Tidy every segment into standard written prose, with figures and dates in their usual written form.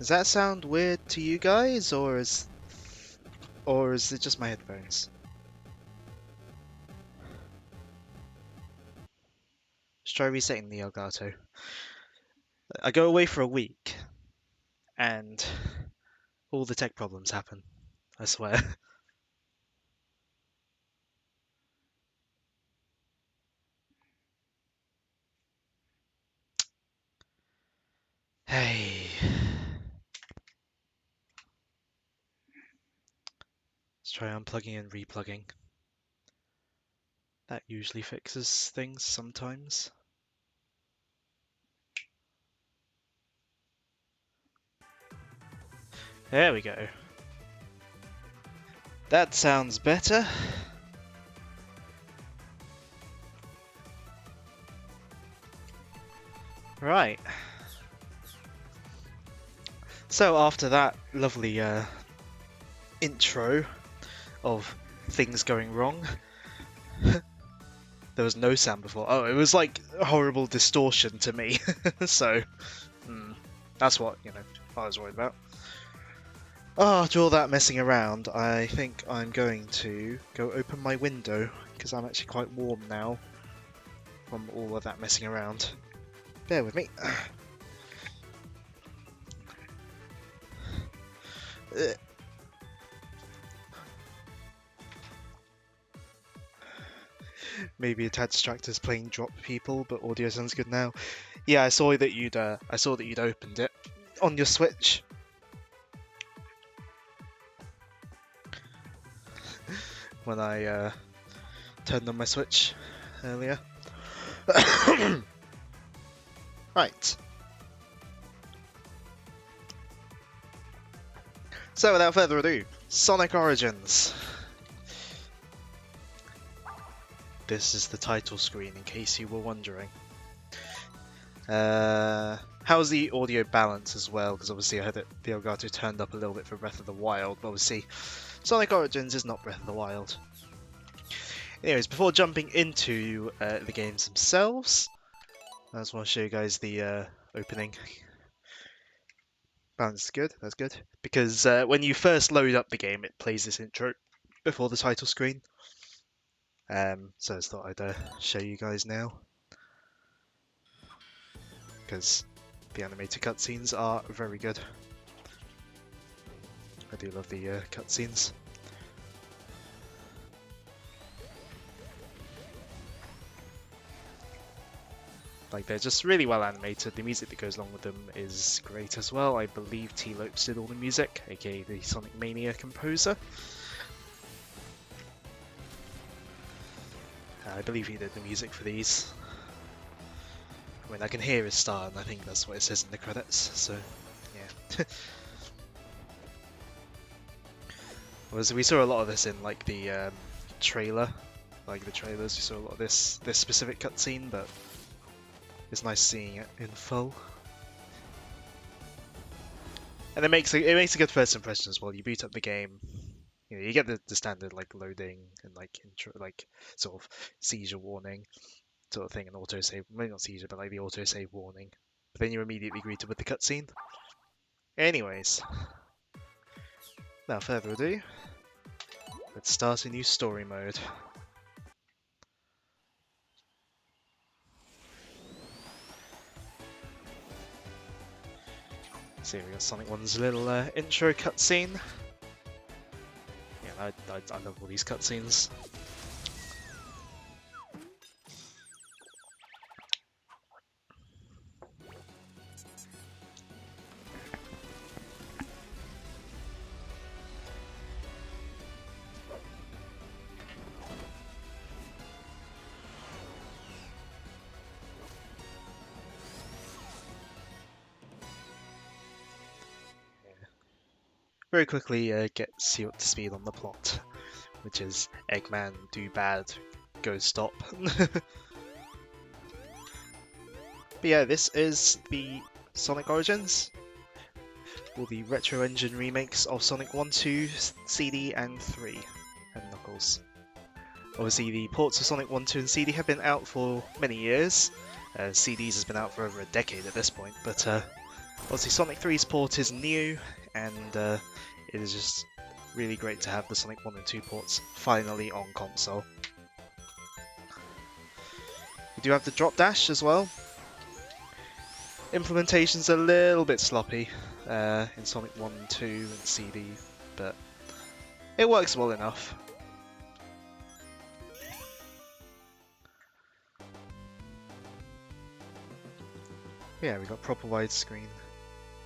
Does that sound weird to you guys, or is it just my headphones? Let's try resetting the Elgato. I go away for a week, and all the tech problems happen. I swear. Hey. Let's try unplugging and replugging. That usually fixes things sometimes. There we go. That sounds better. Right. So after that lovely intro of things going wrong, there was no sound before. Oh, it was like horrible distortion to me. So, that's what, I was worried about. After all that messing around, I think I'm going to go open my window, because I'm actually quite warm now from all of that messing around. Bear with me. Maybe a tad distracted playing Drop People, but audio sounds good now. Yeah, I saw that you'd opened it on your Switch. When I turned on my Switch earlier. Right. So without further ado, Sonic Origins. This is the title screen, in case you were wondering. How's the audio balance as well? Because obviously I heard that the Elgato turned up a little bit for Breath of the Wild, but obviously Sonic Origins is not Breath of the Wild. Anyways, before jumping into the games themselves, I just want to show you guys the opening. Balance is good, that's good. Because when you first load up the game, it plays this intro before the title screen. So I just thought I'd show you guys now. Because the animated cutscenes are very good. I do love the cutscenes. Like, they're just really well animated. The music that goes along with them is great as well. I believe T-Lopes did all the music, aka the Sonic Mania composer. I believe he did the music for these. I mean, I can hear his star, and I think that's what it says in the credits, so yeah. We saw a lot of this in like the trailer, like the trailers. You saw a lot of this specific cutscene, but it's nice seeing it in full. And it makes a good first impression as well. You boot up the game, you get the standard like loading and like intro, like sort of seizure warning sort of thing, and autosave. Maybe not seizure, but like the autosave warning. But then you're immediately greeted with the cutscene. Anyways, without further ado, let's start a new story mode. So we got Sonic 1's little intro cutscene. Yeah, I love all these cutscenes. Very quickly gets you up to speed on the plot, which is Eggman do bad, go stop. But yeah, this is the Sonic Origins, all the retro engine remakes of Sonic 1, 2, CD, and 3, and Knuckles. Obviously, the ports of Sonic 1, 2, and CD have been out for many years. CDs has been out for over a decade at this point, but Obviously Sonic 3's port is new, and it is just really great to have the Sonic 1 and 2 ports finally on console. We do have the drop dash as well. Implementation's a little bit sloppy in Sonic 1 and 2 and CD, but it works well enough. Yeah, we got proper widescreen.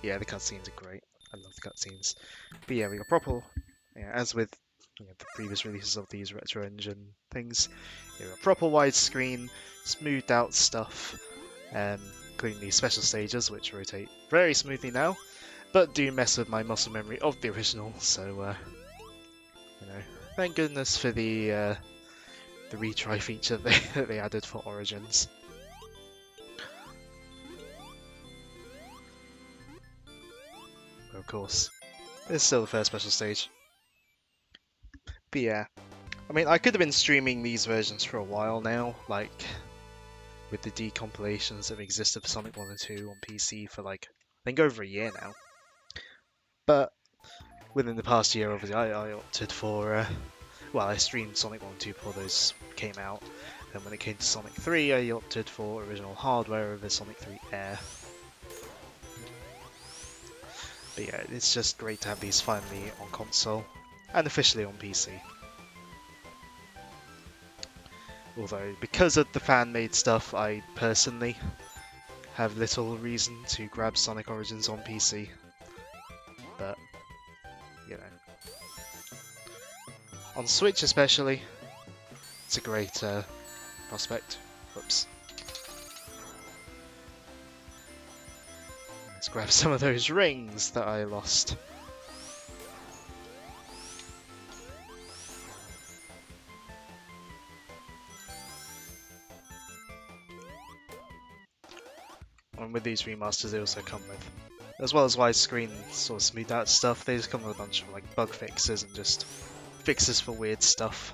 Yeah, the cutscenes are great. I love the cutscenes. But yeah, we got proper, yeah, as with the previous releases of these retro engine things, we got proper widescreen, smoothed out stuff, including these special stages which rotate very smoothly now, but do mess with my muscle memory of the original. So thank goodness for the retry feature that they added for Origins. Of course, it's still the first special stage. But yeah, I mean, I could have been streaming these versions for a while now, like with the decompilations that have existed for Sonic 1 and 2 on PC for like, I think over a year now. But within the past year, obviously, I opted for, well, I streamed Sonic 1 and 2 before those came out, and when it came to Sonic 3, I opted for original hardware over Sonic 3 Air. But yeah, it's just great to have these finally on console, and officially on PC. Although, because of the fan-made stuff, I personally have little reason to grab Sonic Origins on PC. But, on Switch especially, it's a great prospect. Whoops. Let's grab some of those rings that I lost. And with these remasters, they also come with, as well as widescreen sort of smoothed out stuff, they just come with a bunch of like bug fixes and just fixes for weird stuff.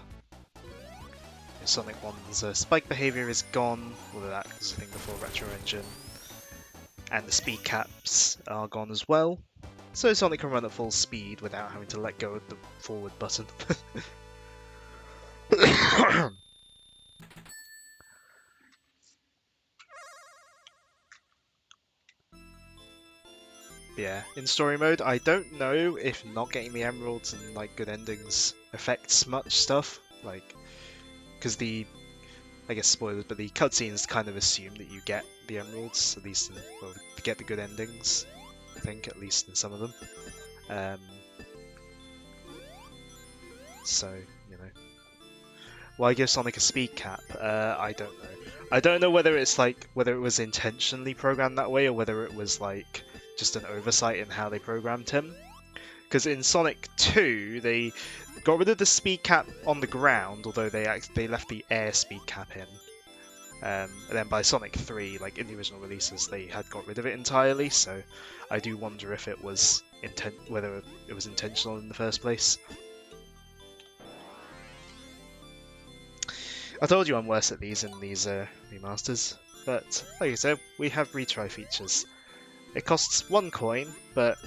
Sonic 1's spike behavior is gone, although that was a thing before Retro Engine. And the speed caps are gone as well, so Sonic can run at full speed without having to let go of the forward button. Yeah, in story mode, I don't know if not getting the emeralds and like good endings affects much stuff, like, because I guess spoilers, but the cutscenes kind of assume that you get the emeralds, at least to get the good endings, I think, at least in some of them. So, why give Sonic a speed cap? I don't know. I don't know whether it was intentionally programmed that way or whether it was like just an oversight in how they programmed him. Because in Sonic 2, they got rid of the speed cap on the ground, although they left the air speed cap in. And then by Sonic 3, like in the original releases, they had got rid of it entirely. So I do wonder if it was whether it was intentional in the first place. I told you I'm worse at these in these remasters, but like I said, we have retry features. It costs 1 coin, but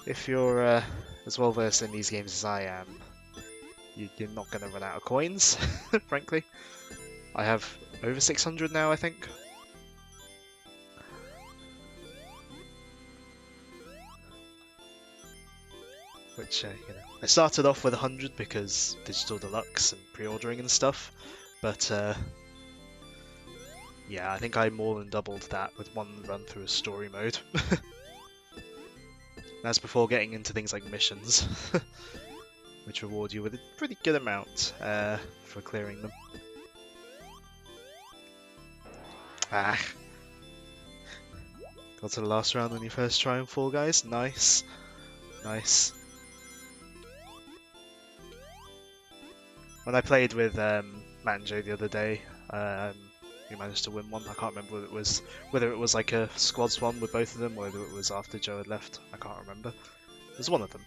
if you're as well versed in these games as I am, you're not going to run out of coins, frankly. I have over 600 now, I think. Which, I started off with 100 because Digital Deluxe and pre-ordering and stuff, but yeah, I think I more than doubled that with one run through a story mode. That's before getting into things like missions, which reward you with a pretty good amount for clearing them. Got to the last round on your first try and Fall Guys. Nice. Nice. When I played with Matt and Joe the other day, we managed to win one. I can't remember whether it was like a squads one with both of them, or whether it was after Joe had left. I can't remember. It was one of them.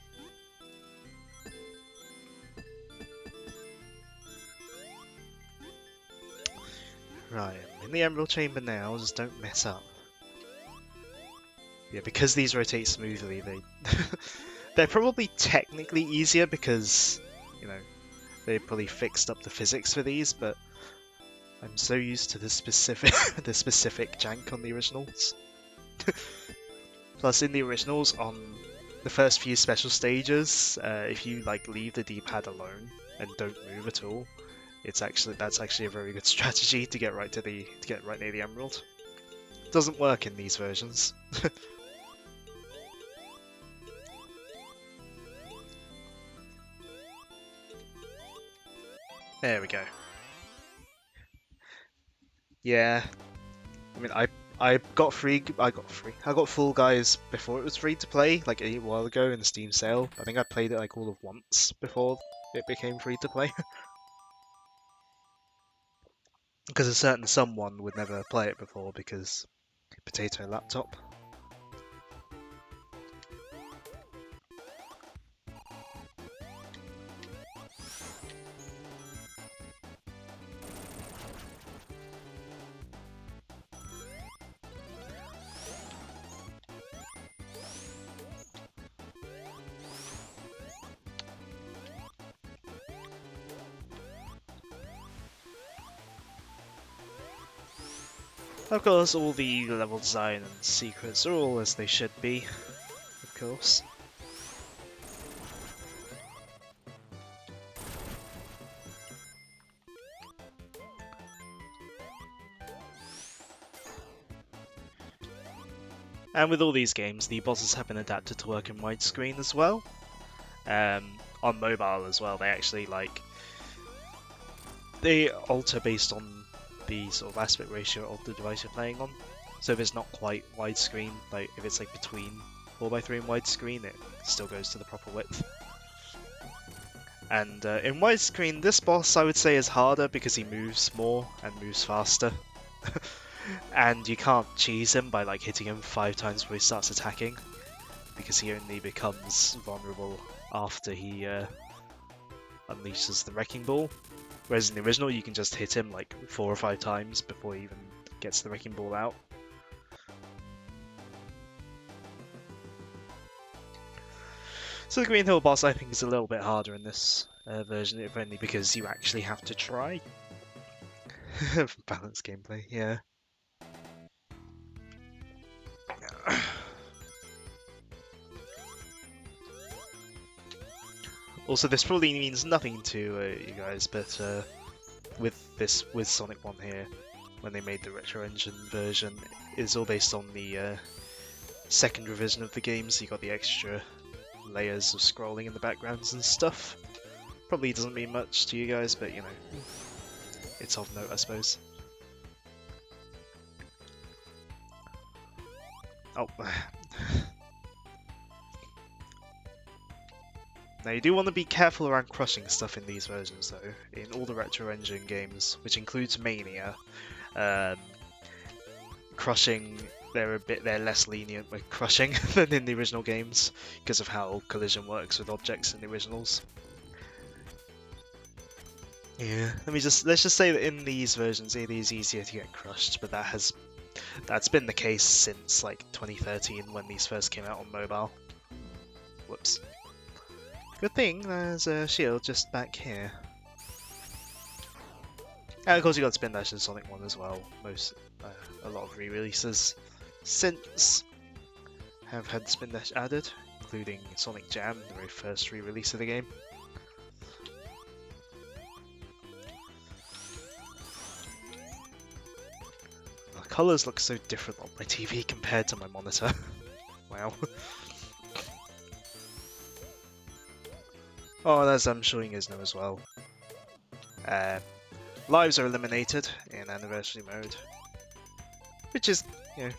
Right, I'm in the Emerald Chamber now, just don't mess up. Yeah, because these rotate smoothly, they're probably technically easier because, you know, they probably fixed up the physics for these, but I'm so used to the specific the specific jank on the originals. Plus, in the originals, on the first few special stages, if you like leave the D-pad alone and don't move at all, that's actually a very good strategy to get right near the emerald. Doesn't work in these versions. There we go. Yeah, I mean, I got free. I got Fall Guys before it was free to play, like a while ago in the Steam sale. I think I played it like all of once before it became free to play. Because a certain someone would never play it before because potato laptop. Of course, all the level design and secrets are all as they should be, of course. And with all these games, the bosses have been adapted to work in widescreen as well. On mobile as well, they alter based on the sort of aspect ratio of the device you're playing on. So if it's not quite widescreen, like if it's like between 4:3 and widescreen, it still goes to the proper width. And in widescreen, this boss I would say is harder because he moves more and moves faster. And you can't cheese him by like hitting him 5 times before he starts attacking, because he only becomes vulnerable after he unleashes the Wrecking Ball. Whereas in the original, you can just hit him like 4 or 5 times before he even gets the Wrecking Ball out. So the Green Hill boss, I think, is a little bit harder in this version, if only because you actually have to try. Balanced gameplay, yeah. Also, this probably means nothing to you guys, but with Sonic 1 here, when they made the Retro Engine version, it's all based on the second revision of the game, so you got the extra layers of scrolling in the backgrounds and stuff. Probably doesn't mean much to you guys, but you know, it's of note, I suppose. Oh. Now you do want to be careful around crushing stuff in these versions though. In all the Retro Engine games, which includes Mania, crushing they're less lenient with crushing than in the original games because of how collision works with objects in the originals. Yeah, let's just say that in these versions it is easier to get crushed, but that's been the case since like 2013 when these first came out on mobile. Whoops. Good thing there's a shield just back here. And of course you got Spin Dash in Sonic 1 as well. A lot of re-releases since have had Spin Dash added, including Sonic Jam, the very first re-release of the game. The colours look so different on my TV compared to my monitor. Wow. Oh, as I'm showing you know as well. Lives are eliminated in Anniversary mode, which is, you know,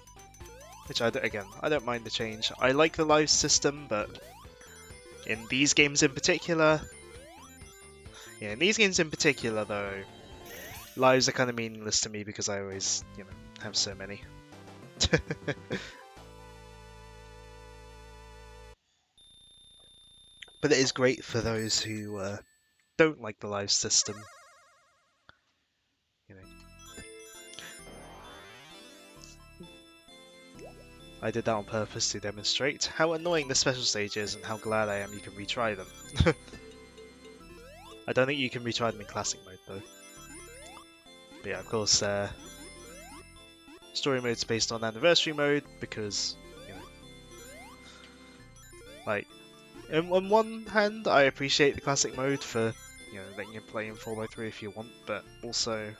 I don't mind the change. I like the live system, but in these games in particular, though, lives are kind of meaningless to me because I always, you know, have so many. But it is great for those who don't like the live system. You know. I did that on purpose to demonstrate how annoying the special stage is and how glad I am you can retry them. I don't think you can retry them in classic mode though. But yeah, of course, story mode's based on anniversary mode because, you know, like, on one hand, I appreciate the classic mode for, you know, letting you play in 4x3 if you want, but also,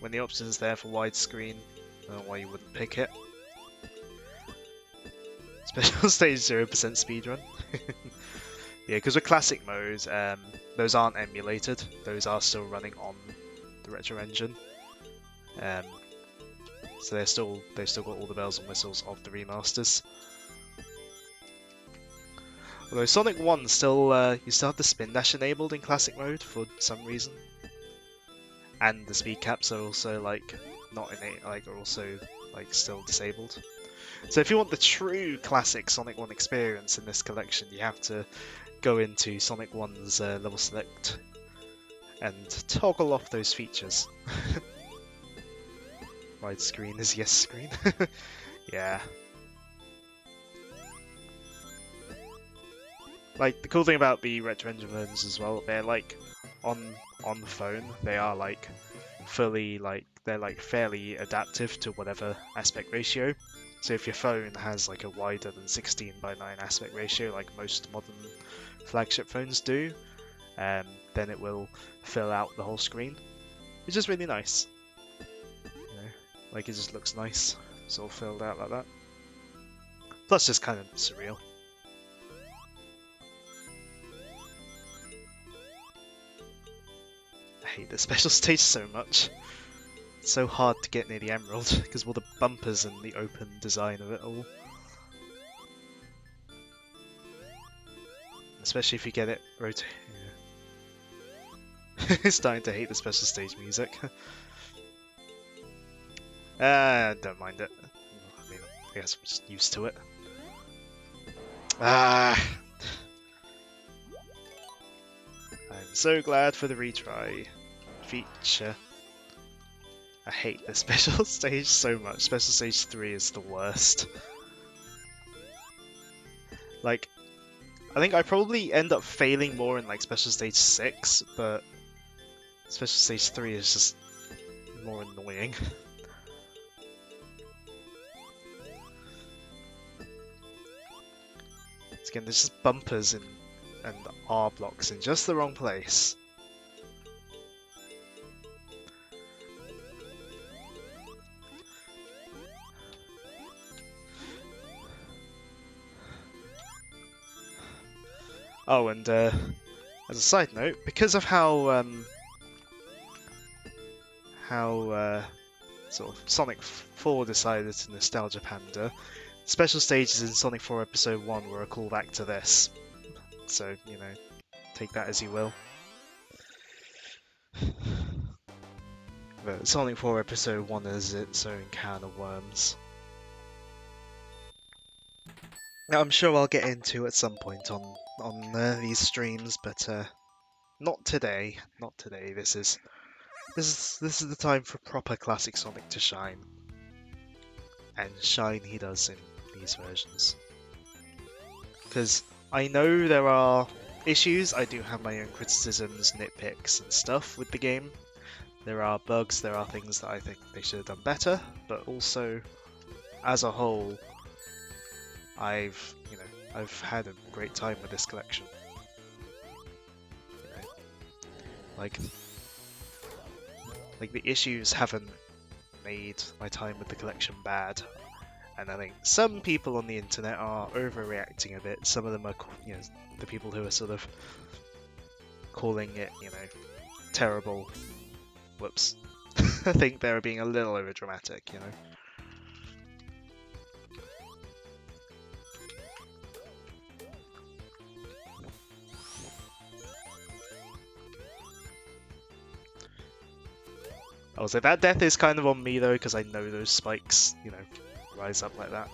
when the option's there for widescreen, I don't know why you wouldn't pick it. Special stage 0% speedrun. Yeah, because with classic modes, those aren't emulated. Those are still running on the Retro Engine. So they've still got all the bells and whistles of the remasters. Although Sonic 1 still, you still have the spin dash enabled in classic mode for some reason, and the speed caps are also like not innate, like are also like still disabled. So if you want the true classic Sonic 1 experience in this collection, you have to go into Sonic 1's level select and toggle off those features. Widescreen is yes screen. Yeah. Like, the cool thing about the Retro Engine versions as well, they're like on the phone, they are like fully like they're like fairly adaptive to whatever aspect ratio. So if your phone has like a wider than 16:9 aspect ratio, like most modern flagship phones do, then it will fill out the whole screen, which is really nice. You know, like it just looks nice, sort of filled out like that. Plus, just kind of surreal. I hate the special stage so much. It's so hard to get near the emerald because of all the bumpers and the open design of it all. Especially if you get it rotate. Yeah. Starting to hate the special stage music. Don't mind it. I mean, I guess I'm just used to it. Ah! I'm so glad for the retry feature. I hate the special stage so much. Special stage 3 is the worst. Like, I think I probably end up failing more in like special stage 6, but special stage 3 is just more annoying. Again, there's just bumpers and R blocks in just the wrong place. Oh, and as a side note, because of how sort of Sonic 4 decided to nostalgia pander, special stages in Sonic 4 Episode 1 were a callback to this. So, you know, take that as you will. But Sonic 4 Episode 1 is its own can of worms. Now, I'm sure I'll get into at some point on these streams, but not today. Not today. This is the time for proper classic Sonic to shine, and shine he does in these versions. Because I know there are issues. I do have my own criticisms, nitpicks, and stuff with the game. There are bugs. There are things that I think they should have done better. But also, as a whole, I've had a great time with this collection. You know, like the issues haven't made my time with the collection bad, and I think some people on the internet are overreacting a bit. Some of them are, you know, the people who are sort of calling it, you know, terrible. Whoops. I think they're being a little overdramatic, you know. I was like, that death is kind of on me though, because I know those spikes, you know, rise up like that.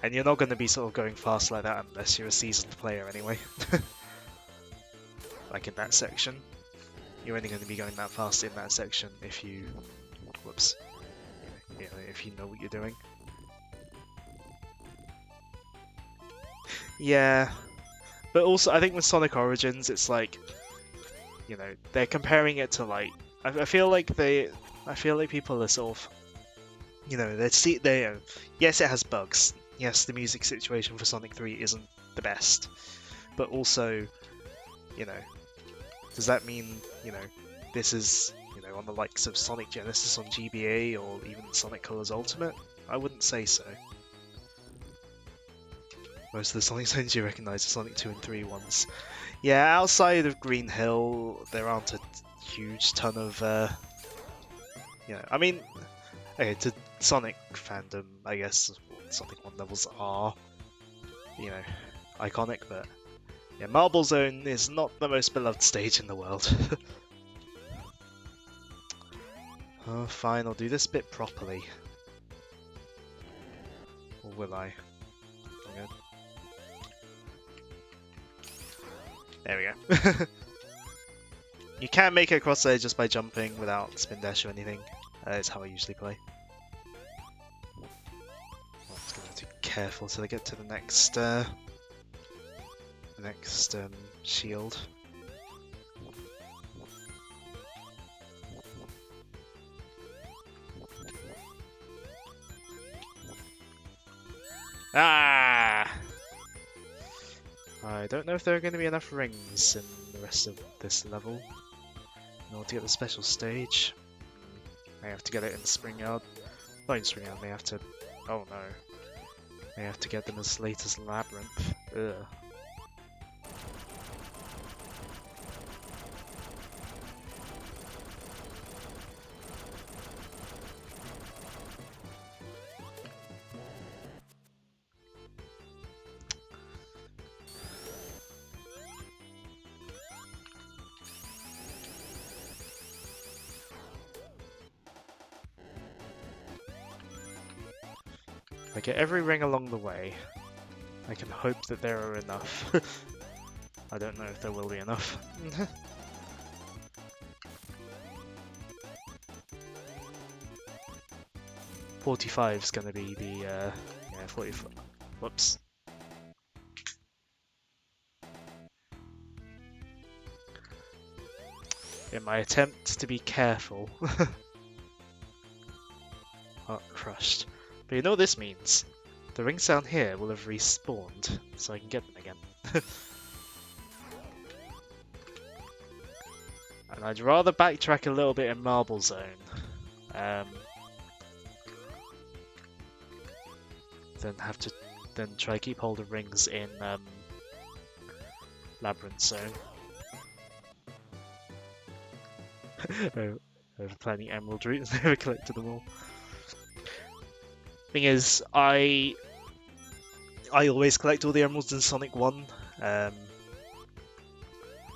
And you're not going to be sort of going fast like that unless you're a seasoned player anyway. Like in that section. You're only going to be going that fast in that section if you... Whoops. You know, if you know what you're doing. Yeah, but also I think with Sonic Origins, it's like, you know, they're comparing it to like I feel like people are sort of, you know, yes, it has bugs. Yes, the music situation for Sonic 3 isn't the best, but also, you know, does that mean, you know, this is, you know, on the likes of Sonic Genesis on GBA or even Sonic Colors Ultimate? I wouldn't say so. Most of the Sonic zones you recognize are Sonic 2 and 3 ones. Yeah, outside of Green Hill, there aren't a huge ton of, I mean, okay, to Sonic fandom, I guess Sonic 1 levels are, you know, iconic, but yeah, Marble Zone is not the most beloved stage in the world. Oh, fine, I'll do this bit properly. Or will I? Okay. There we go. You can make it across there just by jumping without spin dash or anything. It's how I usually play. I'm just gonna have to be careful till I get to the next shield. Ah! I don't know if there are going to be enough rings in the rest of this level in order to get the special stage. May have to get it in Spring Yard. Not in Spring Yard, may have to... Oh no. May have to get them as late as Labyrinth. Ugh. If I get every ring along the way, I can hope that there are enough. I don't know if there will be enough. 45 is going to be the, yeah, 45. Whoops. In my attempt to be careful. Heart crushed. But you know what this means? The rings down here will have respawned, so I can get them again. And I'd rather backtrack a little bit in Marble Zone. Than try keep hold of rings in Labyrinth Zone. Over planning Emerald routes, never collected them all. Thing is, I always collect all the emeralds in Sonic 1. I'm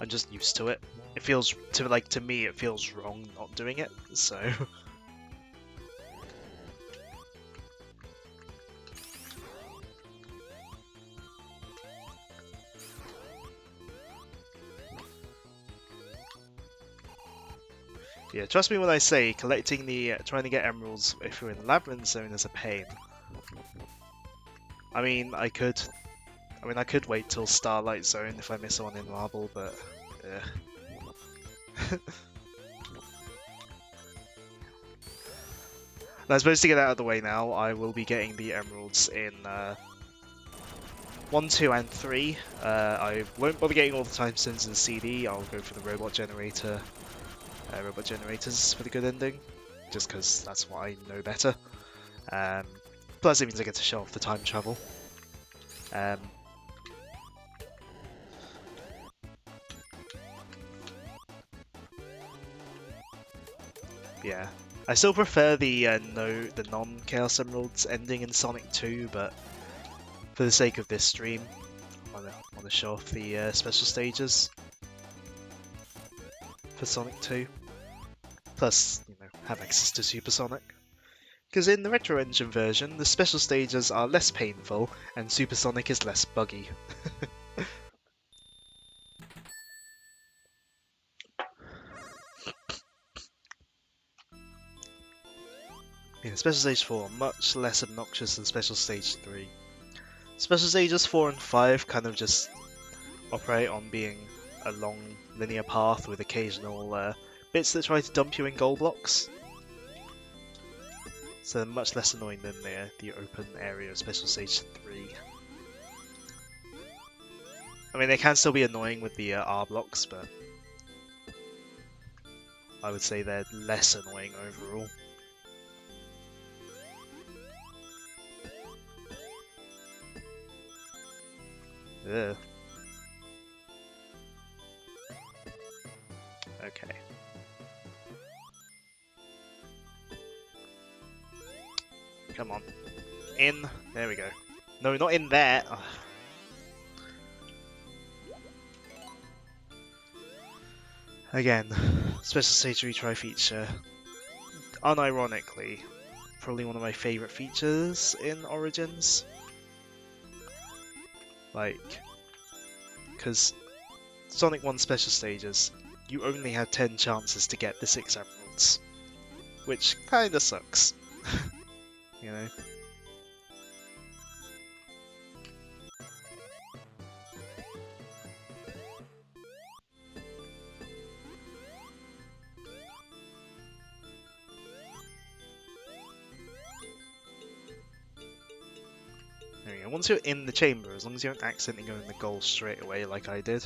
just used to it. It feels to me it feels wrong not doing it, so yeah, trust me when I say trying to get emeralds if you're in the Labyrinth Zone is a pain. I mean, I could wait till Starlight Zone if I miss one in Marble, but yeah. Now, I suppose to get out of the way now, I will be getting the emeralds in 1, 2, and 3. I won't bother getting all the time stones in the CD. I'll go for the robot generators for the good ending, just because that's what I know better. Plus, it means I get to show off the time travel. Yeah, I still prefer the non-Chaos Emeralds ending in Sonic 2, but for the sake of this stream, I want to show off the special stages for Sonic 2. Plus, have access to Super Sonic. Because in the Retro Engine version, the special stages are less painful, and Super Sonic is less buggy. Yeah, Special Stage 4 much less obnoxious than Special Stage 3. Special stages 4 and 5 kind of just operate on being a long linear path with occasional bits that try to dump you in goal blocks. So they're much less annoying than the open area of Special Stage 3. I mean, they can still be annoying with the R blocks, but I would say they're less annoying overall. Ugh. Okay. Come on. In. There we go. No, not in there. Ugh. Again, Special Stage Retry feature. Unironically, probably one of my favourite features in Origins. Like, because Sonic 1 Special Stages, you only had 10 chances to get the 6 emeralds. Which kinda sucks. You know? There we go. Once you're in the chamber, as long as you don't accidentally go in the goal straight away like I did,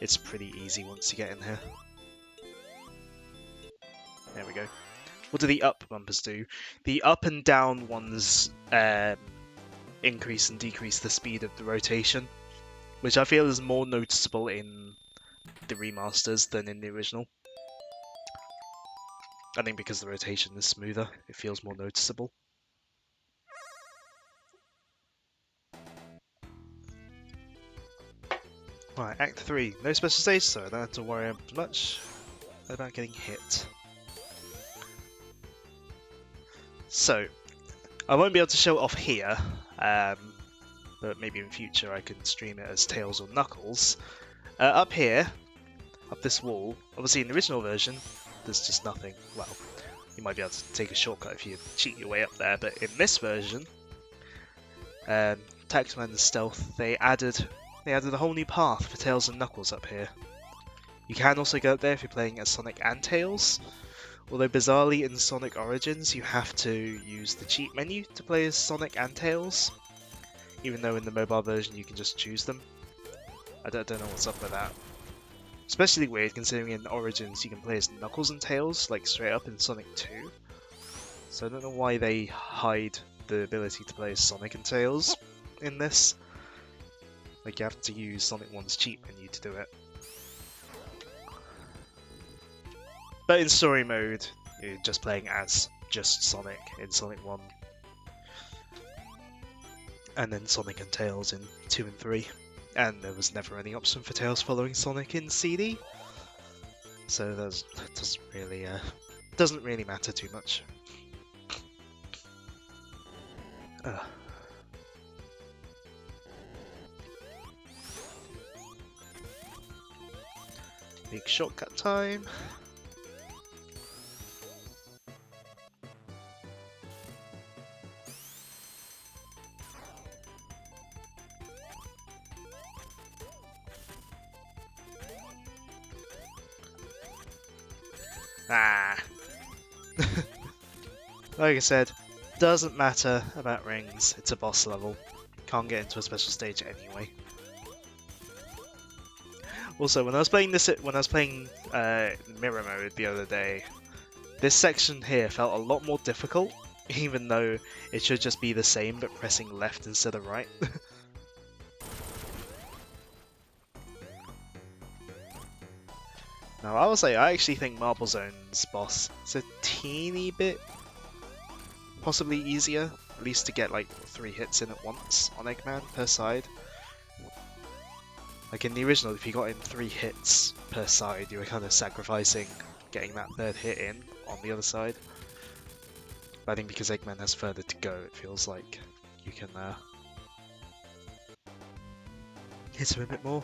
it's pretty easy once you get in here. There we go. What do the up bumpers do? The up and down ones increase and decrease the speed of the rotation, which I feel is more noticeable in the remasters than in the original. I think because the rotation is smoother, it feels more noticeable. Right, Act 3. No special stage, so I don't have to worry much about getting hit. So, I won't be able to show it off here, but maybe in future I can stream it as Tails or Knuckles. Up here, up this wall, obviously in the original version, there's just nothing. Well, you might be able to take a shortcut if you cheat your way up there, but in this version, Taxman and Stealth, they added a whole new path for Tails and Knuckles up here. You can also go up there if you're playing as Sonic and Tails, although bizarrely in Sonic Origins you have to use the cheat menu to play as Sonic and Tails, even though in the mobile version you can just choose them. I don't know what's up with that. Especially weird considering in Origins you can play as Knuckles and Tails, like straight up in Sonic 2. So I don't know why they hide the ability to play as Sonic and Tails in this. Like you have to use Sonic 1's cheat menu to do it. But in story mode, you're just playing as just Sonic in Sonic 1. And then Sonic and Tails in 2 and 3. And there was never any option for Tails following Sonic in CD. So that doesn't really matter too much. Big shortcut time. Ah. Like I said, doesn't matter about rings, it's a boss level. Can't get into a special stage anyway. Also, when I was playing mirror mode the other day, this section here felt a lot more difficult, even though it should just be the same but pressing left instead of right. Now, I will say, I actually think Marble Zone's boss is a teeny bit possibly easier, at least to get like 3 hits in at once on Eggman per side. Like in the original, if you got in 3 hits per side, you were kind of sacrificing getting that 3rd hit in on the other side. But I think because Eggman has further to go, it feels like you can hit him a bit more.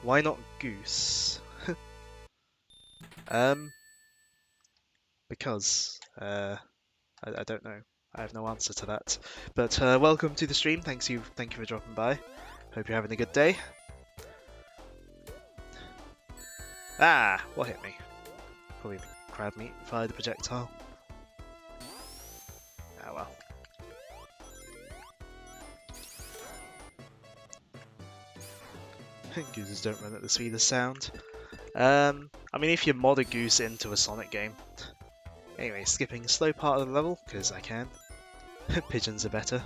Why not Goose? Because I don't know. I have no answer to that. But welcome to the stream. Thank you for dropping by. Hope you're having a good day. Ah, what hit me? Probably the crab meat fired the projectile. Ah well. Gooses don't run at the speed of sound. I mean, if you mod a goose into a Sonic game. Anyway, skipping slow part of the level, because I can. Pigeons are better.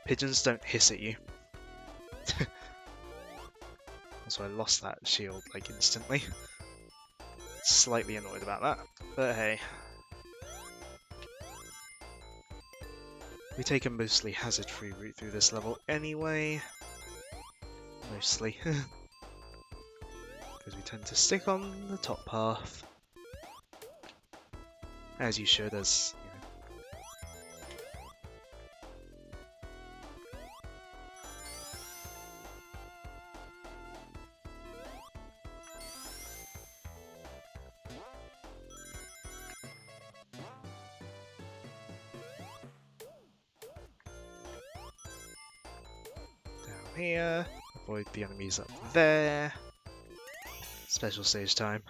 Pigeons don't hiss at you. Also, I lost that shield, like, instantly. Slightly annoyed about that, but hey. We take a mostly hazard-free route through this level anyway. Mostly. Because we tend to stick on the top path. As you should, as you know. Down here. Avoid the enemies up there. Special stage time.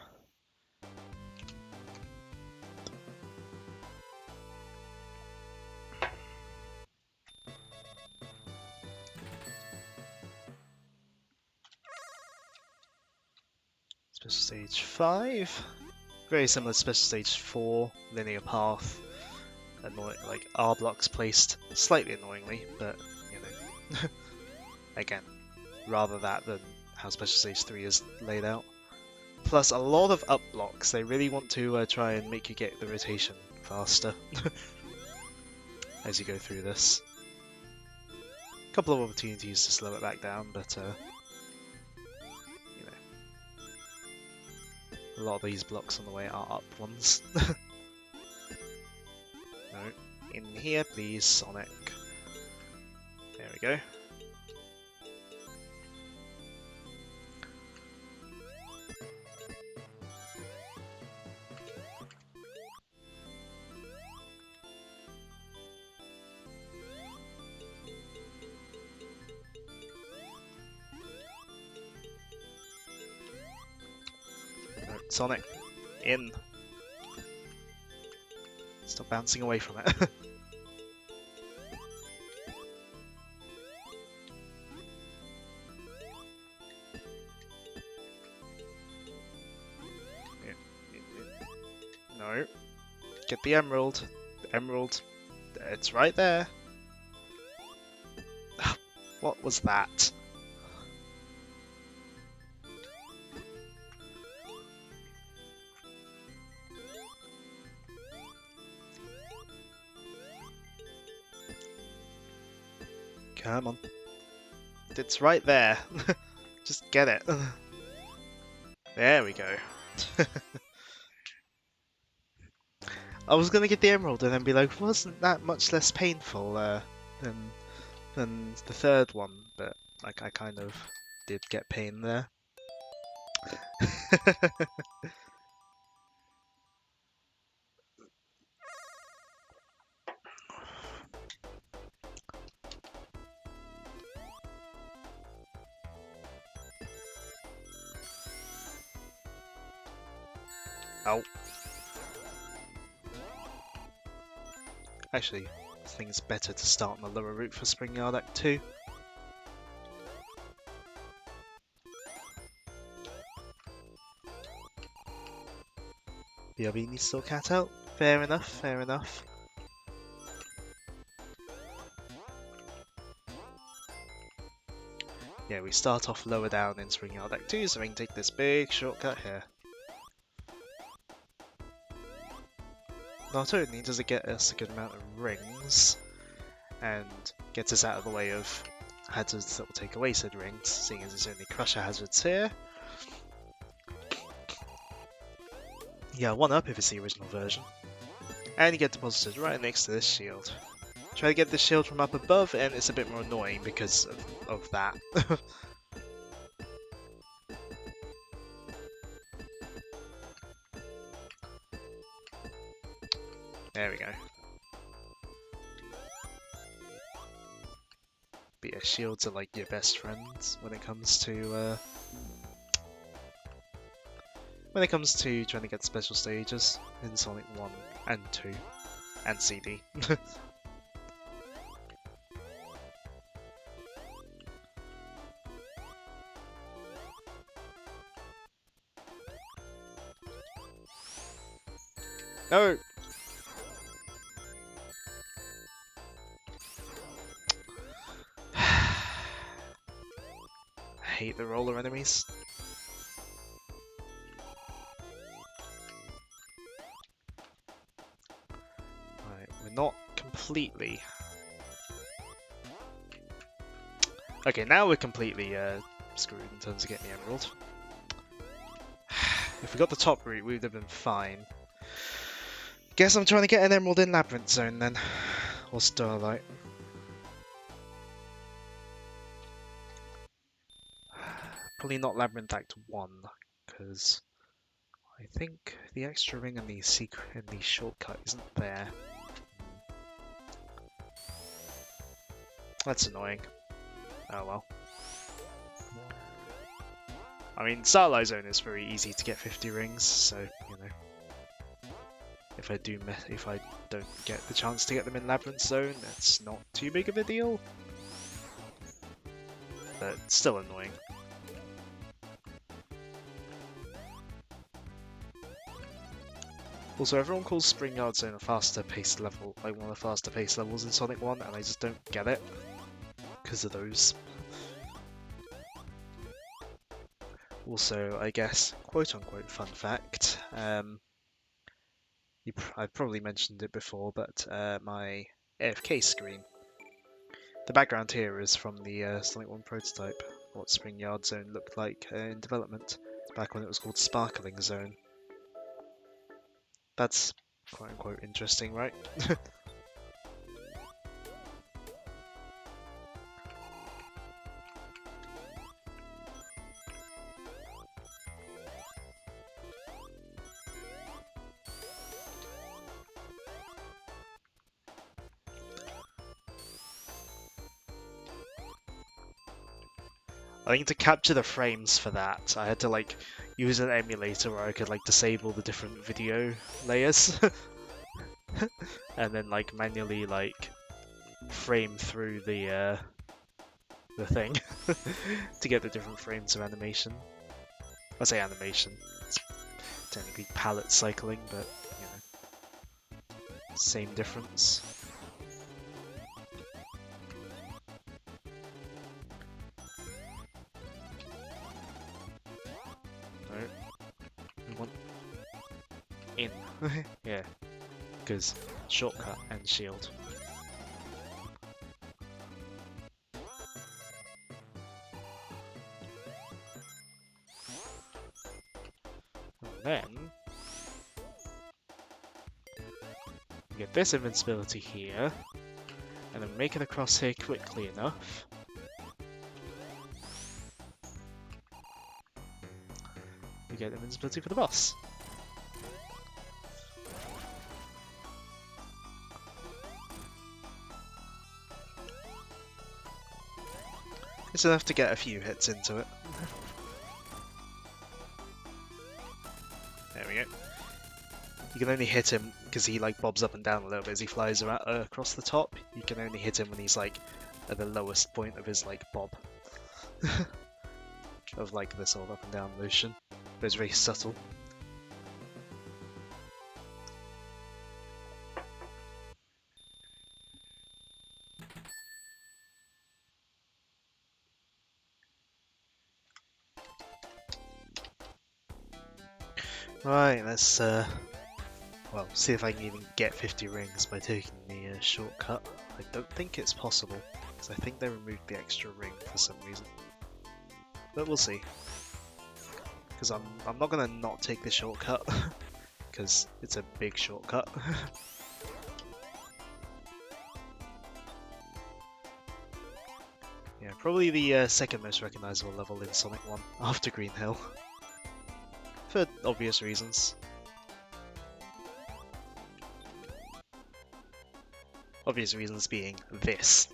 Special stage 5. Very similar to special stage 4. Linear path. Annoying, like R blocks placed slightly annoyingly, but you know. Again, rather that than how special stage 3 is laid out. Plus a lot of up blocks. They really want to try and make you get the rotation faster as you go through this. A couple of opportunities to slow it back down, but you know, a lot of these blocks on the way are up ones. No, in here please, Sonic. There we go. Sonic, in. Stop bouncing away from it. No. Get the emerald. The emerald. It's right there. What was that? Come on. It's right there. Just get it. There we go. I was gonna get the emerald and then be like, wasn't that much less painful than the third one? But like, I kind of did get pain there. Ow. Actually, I think it's better to start on the lower route for Spring Yard Act 2. BRB needs to sort cat out. Fair enough, fair enough. Yeah, we start off lower down in Spring Yard Act 2, so we can take this big shortcut here. Not only does it get us a good amount of rings, and gets us out of the way of hazards that will take away said rings, seeing as it's only crusher hazards here. Yeah, 1-up if it's the original version. And you get deposited right next to this shield. Try to get this shield from up above, and it's a bit more annoying because of that. There we go. But yeah, shields are like your best friends when it comes to trying to get special stages in Sonic 1 and 2 and CD. No! I hate the roller enemies. Right, we're not completely... Okay, now we're completely screwed in terms of getting the emerald. If we got the top route, we would have been fine. Guess I'm trying to get an emerald in Labyrinth Zone then. Or Starlight. Probably not Labyrinth Act 1, because I think the extra ring in the shortcut isn't there. That's annoying. Oh well. I mean, Starlight Zone is very easy to get 50 rings, so you know. If I don't get the chance to get them in Labyrinth Zone, it's not too big of a deal. But still annoying. Also, everyone calls Spring Yard Zone a faster paced level, like one of the faster paced levels in Sonic 1, and I just don't get it because of those. Also, I guess, quote-unquote fun fact, I've probably mentioned it before, but my AFK screen, the background here is from the Sonic 1 prototype, what Spring Yard Zone looked like in development, back when it was called Sparkling Zone. That's quote-unquote interesting, right? I think to capture the frames for that, I had to like use an emulator where I could like disable the different video layers and then like manually like frame through the thing to get the different frames of animation. I say animation, it's technically palette cycling, but you know, same difference. In. Yeah, because shortcut and shield. And then we get this invincibility here, and then make it across here quickly enough. We get invincibility for the boss. It's enough to get a few hits into it. There we go. You can only hit him because he like bobs up and down a little bit as he flies around, across the top. You can only hit him when he's like at the lowest point of his like bob. Of like this sort of up and down motion. But it's very subtle. Right, let's well, see if I can even get 50 rings by taking the shortcut. I don't think it's possible, because I think they removed the extra ring for some reason. But we'll see. Because I'm not gonna not take the shortcut, because it's a big shortcut. Yeah, probably the second most recognizable level in Sonic 1, after Green Hill. For obvious reasons. Obvious reasons being this.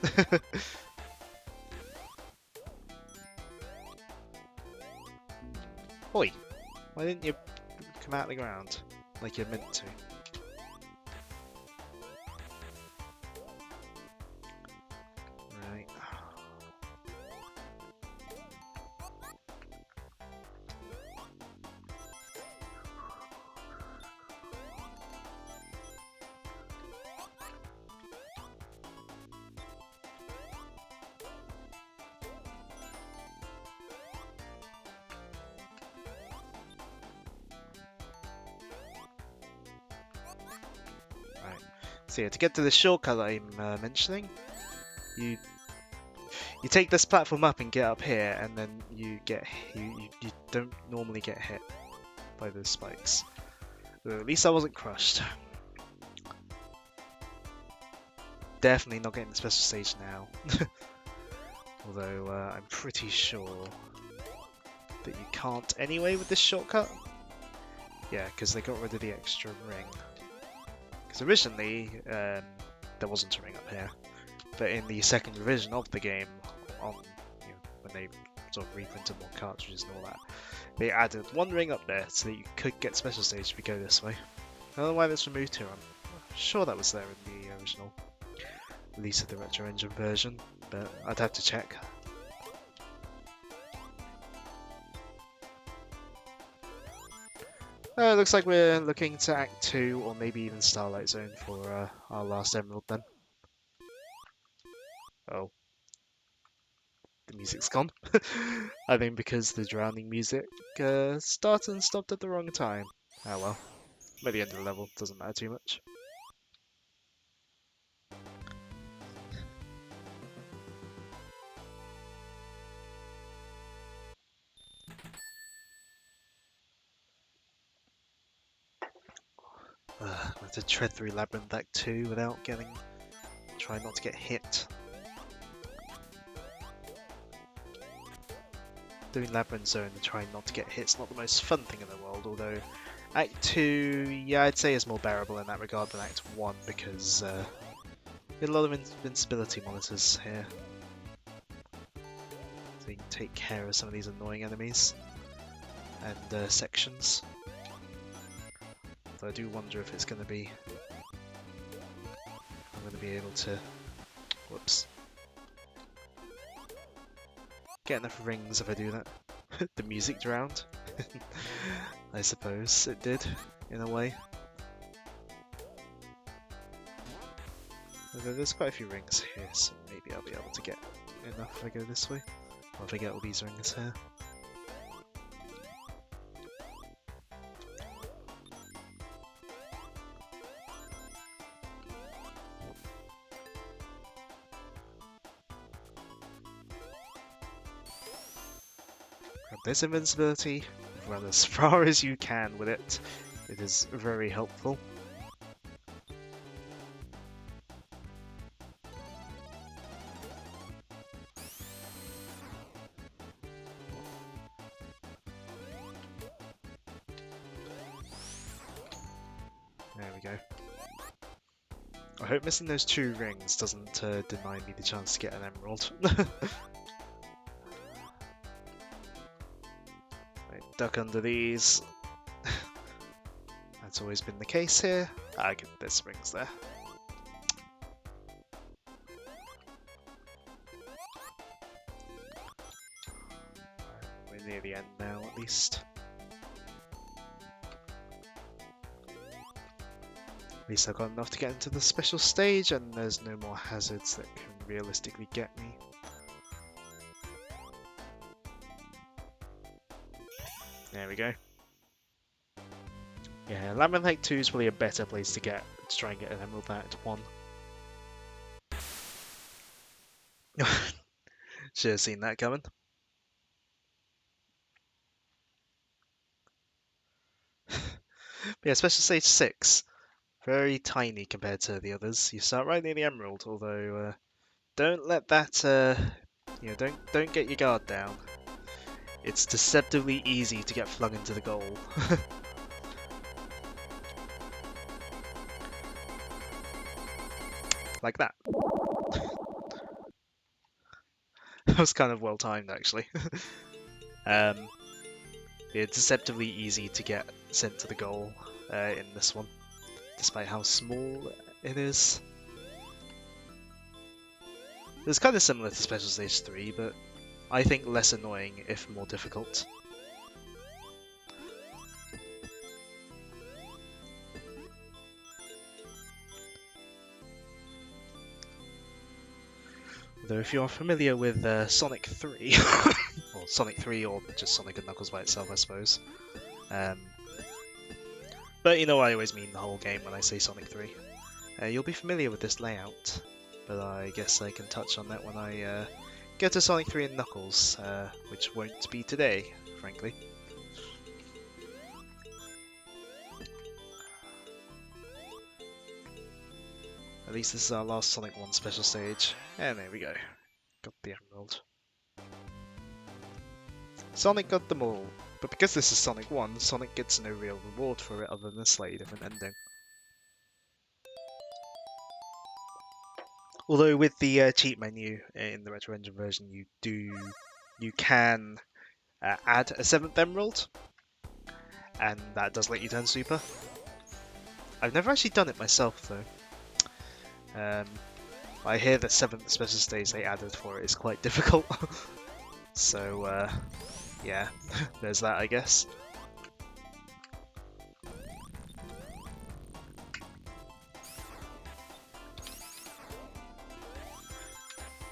Oi, why didn't you come out of the ground like you're meant to? Right. So yeah, to get to the shortcut that I'm mentioning, you take this platform up and get up here, and then you don't normally get hit by those spikes. Though at least I wasn't crushed. Definitely not getting the special stage now. Although I'm pretty sure that you can't anyway with this shortcut. Yeah, because they got rid of the extra ring. Because originally there wasn't a ring up here, but in the second revision of the game, when they sort of reprinted more cartridges and all that, they added one ring up there so that you could get special stage if you go this way. I don't know why that's removed here. I'm sure that was there in the original release of the Retro Engine version, but I'd have to check. Looks like we're looking to Act 2 or maybe even Starlight Zone for our last Emerald then. Oh. The music's gone. I think because the drowning music started and stopped at the wrong time. Oh well. By the end of the level, doesn't matter too much. I have to tread through Labyrinth Act 2 without trying not to get hit. Doing Labyrinth Zone and trying not to get hit is not the most fun thing in the world, although Act 2, yeah, I'd say is more bearable in that regard than Act 1 because you get a lot of invincibility monitors here. So you can take care of some of these annoying enemies and sections. So I do wonder if it's going to be... I'm going to be able to... Whoops. Get enough rings if I do that. The music drowned. I suppose it did, in a way. Although there's quite a few rings here, so maybe I'll be able to get enough if I go this way. Or if I get all these rings here. Grab this invincibility, run as far as you can with it. It is very helpful. There we go. I hope missing those 2 rings doesn't deny me the chance to get an emerald. Right, duck under these. That's always been the case here. There's rings there. We're near the end now, at least. At least I've got enough to get into the special stage, and there's no more hazards that can realistically get me. There we go. Yeah, Labyrinth Act 2 is probably a better place to try and get an Emerald than Act 1. Should have seen that coming. But yeah, Special Stage 6. Very tiny compared to the others. You start right near the Emerald, although don't let that, don't get your guard down. It's deceptively easy to get flung into the goal. like that. That was kind of well timed, actually. Yeah, deceptively easy to get sent to the goal in this one, despite how small it is. It's kind of similar to Special Stage 3, but I think less annoying if more difficult. Though if you're familiar with Sonic 3, or Sonic 3 or just Sonic and Knuckles by itself, I suppose. But you know I always mean the whole game when I say Sonic 3. You'll be familiar with this layout, but I guess I can touch on that when I get to Sonic 3 and Knuckles, which won't be today, frankly. At least this is our last Sonic 1 special stage, and there we go. Got the Emerald. Sonic got them all, but because this is Sonic 1, Sonic gets no real reward for it other than a slightly different ending. Although with the cheat menu in the Retro Engine version, you can add a 7th Emerald, and that does let you turn Super. I've never actually done it myself though. I hear the 7th special stage they added for it is quite difficult. So yeah, there's that, I guess.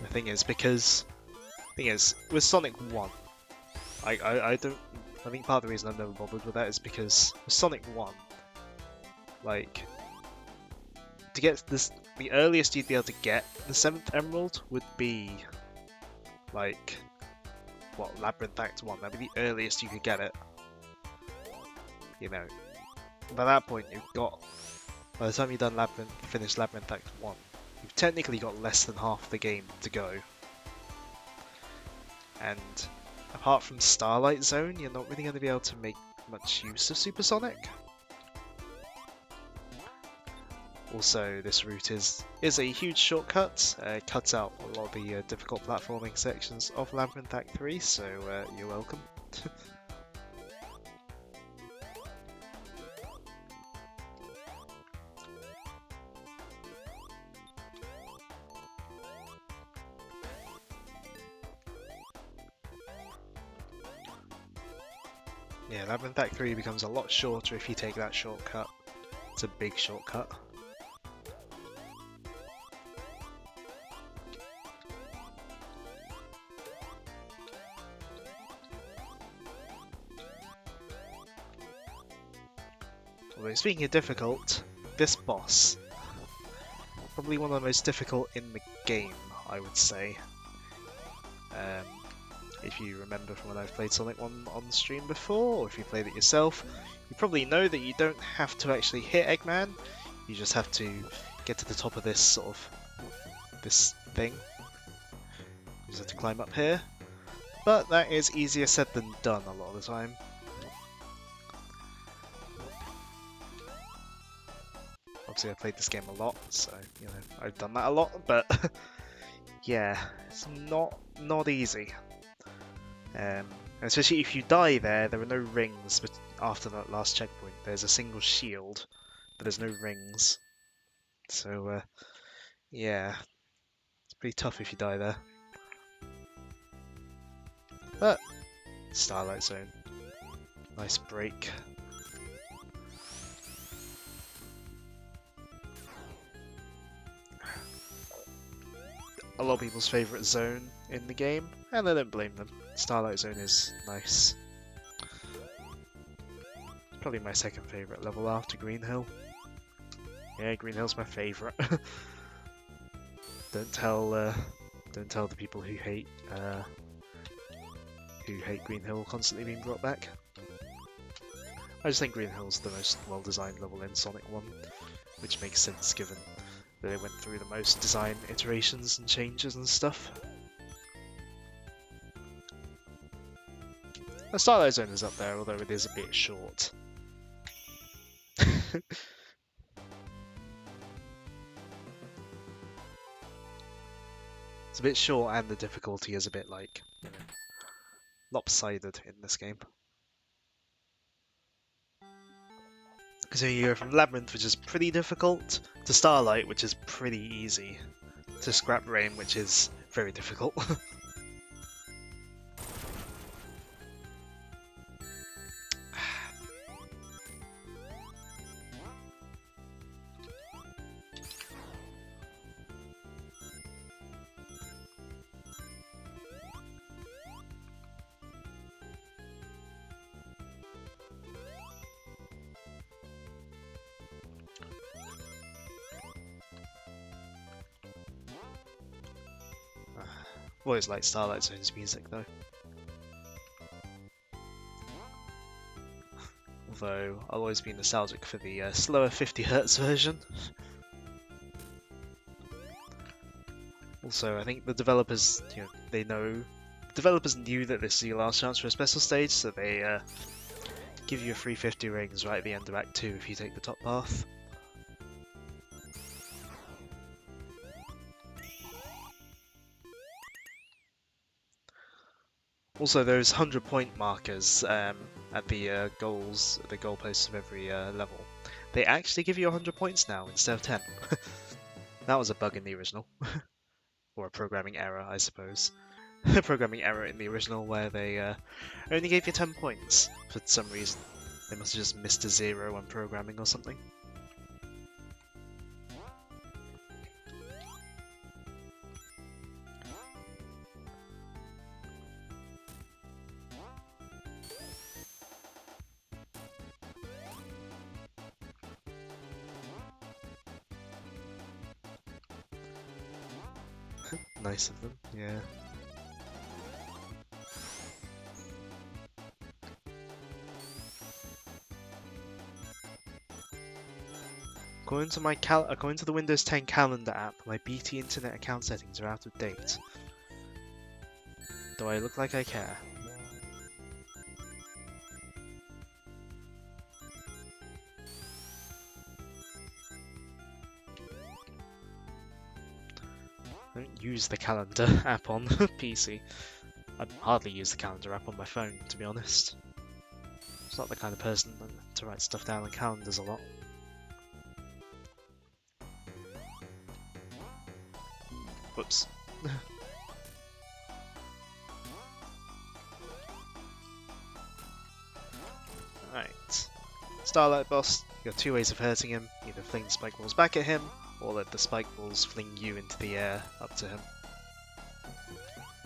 The thing is, with Sonic 1, I think part of the reason I've never bothered with that is because with Sonic 1, like, to get this, the earliest you'd be able to get the 7th Emerald would be, like, what, Labyrinth Act 1, that'd be the earliest you could get it. You know, by that point by the time you've done finished Labyrinth Act 1, you've technically got less than half the game to go. And apart from Starlight Zone, you're not really going to be able to make much use of Supersonic. Also, this route is a huge shortcut. It cuts out a lot of the difficult platforming sections of Labyrinth Act 3, so you're welcome. Yeah, Labyrinth Act 3 becomes a lot shorter if you take that shortcut. It's a big shortcut. Although, speaking of difficult, this boss, probably one of the most difficult in the game, I would say. If you remember from when I've played Sonic 1 on stream before, or if you played it yourself, you probably know that you don't have to actually hit Eggman, you just have to get to the top of this sort of, this thing. You just have to climb up here. But that is easier said than done a lot of the time. Obviously I played this game a lot, so, you know, I've done that a lot, but yeah, it's not easy. Especially if you die there are no rings, but after that last checkpoint there's a single shield, but there's no rings. So yeah, it's pretty tough if you die there. But Starlight Zone, nice break. A lot of people's favourite zone in the game, and I don't blame them. Starlight Zone is nice. It's probably my second favourite level after Green Hill. Yeah, Green Hill's my favourite. Don't tell the people who hate Green Hill constantly being brought back. I just think Green Hill's the most well-designed level in Sonic 1, which makes sense given that it went through the most design iterations and changes and stuff. The Starlight Zone is up there, although it is a bit short. It's a bit short, and the difficulty is a bit like lopsided in this game. So you go from Labyrinth, which is pretty difficult, to Starlight, which is pretty easy, to Scrap Rain, which is very difficult. I've always liked Starlight Zone's music though. Although I'll always be nostalgic for the slower 50Hz version. Also, I think the developers, developers knew that this is your last chance for a special stage, so they give you a free 50 rings right at the end of Act 2 if you take the top path. Also, those 100-point markers at the goalposts of every level, they actually give you 100 points now instead of 10. That was a bug in the original. Or a programming error, I suppose. A programming error in the original where they only gave you 10 points for some reason. They must have just missed a 0 when programming or something. Nice of them, yeah. According to the Windows 10 calendar app, my BT Internet account settings are out of date. Do I look like I care? I don't use the calendar app on PC. I hardly use the calendar app on my phone, to be honest. I'm not the kind of person to write stuff down on calendars a lot. Whoops. Right. Starlight boss, you got two ways of hurting him. Either fling the spike balls back at him, or let the spike balls fling you into the air up to him.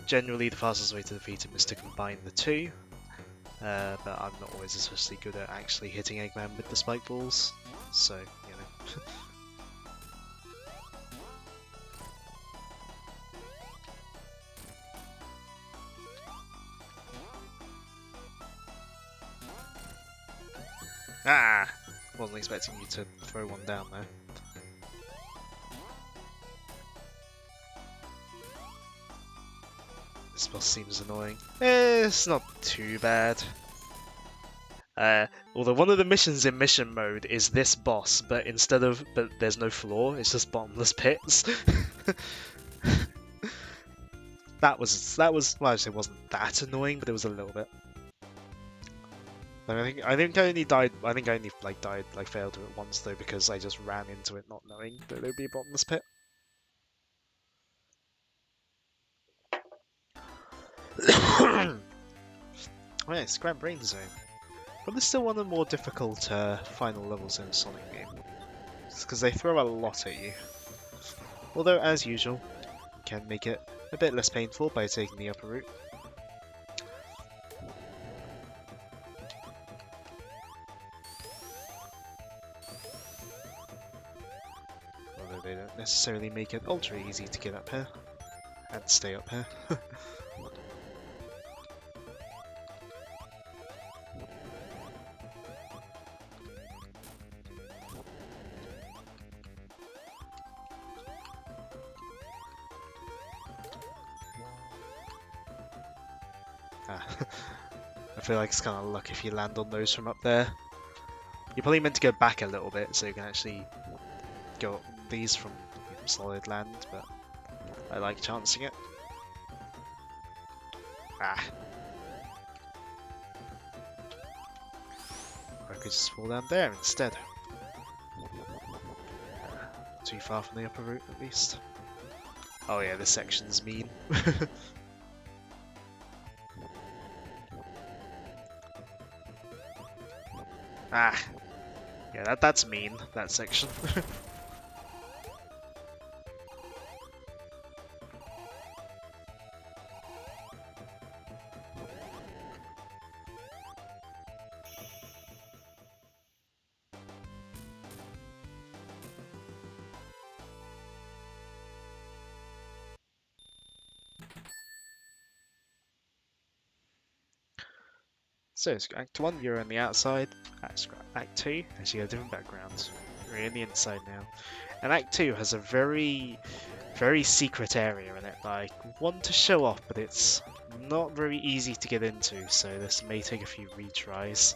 Generally, the fastest way to defeat him is to combine the two, but I'm not always especially good at actually hitting Eggman with the spike balls, so, you know. Ah! Wasn't expecting you to throw one down there. This boss seems annoying. It's not too bad. Although one of the missions in mission mode is this boss, but there's no floor, it's just bottomless pits. That was well, actually it wasn't that annoying, but it was a little bit. I think I only died. I think I only failed to it once though, because I just ran into it not knowing that there would be a bottomless pit. Right, Scrap Brain Zone. Probably still one of the more difficult final levels in a Sonic game. It's because they throw a lot at you. Although, as usual, you can make it a bit less painful by taking the upper route. Although they don't necessarily make it ultra easy to get up here and stay up here. I feel like it's kind of luck if you land on those from up there. You're probably meant to go back a little bit so you can actually go up these from solid land, but I like chancing it. Ah. Or I could just fall down there instead. Too far from the upper route, at least. Oh yeah, this section's mean. Ah. Yeah, that's mean, that section. So, it's Act 1, you're on the outside. Act 2, actually, you have different backgrounds. You're in the inside now. And Act 2 has a very secret area in it that I want to show off, but it's not very easy to get into, so this may take a few retries.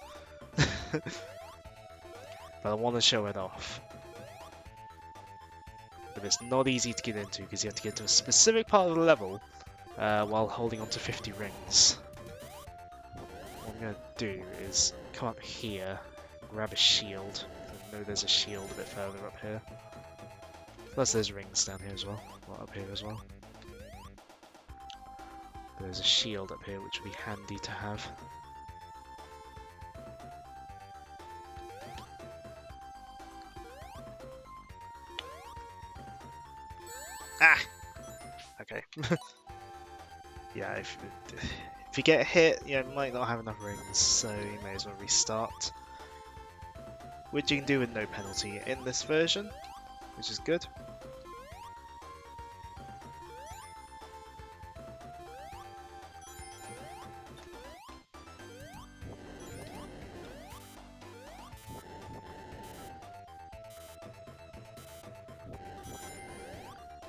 But I want to show it off. But it's not easy to get into because you have to get to a specific part of the level while holding on to 50 rings. What I'm going to do is come up here, grab a shield. I know there's a shield a bit further up here. Plus there's rings down here as well, up here as well. There's a shield up here which would be handy to have. Ah! Okay. Yeah, if you get hit, you might not have enough rings, so you may as well restart. Which you can do with no penalty in this version, which is good.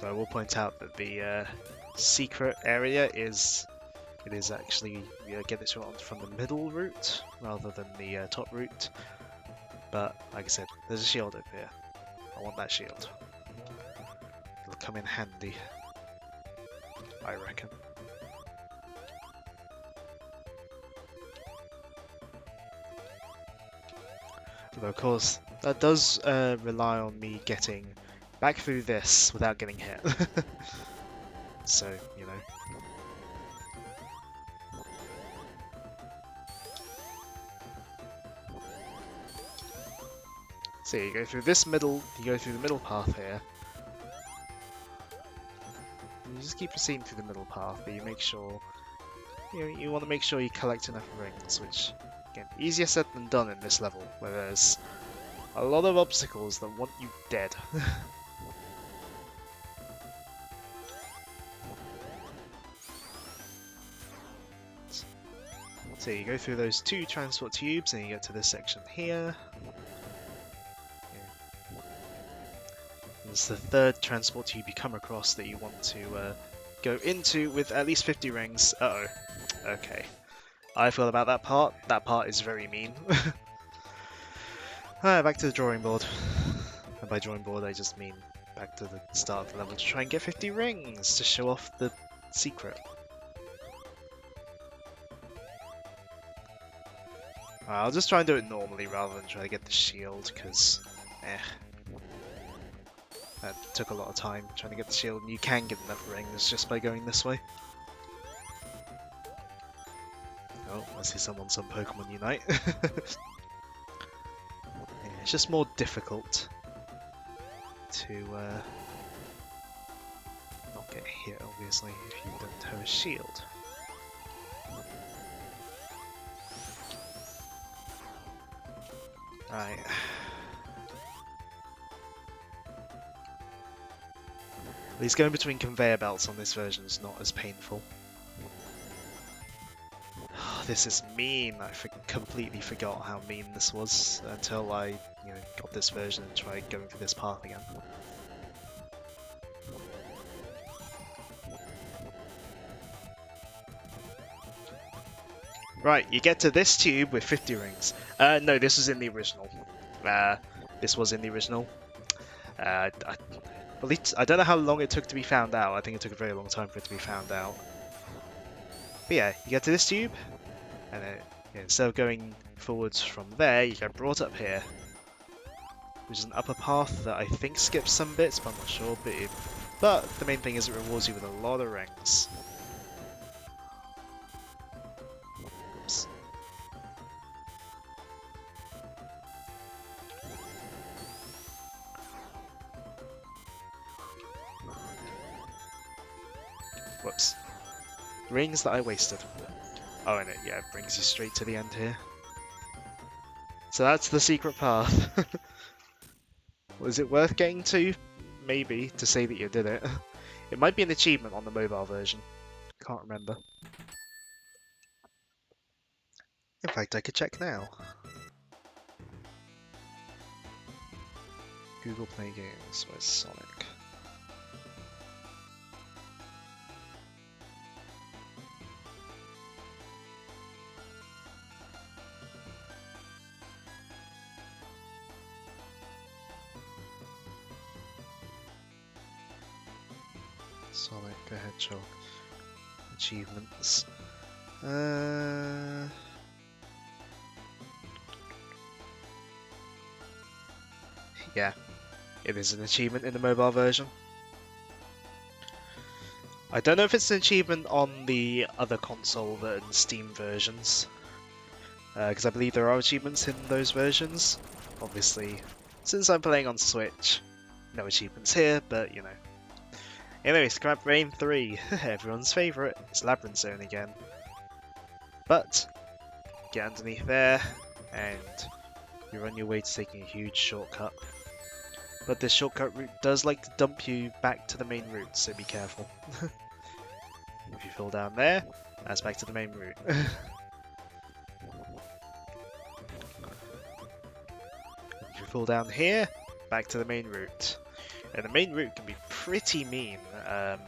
But I will point out that the secret area is actually you get this one from the middle route rather than the top route. But like I said, there's a shield up here. I want that shield. It'll come in handy, I reckon. Although of course that does rely on me getting back through this without getting hit. So, you know. So you go through this middle, you go through the middle path here. You just keep proceeding through the middle path, but you make sure, you want to make sure you collect enough rings, which, again, easier said than done in this level, where there's a lot of obstacles that want you dead. So you go through those two transport tubes and you get to this section here. It's the third transport tube you come across that you want to go into with at least 50 rings. Uh-oh. Okay. I feel about that part. That part is very mean. Back to the drawing board. And by drawing board I just mean back to the start of the level to try and get 50 rings to show off the secret. I'll just try and do it normally rather than try to get the shield, because that took a lot of time trying to get the shield, and you can get enough rings just by going this way. Oh, I see some Pokemon Unite. Yeah, it's just more difficult to not get hit, obviously, if you don't have a shield. Right. At least going between conveyor belts on this version is not as painful. This is mean. I completely forgot how mean this was until I, got this version and tried going through this path again. Right, you get to this tube with 50 rings. No, this was in the original. This was in the original. At least I don't know how long it took to be found out. I think it took a very long time for it to be found out. But yeah, you get to this tube, and then instead of going forwards from there, you get brought up here, which is an upper path that I think skips some bits, but I'm not sure. But the main thing is it rewards you with a lot of rings. Oops. Whoops. Rings that I wasted. Oh, and it brings you straight to the end here. So that's the secret path. Was it worth getting to? Maybe, to say that you did it. It might be an achievement on the mobile version. Can't remember. In fact, I could check now. Google Play Games, where's Sonic? Sonic the Hedgehog achievements. Yeah, it is an achievement in the mobile version. I don't know if it's an achievement on the other console and Steam versions, because I believe there are achievements in those versions. Obviously, since I'm playing on Switch, no achievements here, but you know. Anyway, Scrap Brain 3, everyone's favourite. It's Labyrinth Zone again. But, get underneath there, and you're on your way to taking a huge shortcut. But this shortcut route does like to dump you back to the main route, so be careful. If you fall down there, that's back to the main route. If you fall down here, back to the main route. And the main route can be pretty mean. I've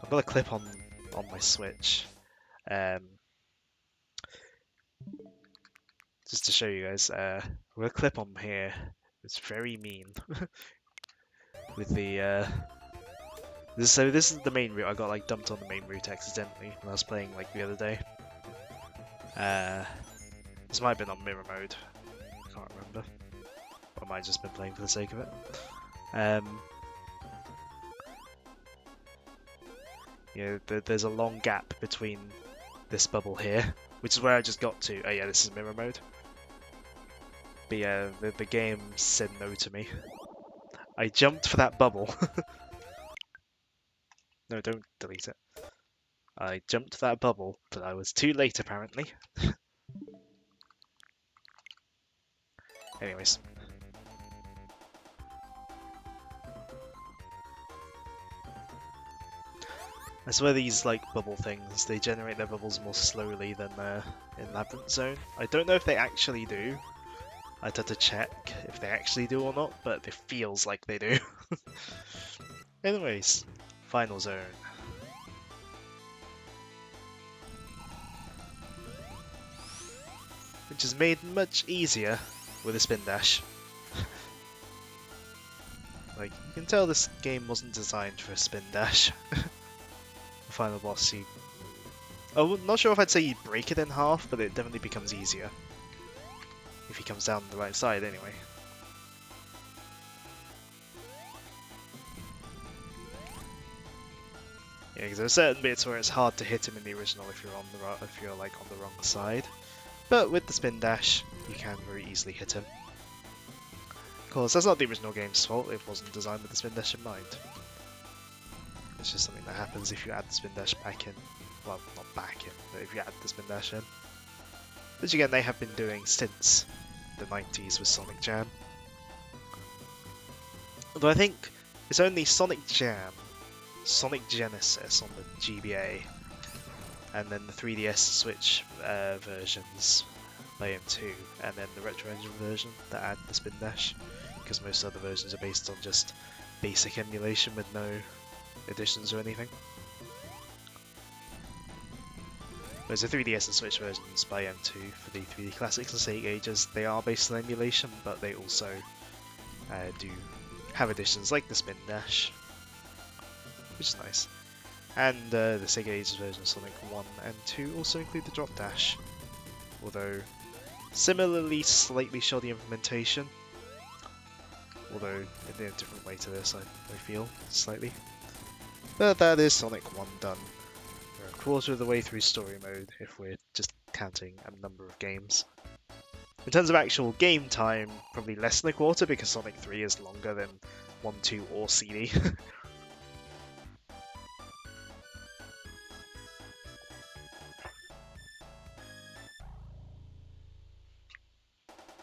got a clip on my Switch. Just to show you guys, I've got a clip on here. It's very mean. With the this is the main route. I got like dumped on the main route accidentally when I was playing like the other day. This might have been on mirror mode. I can't remember. Or I might have just been playing for the sake of it. There's a long gap between this bubble here, which is where I just got to. Oh yeah, this is mirror mode. But yeah, the game said no to me. I jumped for that bubble. No, don't delete it. I jumped for that bubble, but I was too late apparently. Anyways. I swear these like bubble things, they generate their bubbles more slowly than in Labyrinth Zone. I don't know if they actually do. I'd have to check if they actually do or not, but it feels like they do. Anyways, final zone. Which is made much easier with a spin dash. Like, you can tell this game wasn't designed for a spin dash. The final boss, I'm not sure if I'd say you break it in half, but it definitely becomes easier. If he comes down the right side, anyway. Yeah, because there are certain bits where it's hard to hit him in the original if you're like on the wrong side. But with the spin dash, you can very easily hit him. Of course, that's not the original game's fault. It wasn't designed with the spin dash in mind. It's just something that happens if you add the spin dash back in. Well, not back in, but if you add the spin dash in. Which again, they have been doing since the 90s with Sonic Jam. Although I think it's only Sonic Jam, Sonic Genesis on the GBA, and then the 3DS Switch versions by M2, and then the Retro Engine version that add the spin dash, because most other versions are based on just basic emulation with no additions or anything. Whereas the 3DS and Switch versions by M2 for the 3D Classics and Sega Ages, they are based on emulation, but they also do have additions like the Spin Dash, which is nice. And the Sega Ages version of Sonic 1 and 2 also include the Drop Dash, although similarly slightly shoddy implementation, although in a different way to this, I feel, slightly. But that is Sonic 1 done. We're a quarter of the way through story mode if we're just counting a number of games. In terms of actual game time, probably less than a quarter because Sonic 3 is longer than 1, 2 or CD.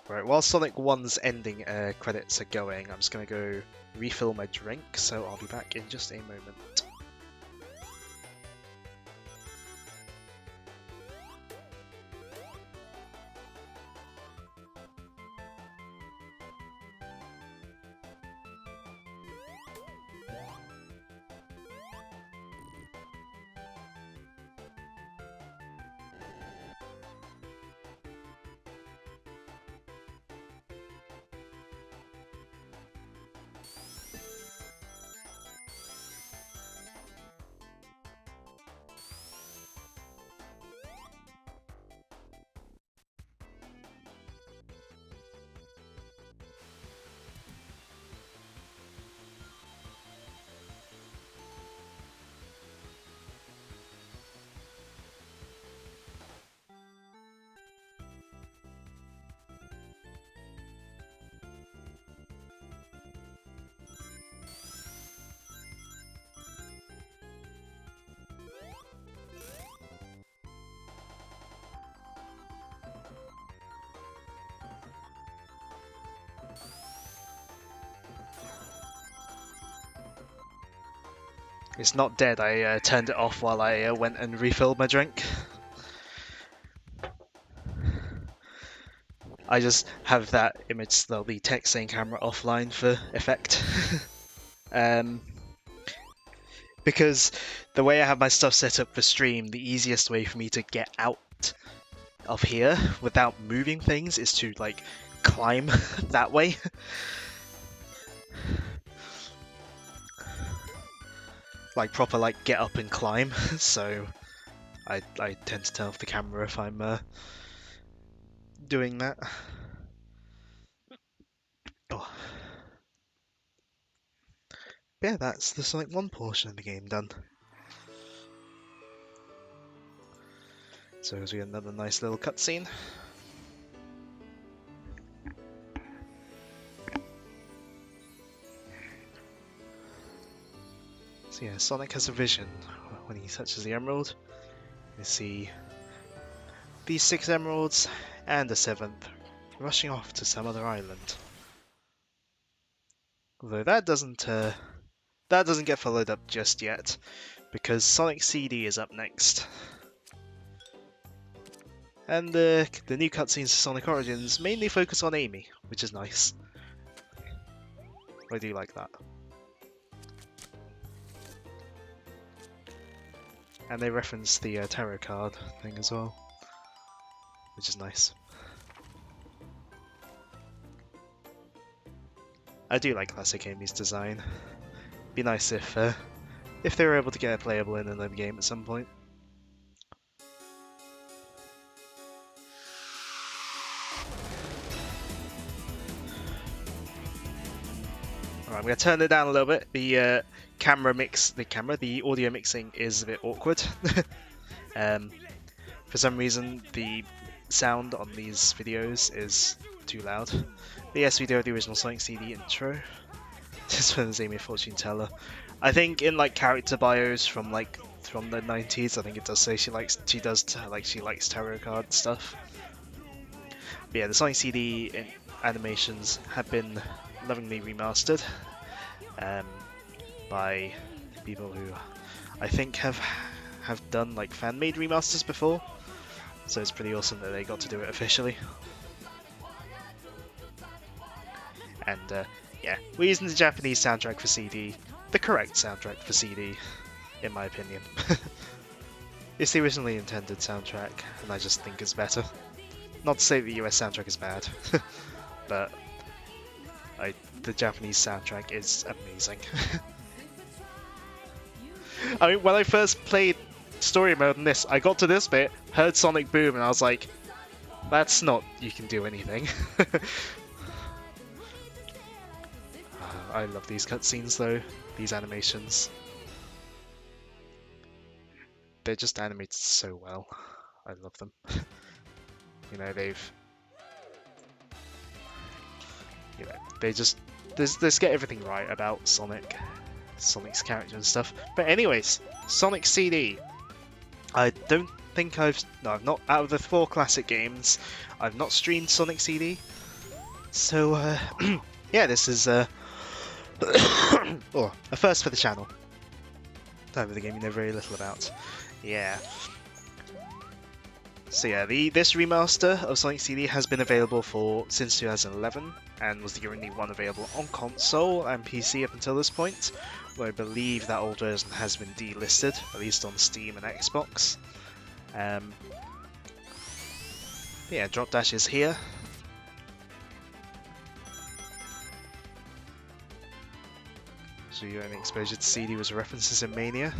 Right, while Sonic 1's ending credits are going, I'm just going to go refill my drink, so I'll be back in just a moment. It's not dead, I turned it off while I went and refilled my drink. I just have that image, the text saying camera offline for effect. Because the way I have my stuff set up for stream, the easiest way for me to get out of here without moving things is to like climb that way. Like proper like get up and climb. So I tend to turn off the camera if I'm doing that. Oh. Yeah, that's the Sonic 1 portion of the game done. So as we get another nice little cutscene. So yeah, Sonic has a vision when he touches the emerald. You see these 6 emeralds and a 7th rushing off to some other island. Although that doesn't get followed up just yet, because Sonic CD is up next. And the new cutscenes to Sonic Origins mainly focus on Amy, which is nice. I do like that. And they reference the tarot card thing as well, which is nice. I do like classic Amy's design. Be nice if they were able to get her playable in another game at some point. Alright, I'm going to turn it down a little bit. The audio mixing is a bit awkward. For some reason, the sound on these videos is too loud. But yes, we do have the original Sonic CD intro. This one is Amy Fortune Teller. I think in like character bios from the 90s, I think it does say she likes tarot card stuff. But yeah, the Sonic CD animations have been lovingly remastered by people who I think have done like fan-made remasters before, so it's pretty awesome that they got to do it officially. And yeah, we're using the Japanese soundtrack for CD, the correct soundtrack for CD, in my opinion. It's the originally intended soundtrack, and I just think it's better. Not to say the US soundtrack is bad, but The Japanese soundtrack is amazing. I mean, when I first played story mode in this, I got to this bit, heard Sonic Boom, and I was like, that's not you can do anything. I love these cutscenes though, these animations. They're just animated so well. I love them. You know, they just get everything right about Sonic's character and stuff. But anyways, Sonic CD. I don't think I've not out of the 4 classic games, I've not streamed Sonic CD. So yeah, this is a first for the channel. Time of the game you know very little about. Yeah. So yeah, this remaster of Sonic CD has been available since 2011 and was the only one available on console and PC up until this point, where I believe that old version has been delisted, at least on Steam and Xbox. Yeah, Drop Dash is here. So your only exposure to CD was references in Mania.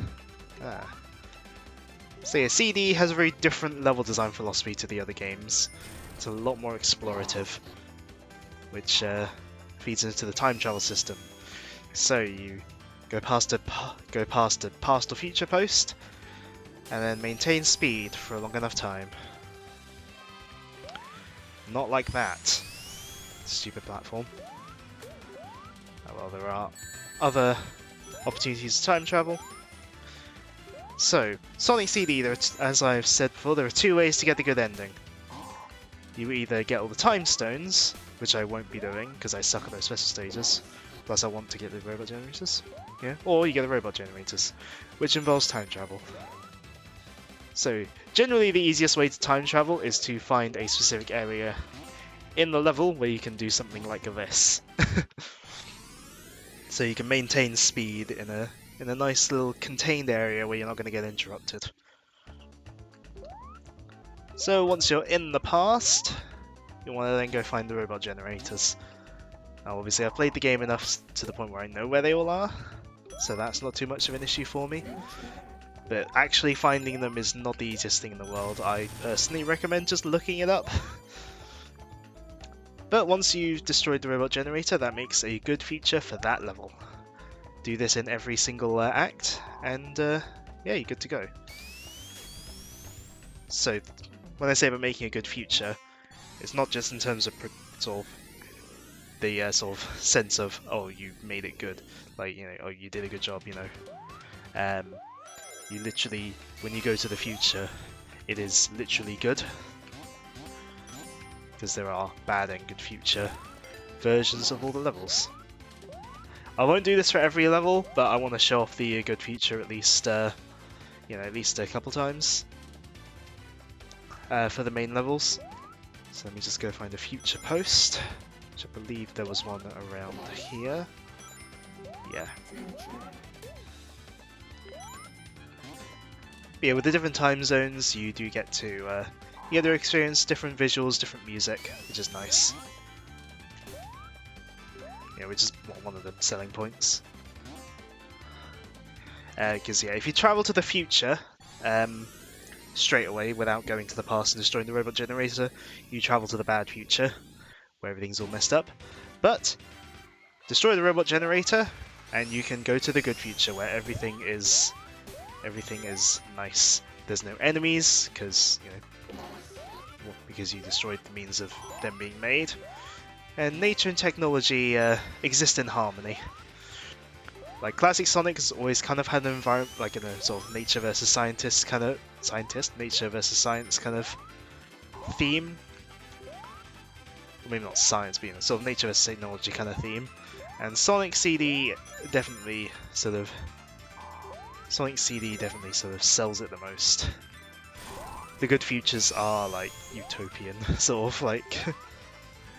So yeah, CD has a very different level design philosophy to the other games. It's a lot more explorative, which feeds into the time travel system. So you go past a past or future post, and then maintain speed for a long enough time. Not like that. Stupid platform. Oh well, there are other opportunities to time travel. So, Sonic CD, as I've said before, there are 2 ways to get the good ending. You either get all the time stones, which I won't be doing because I suck at those special stages, plus I want to get the robot generators, yeah, or you get the robot generators, which involves time travel. So, generally the easiest way to time travel is to find a specific area in the level where you can do something like this. So you can maintain speed in a nice little contained area where you're not going to get interrupted. So once you're in the past, you want to then go find the robot generators. Now obviously I've played the game enough to the point where I know where they all are, so that's not too much of an issue for me. But actually finding them is not the easiest thing in the world. I personally recommend just looking it up. But once you've destroyed the robot generator, that makes a good feature for that level. Do this in every single act, and yeah, you're good to go. So, when I say about making a good future, it's not just in terms of the sort of sense of, oh, you made it good, like, you know, oh, you did a good job, you know. You literally, when you go to the future, it is literally good, because there are bad and good future versions of all the levels. I won't do this for every level, but I want to show off the good feature at least, you know, at least a couple times for the main levels. So let me just go find a future post, which I believe there was one around here. Yeah. But yeah, with the different time zones, you do get to experience different visuals, different music, which is nice. Yeah, which is one of the selling points. Because yeah, if you travel to the future straight away without going to the past and destroying the robot generator, you travel to the bad future where everything's all messed up. But destroy the robot generator, and you can go to the good future where everything is nice. There's no enemies because you destroyed the means of them being made. And nature and technology exist in harmony. Like classic Sonic has always kind of had an environment, like in a sort of nature versus scientist kind of nature versus science kind of theme. Or maybe not science, but sort of nature versus technology kind of theme. And Sonic CD definitely sort of sells it the most. The good futures are like utopian, sort of like,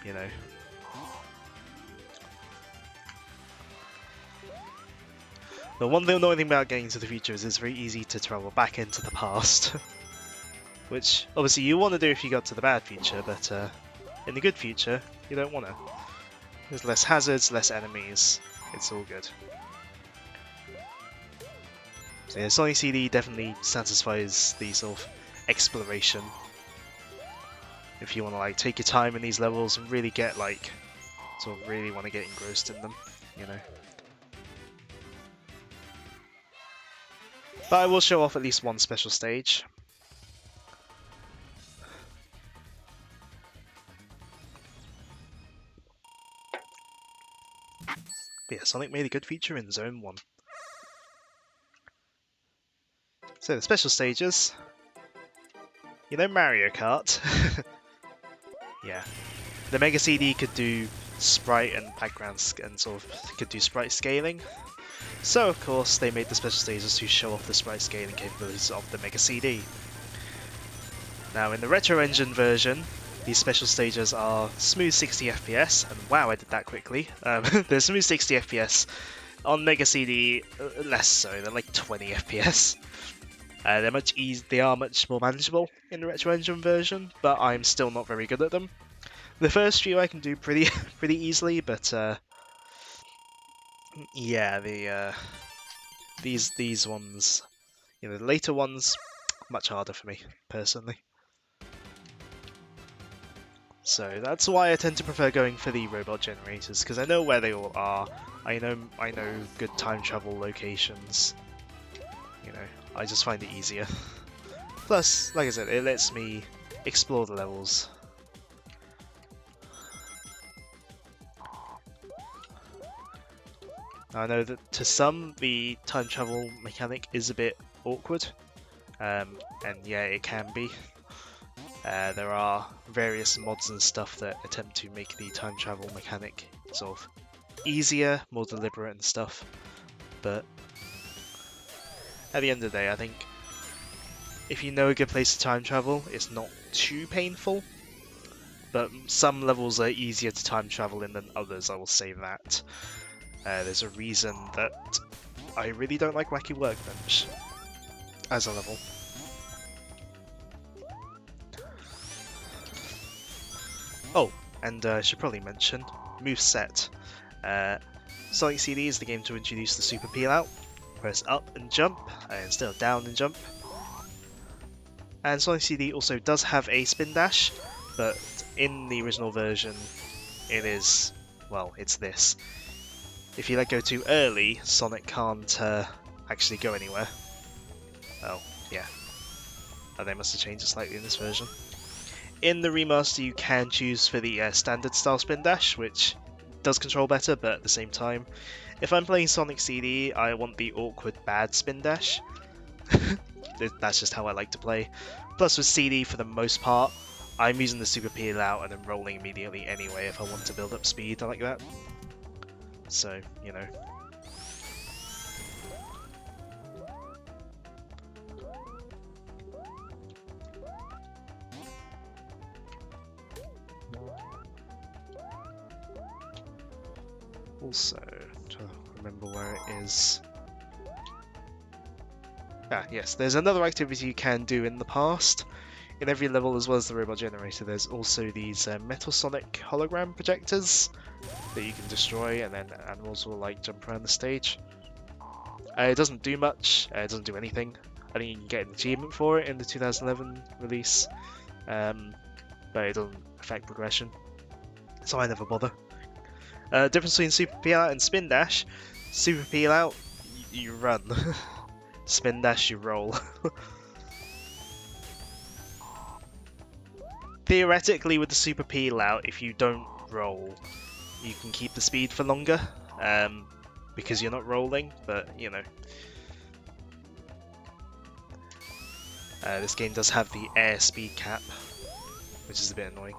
you know. The one annoying thing about getting to the future is it's very easy to travel back into the past. Which, obviously, you want to do if you got to the bad future, but in the good future, you don't want to. There's less hazards, less enemies. It's all good. So yeah, Sonic CD definitely satisfies the sort of exploration. If you want to like take your time in these levels and really get like, sort of really want to get engrossed in them, you know. But I will show off at least one special stage. But yeah, Sonic made a good feature in Zone 1. So the special stages. You know Mario Kart? Yeah. The Mega CD could do sprite and background and sort of could do sprite scaling. So of course they made the special stages to show off the sprite scaling capabilities of the Mega CD. Now in the Retro Engine version, these special stages are smooth 60 FPS, and wow, I did that quickly. They're smooth 60 FPS. On Mega CD, less so. They're like 20 FPS. They are much more manageable in the Retro Engine version, but I'm still not very good at them. The first few I can do pretty easily, but yeah, these ones, you know, the later ones, much harder for me personally. So that's why I tend to prefer going for the robot generators, because I know where they all are. I know good time travel locations. You know, I just find it easier. Plus, like I said, it lets me explore the levels. I know that to some, the time travel mechanic is a bit awkward, and yeah, it can be. There are various mods and stuff that attempt to make the time travel mechanic sort of easier, more deliberate and stuff, but at the end of the day, I think if you know a good place to time travel, it's not too painful, but some levels are easier to time travel in than others, I will say that. There's a reason that I really don't like Wacky Workbench as a level. Oh, and I should probably mention, moveset. Sonic CD is the game to introduce the Super Peel Out. Press up and jump, instead of down and jump. And Sonic CD also does have a spin dash, but in the original version, it is, well, it's this. If you let go too early, Sonic can't actually go anywhere. Oh, yeah. Oh, they must have changed it slightly in this version. In the remaster, you can choose for the standard style spin dash, which does control better, but at the same time, if I'm playing Sonic CD, I want the awkward bad spin dash. That's just how I like to play. Plus with CD, for the most part, I'm using the Super Peel Out and then rolling immediately anyway if I want to build up speed like that. So, you know. Also, to remember where it is. Ah, yes, there's another activity you can do in the past. In every level, as well as the robot generator, there's also these Metal Sonic hologram projectors that you can destroy, and then animals will like jump around the stage. It doesn't do much, it doesn't do anything. I think you can get an achievement for it in the 2011 release, but it doesn't affect progression, so I never bother. Difference between Super Peel Out and Spin Dash: Super Peel Out, you run. Spin Dash, you roll. Theoretically, with the Super Peel Out, if you don't roll, you can keep the speed for longer, because you're not rolling, but, you know. This game does have the air speed cap, which is a bit annoying.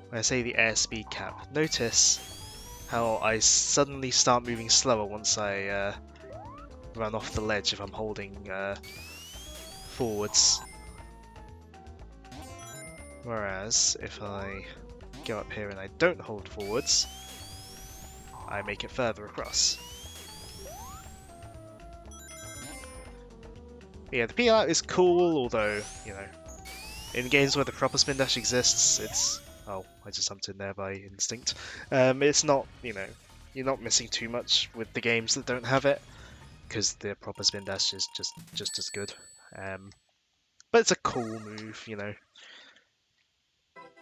When I say the air speed cap, notice how I suddenly start moving slower once I run off the ledge if I'm holding forwards. Whereas if I go up here and I don't hold forwards, I make it further across. Yeah, the peel out is cool, although, you know, In games where the proper spin dash exists, it's... Oh, I just jumped in there by instinct. It's not, you're not missing too much with the games that don't have it, because the proper spin dash is just as good. But it's a cool move, Well,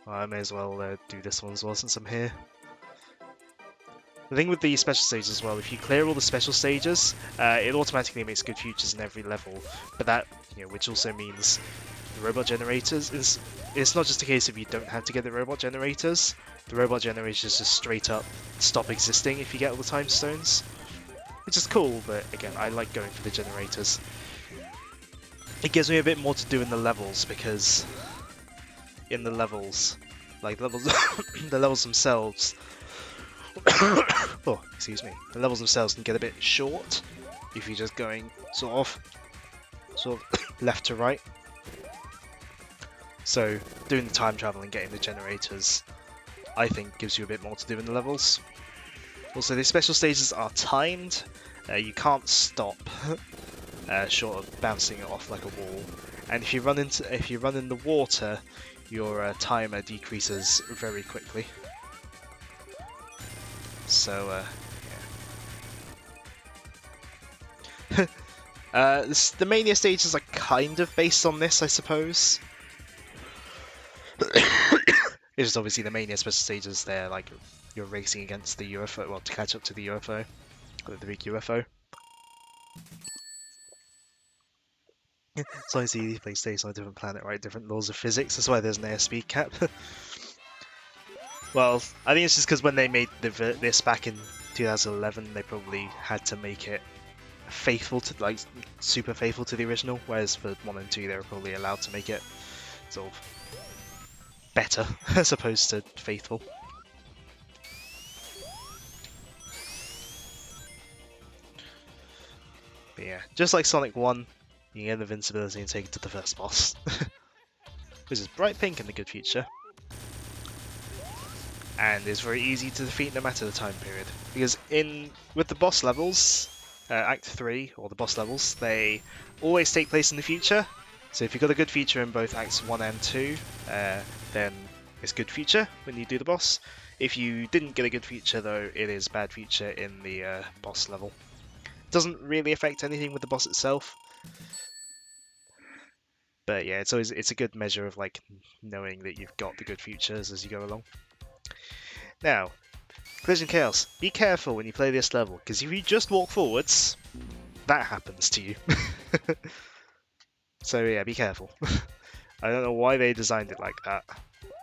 I may as well do this one as well since I'm here. The thing with the special stages as well, if you clear all the special stages, it automatically makes good futures in every level. But that, which also means the robot generators it's not just a case of you don't have to get the robot generators. The robot generators just straight up stop existing if you get all the time stones, which is cool. But again, I like going for the generators. It gives me a bit more to do in the levels because in the levels, the levels themselves. Oh, excuse me. The levels themselves can get a bit short if you're just going sort of left to right. So doing the time travel and getting the generators, I think, gives you a bit more to do in the levels. Also, the special stages are timed. You can't stop short of bouncing it off like a wall. And if you run in the water, your timer decreases very quickly. So, yeah. The Mania stages are kind of based on this, I suppose. It's just obviously the Mania special stages, they're like, you're racing against the UFO, well, to catch up to the UFO, the big UFO. So I see these place states on a different planet, right? Different laws of physics, that's why there's an airspeed cap. Well, I think it's just because when they made this back in 2011, they probably had to make it faithful to, like, super faithful to the original, whereas for 1 and 2 they were probably allowed to make it sort of better as opposed to faithful. But yeah, just like Sonic 1, you can get invincibility and take it to the first boss, which is bright pink in the good feature. And is very easy to defeat no matter the time period. Because with the boss levels, Act 3, or the boss levels, they always take place in the future. So if you've got a good feature in both Acts 1 and 2, then it's good feature when you do the boss. If you didn't get a good feature though, it is bad feature in the boss level. It doesn't really affect anything with the boss itself. But yeah, it's a good measure of like knowing that you've got the good features as you go along. Now, Collision Chaos, be careful when you play this level, because if you just walk forwards, that happens to you. So yeah, be careful. I don't know why they designed it like that.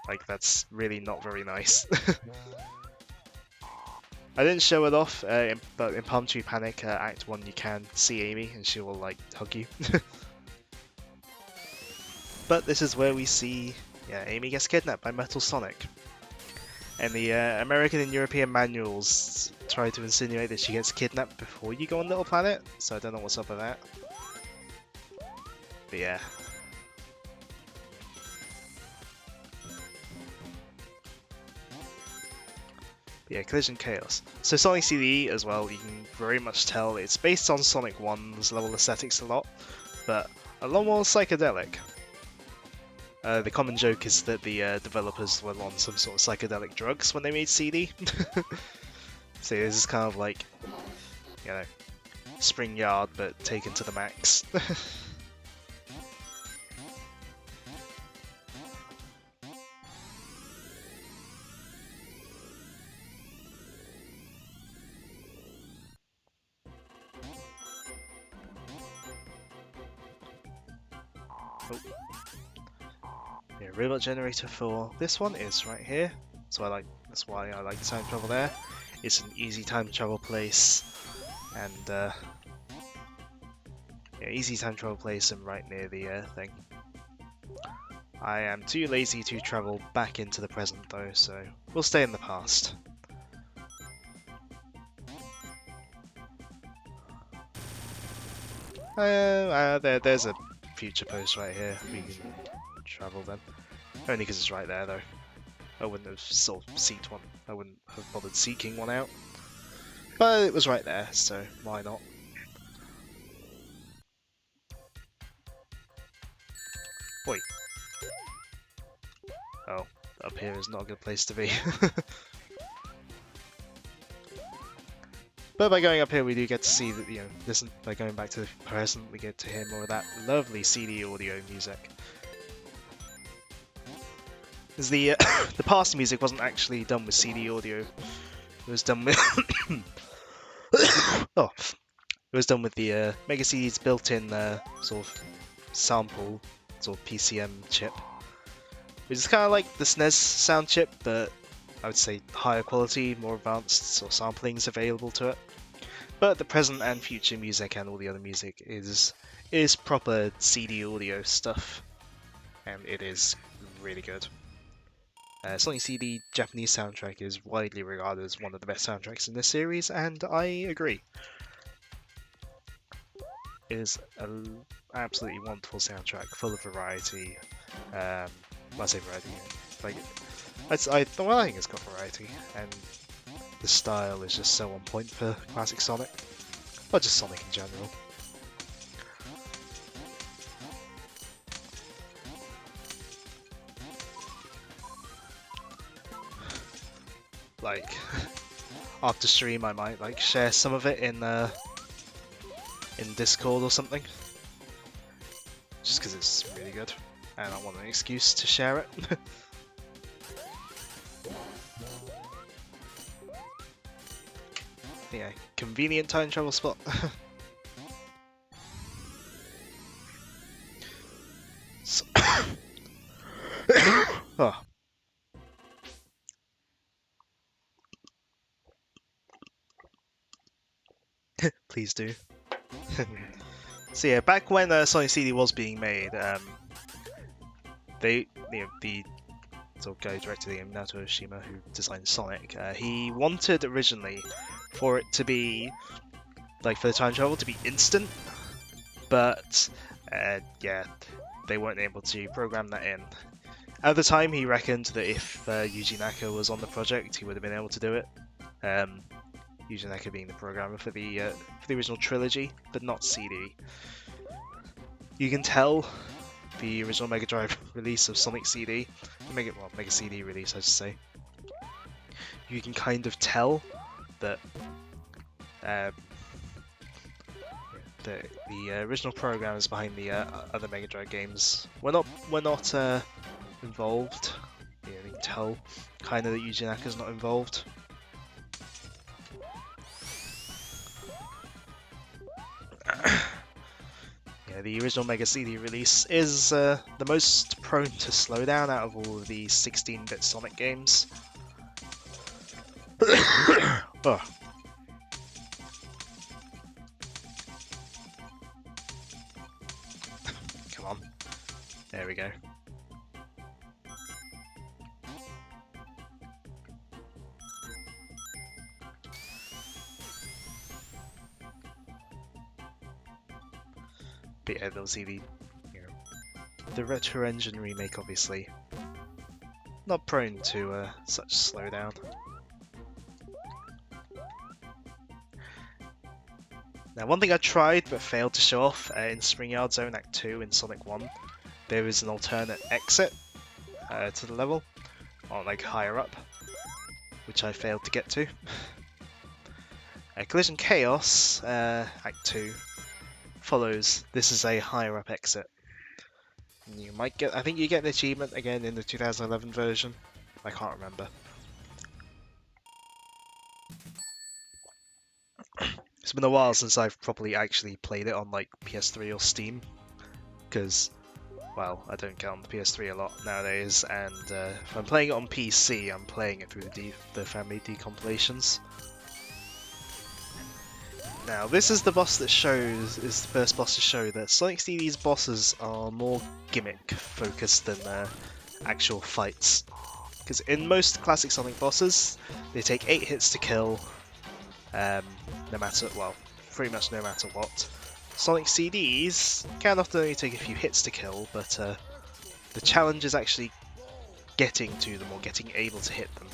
Like, that's really not very nice. I didn't show it off, but in Palm Tree Panic Act 1 you can see Amy, and she will, like, hug you. But this is where we see, Amy gets kidnapped by Metal Sonic. And the American and European manuals try to insinuate that she gets kidnapped before you go on Little Planet, so I don't know what's up with that. But yeah. But yeah, Collision Chaos. So Sonic CD as well, you can very much tell it's based on Sonic 1's level aesthetics a lot, but a lot more psychedelic. The common joke is that the developers were on some sort of psychedelic drugs when they made CD. So this is kind of like, Spring Yard, but taken to the max. Oh. Yeah, robot generator for this one is right here. So that's why I like time travel there. It's an easy time travel place, and easy time travel place and right near the thing. I am too lazy to travel back into the present though, so we'll stay in the past. There's a future post right here. We can travel then. Only because it's right there though. I wouldn't have sort of seeked one. I wouldn't have bothered seeking one out. But it was right there, so why not? Wait. Oh, up here is not a good place to be. But by going up here, we do get to see that, you know, listen, by going back to the present, we get to hear more of that lovely CD audio music. Because the the past music wasn't actually done with CD audio. It was done with oh, it was done with the Mega CD's built-in sort of sample, sort of PCM chip, which is kind of like the SNES sound chip, but I would say higher quality, more advanced sort of samplings available to it. But the present and future music and all the other music is proper CD audio stuff, and it is really good. Sonic CD Japanese soundtrack is widely regarded as one of the best soundtracks in this series, and I agree. It is an absolutely wonderful soundtrack, full of variety. When I say variety, like I think it's got variety, and the style is just so on point for classic Sonic, or just Sonic in general. Like after stream, I might like share some of it in Discord or something, just because it's really good, and I want an excuse to share it. Yeah, convenient time travel spot. So oh. Please do. So yeah, back when Sonic CD was being made, the sort of guy director, Naoto Oshima, who designed Sonic, he wanted originally for it to be like for the time travel to be instant, but yeah, they weren't able to program that in. At the time, he reckoned that if Yuji Naka was on the project, he would have been able to do it. Yuji Naka being the programmer for the original trilogy, but not CD. You can tell the original Mega Drive release of Sonic CD, Mega CD release, I should say. You can kind of tell that the original programmers behind the other Mega Drive games were not involved. Yeah, you can tell kind of that Yuji Naka's not involved. Yeah, the original Mega CD release is the most prone to slowdown out of all of the 16-bit Sonic games. Oh. Come on. There we go. But yeah, they'll see the Retro Engine remake, obviously not prone to such slowdown. Now, one thing I tried but failed to show off in Spring Yard Zone Act 2 in Sonic 1, there is an alternate exit to the level, or like higher up, which I failed to get to. Collision Chaos Act 2 follows. This is a higher up exit. And you might get, I think you get an achievement again in the 2011 version. I can't remember. It's been a while since I've properly actually played it on like PS3 or Steam, because, well, I don't get on the PS3 a lot nowadays, and if I'm playing it on PC, I'm playing it through the Family Decompilations. Now, this is the boss that is the first boss to show that Sonic CD's bosses are more gimmick focused than actual fights. Because in most classic Sonic bosses, they take 8 hits to kill, no matter, well, pretty much no matter what. Sonic CDs can often only take a few hits to kill, but the challenge is actually getting to them or getting able to hit them.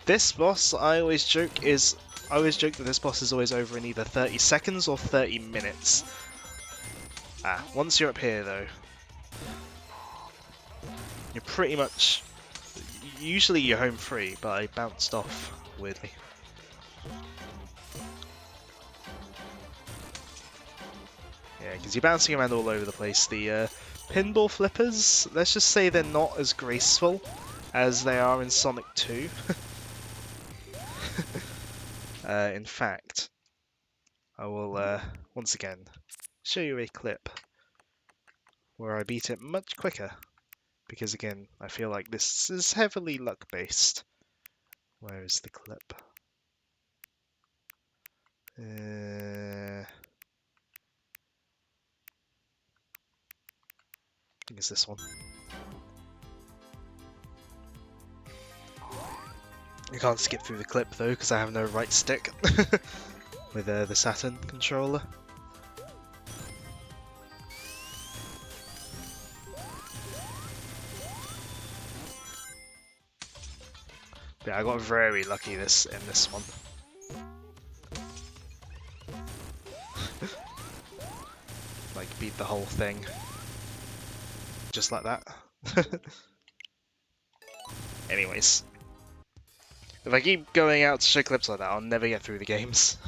This boss, I always joke that this boss is always over in either 30 seconds or 30 minutes. Once you're up here though, you're pretty much usually you're home free, but I bounced off weirdly. Yeah, because you're bouncing around all over the place. The pinball flippers, let's just say they're not as graceful as they are in Sonic 2. In fact, I will once again show you a clip where I beat it much quicker. Because again, I feel like this is heavily luck-based. Where is the clip? I think it's this one. You can't skip through the clip though, because I have no right stick with the Saturn controller. But yeah, I got very lucky in this one. Like beat the whole thing just like that. Anyways, if I keep going out to show clips like that, I'll never get through the games.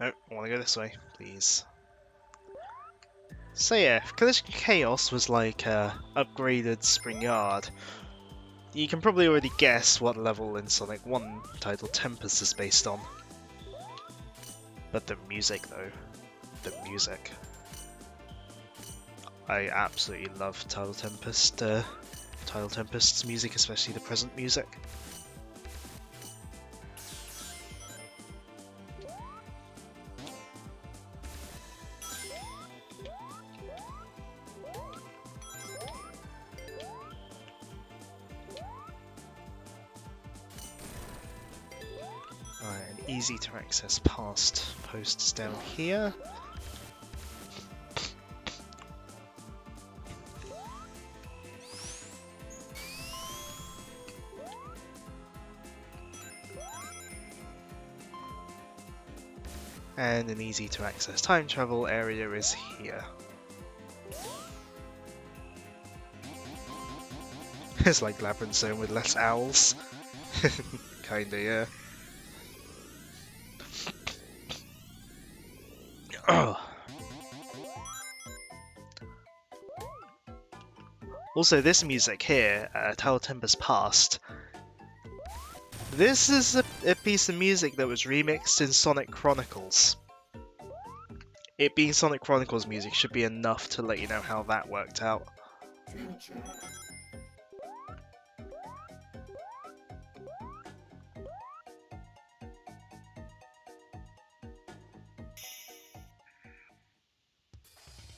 Nope, I want to go this way, please. So yeah, if Collision Chaos was like upgraded Spring Yard, you can probably already guess what level in Sonic 1 titled Tempest is based on. But the music though, the music. I absolutely love Title Tempest's music, especially the present music. Alright, an easy to access past posts down here. And an easy to access time travel area is here. It's like Labyrinth Zone with less owls. Kinda, yeah. Also, this music here, Tower Tempest Past, this is a piece of music that was remixed in Sonic Chronicles. It being Sonic Chronicles music should be enough to let you know how that worked out.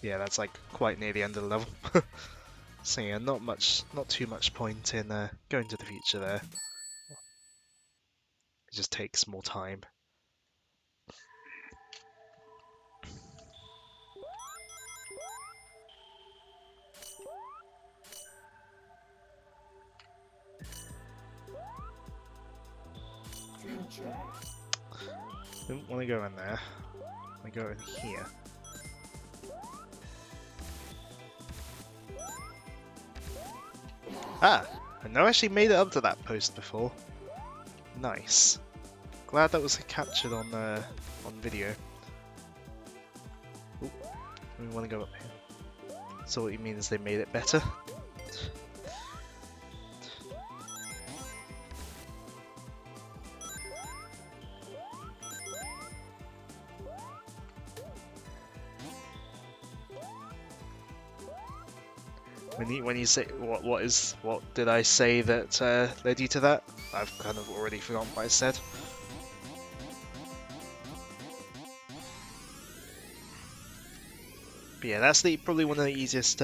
Yeah, that's like quite near the end of the level. So yeah, not too much point in going to the future there. It just takes more time. Don't want to go in there. I go in here. Ah! I never actually made it up to that post before. Nice. Glad that was captured on video. Ooh, we want to go up here. So what you mean is they made it better? When you say what did I say that led you to that? I've kind of already forgotten what I said. But yeah, that's probably one of the easiest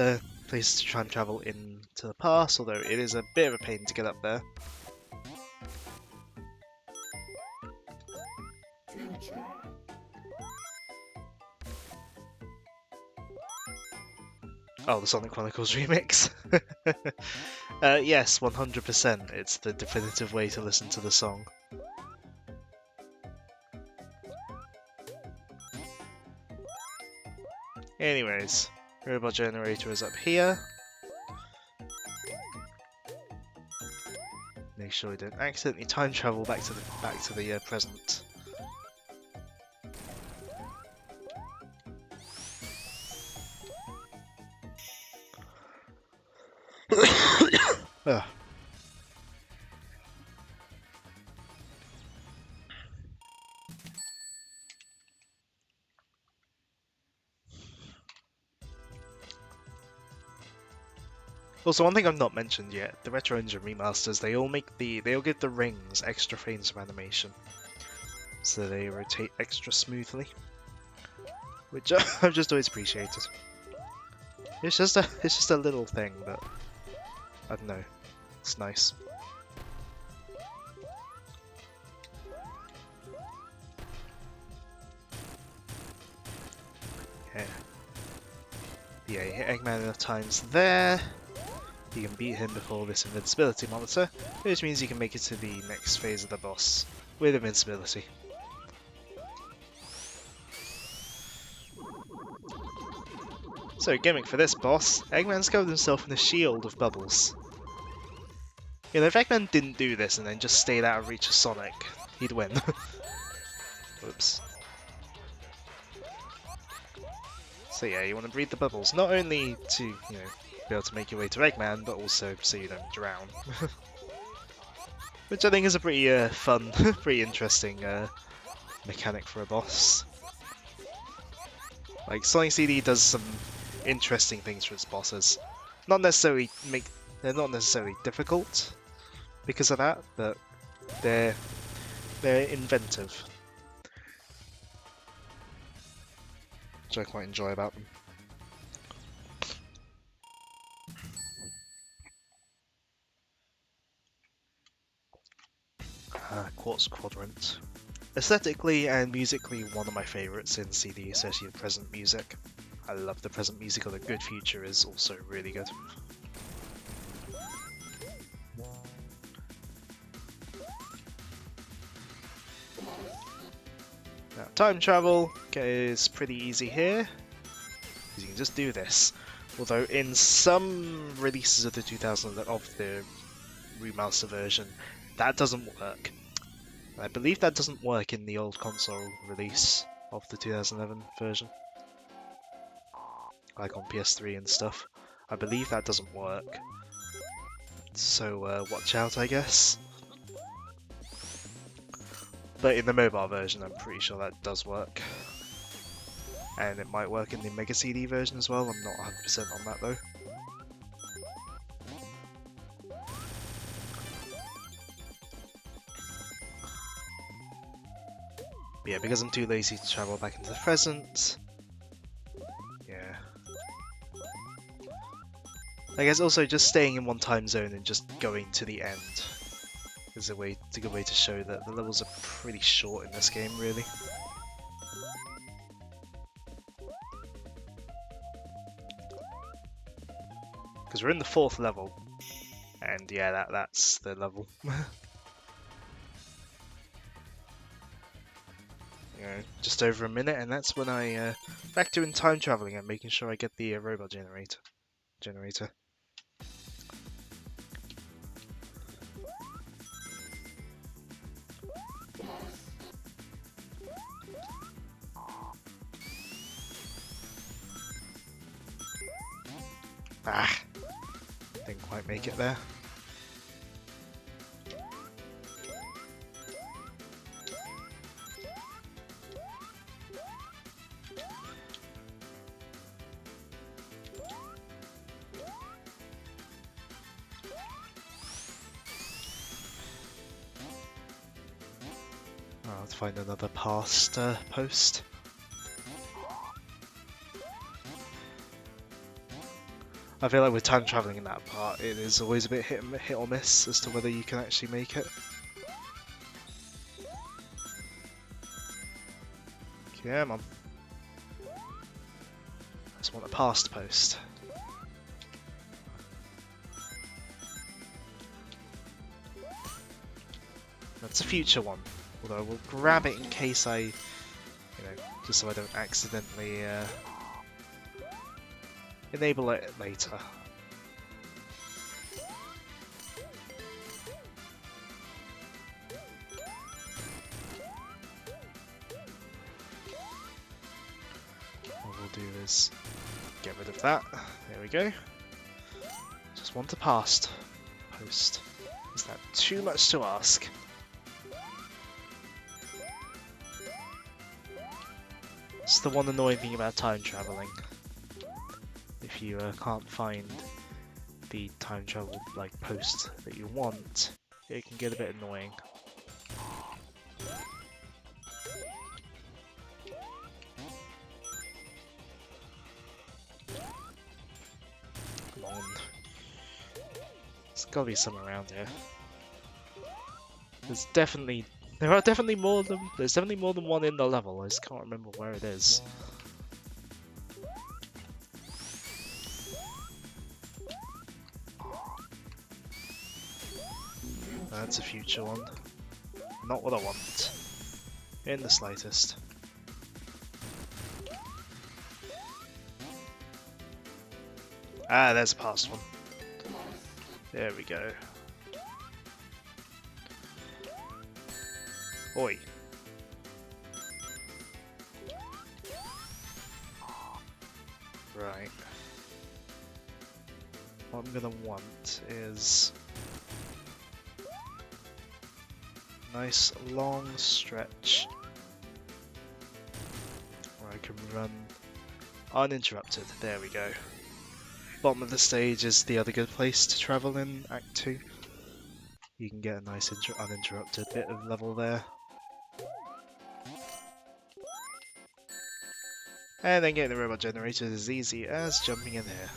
places to try and travel into the past, although it is a bit of a pain to get up there. Oh, the Sonic Chronicles remix. Yes, 100%. It's the definitive way to listen to the song. Anyways, Robot Generator is up here. Make sure we don't accidentally time travel back to the present. Ugh. Also, one thing I've not mentioned yet, the Retro Engine remasters, they all give the rings extra frames of animation. So they rotate extra smoothly. Which I've just always appreciated. It's just a little thing, but I don't know. It's nice. Yeah, you hit Eggman enough times there. You can beat him before this invincibility monitor, which means you can make it to the next phase of the boss with invincibility. So, gimmick for this boss, Eggman's covered himself in a shield of bubbles. You know, if Eggman didn't do this and then just stayed out of reach of Sonic, he'd win. Whoops. So yeah, you want to breathe the bubbles, not only to, you know, be able to make your way to Eggman, but also so you don't drown. Which I think is a pretty fun, pretty interesting mechanic for a boss. Like, Sonic CD does some interesting things for its bosses. They're not necessarily difficult because of that, but they're inventive. Which I quite enjoy about them. Quartz Quadrant. Aesthetically and musically, one of my favourites in CD, especially the present music. I love the present music, or the Good Future is also really good. Now, time travel is pretty easy here, because you can just do this. Although in some releases of the the remaster version, that doesn't work. I believe that doesn't work in the old console release of the 2011 version. Like on PS3 and stuff. I believe that doesn't work. So watch out, I guess. But in the mobile version, I'm pretty sure that does work. And it might work in the Mega CD version as well, I'm not 100% on that though. But yeah, because I'm too lazy to travel back into the present. Yeah. I guess also just staying in one time zone and just going to the end is a good way to show that the levels are pretty short in this game, really. Because we're in the 4th level, and yeah, that's the level. You know, just over a minute, and that's when I back to in time traveling and making sure I get the robot generator. Ah, didn't quite make it there. I'll have to find another past post. I feel like with time traveling in that part, it is always a bit hit or miss as to whether you can actually make it. Come on. I just want a past post. That's a future one. Although we'll grab it in case just so I don't accidentally enable it later. What we'll do is get rid of that. There we go. Just want a post. Is that too much to ask? It's the one annoying thing about time traveling. If you can't find the time travel post that you want, it can get a bit annoying. Come on. There's gotta be some around here. There's definitely more than one in the level. I just can't remember where it is. That's a future one. Not what I want. In the slightest. Ah, there's a past one. There we go. Oi. Right. What I'm gonna want is a nice long stretch where I can run uninterrupted. There we go. Bottom of the stage is the other good place to travel in Act 2. You can get a nice uninterrupted bit of level there. And then getting the robot generator is as easy as jumping in here.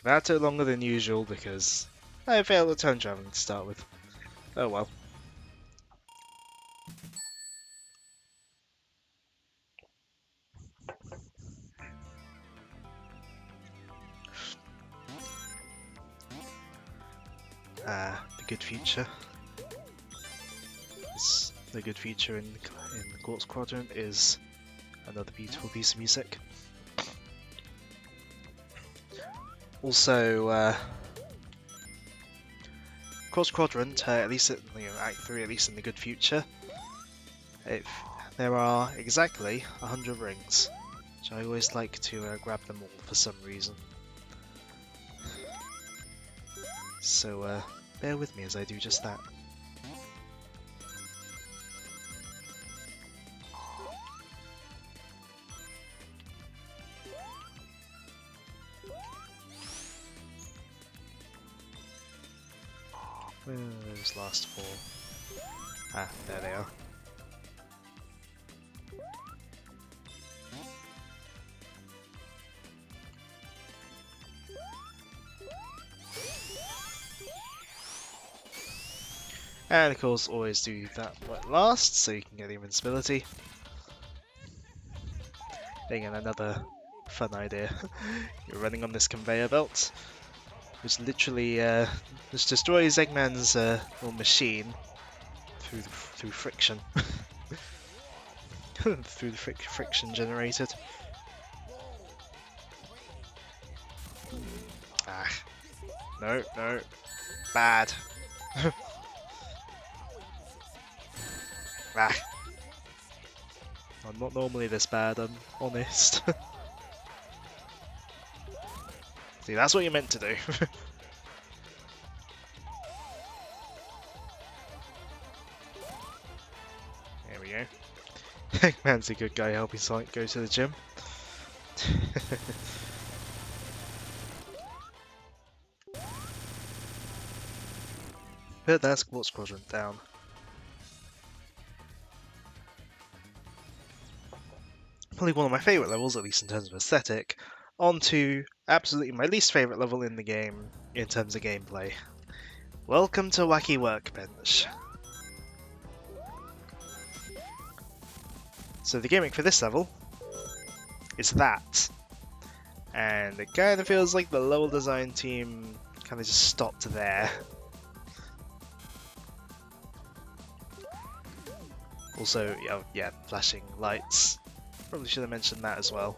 That took longer than usual because I failed at time traveling to start with. Oh well. The good feature. The good feature in Quartz Quadrant is another beautiful piece of music. Also, Quartz Quadrant, at least Act 3, at least in the good future, there are exactly 100 rings, which I always like to grab them all for some reason. So bear with me as I do just that. Where are those last four? Ah, there they are. And of course, always do that last, so you can get the invincibility. Again, another fun idea. You're running on this conveyor belt, which literally just destroys Eggman's little machine through friction. Through the friction generated. Ah, no, bad. Ah. I'm not normally this bad, I'm honest. See, that's what you're meant to do. There we go. Eggman's a good guy helping Sonic go to the gym. But that's Quartz Quadrant down. probably one of my favourite levels, at least in terms of aesthetic, onto absolutely my least favourite level in the game in terms of gameplay. Welcome to Wacky Workbench. So the gimmick for this level is that, and it kind of feels like the level design team kind of just stopped there. Also, yeah, flashing lights. Probably should have mentioned that as well.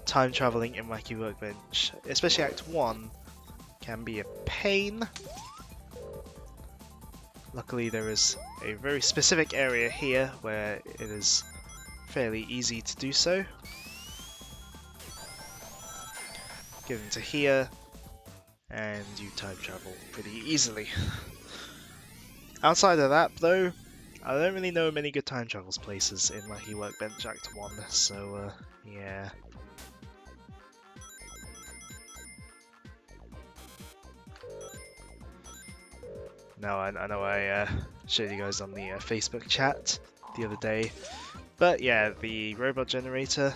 Time traveling in Wacky Workbench, especially Act 1, can be a pain. Luckily there is a very specific area here where it is fairly easy to do so. Get into here, and you time travel pretty easily. Outside of that though, I don't really know many good time travels places in Wacky Workbench Act 1, so yeah. No, I know I showed you guys on the Facebook chat the other day, but yeah, the robot generator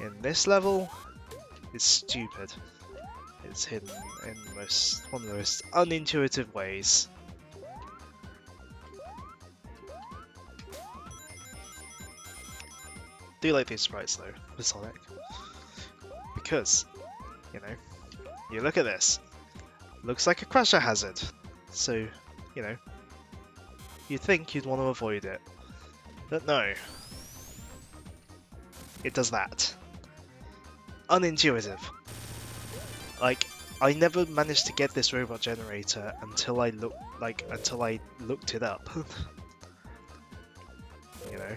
in this level is stupid. It's hidden in one of the most unintuitive ways. Do like these sprites though, for Sonic, because, you know, you look at this, looks like a crusher hazard, so, you know, you'd think you'd want to avoid it, but no, it does that. Unintuitive. Like, I never managed to get this robot generator until I looked it up. You know,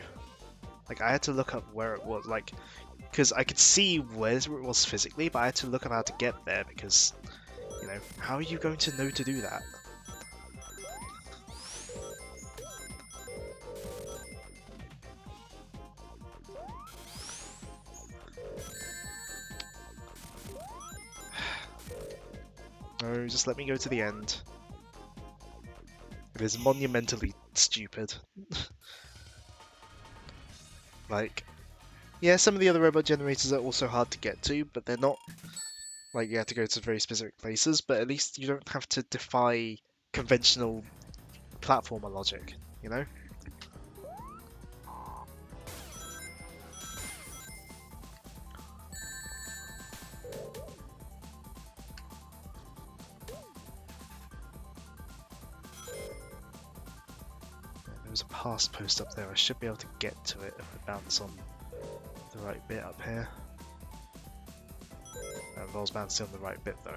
like I had to look up where it was, like, because I could see where it was physically, but I had to look up how to get there because, you know, how are you going to know to do that? No, just let me go to the end. It is monumentally stupid. Like, yeah, some of the other robot generators are also hard to get to, but they're not, like, you have to go to very specific places, but at least you don't have to defy conventional platformer logic, you know? There's a pass post up there, I should be able to get to it if I bounce on the right bit up here. That involves bouncing on the right bit though.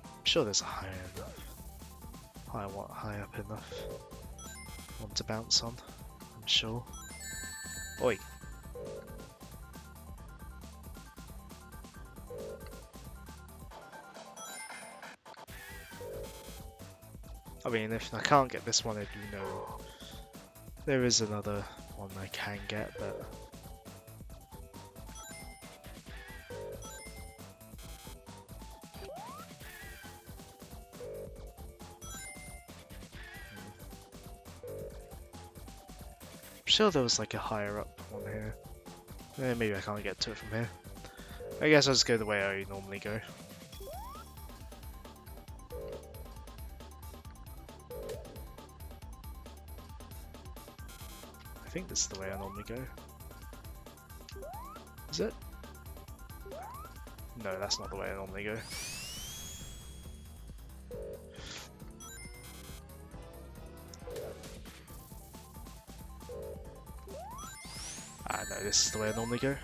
I'm sure there's a high up enough one to bounce on, I'm sure. Oi! I mean, if I can't get this one, I do know there is another one I can get, but I'm sure there was like a higher up one here. Maybe I can't get to it from here. I guess I'll just go the way I normally go. I think this is the way I normally go. Is it? No, that's not the way I normally go. Ah, no, this is the way I normally go.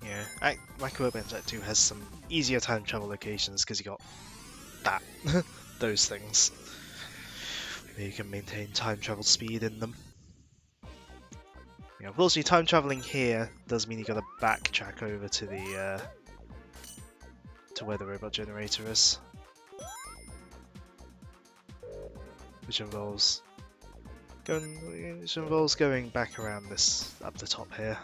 Yeah, Wacky Workbench Act 2 has some easier time travel locations because you got that, those things. You can maintain time travel speed in them. Yeah, unfortunately, time traveling here does mean you gotta backtrack over to the to where the robot generator is, which involves Which involves going back around this up the top here.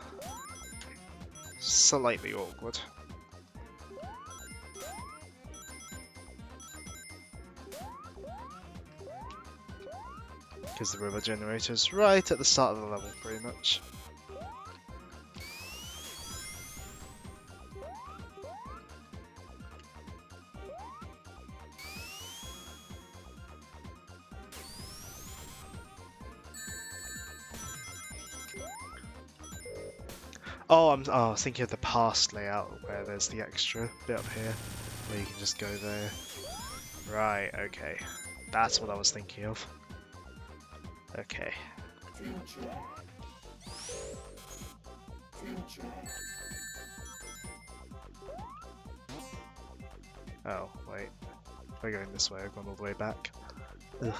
Slightly awkward. Because the river generator is right at the start of the level, pretty much. Oh, I was thinking of the past layout where there's the extra bit up here where you can just go there. Right, okay. That's what I was thinking of. Okay. Oh, wait. We're going this way, I've gone all the way back. Ugh.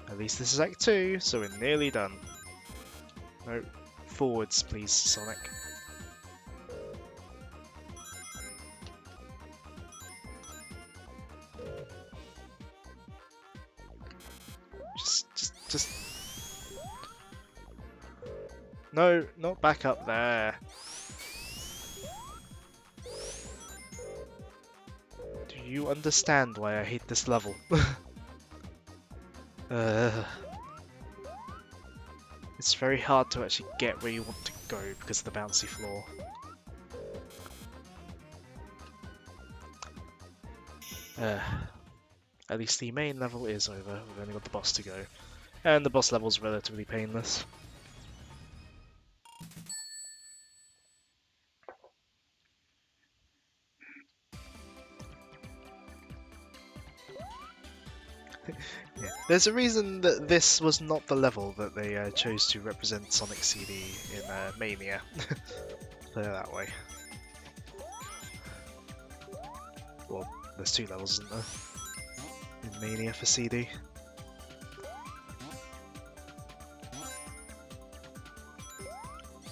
At least this is Act 2, so we're nearly done. No, forwards please, Sonic. Just... No, not back up there. Do you understand why I hate this level? It's very hard to actually get where you want to go because of the bouncy floor. At least the main level is over, we've only got the boss to go. And the boss level's relatively painless. Yeah. There's a reason that this was not the level that they chose to represent Sonic CD in Mania. Put it that way. Well, there's two levels, isn't there? In Mania for CD.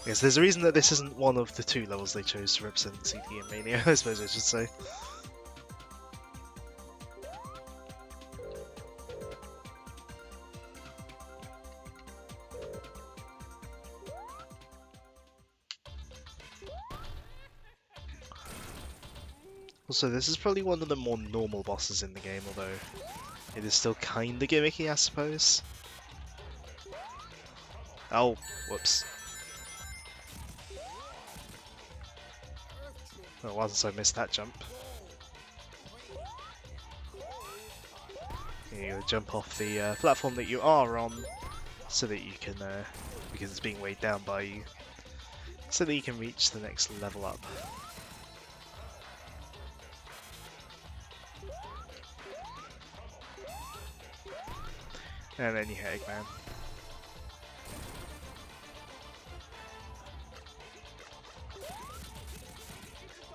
Yes, there's a reason that this isn't one of the two levels they chose to represent CD in Mania, I suppose I should say. Also, this is probably one of the more normal bosses in the game, although it is still kinda gimmicky, I suppose. Oh, whoops. Well, once I missed that jump. You jump off the platform that you are on, so that you can, because it's being weighed down by you, so that you can reach the next level up. And then you hit Eggman.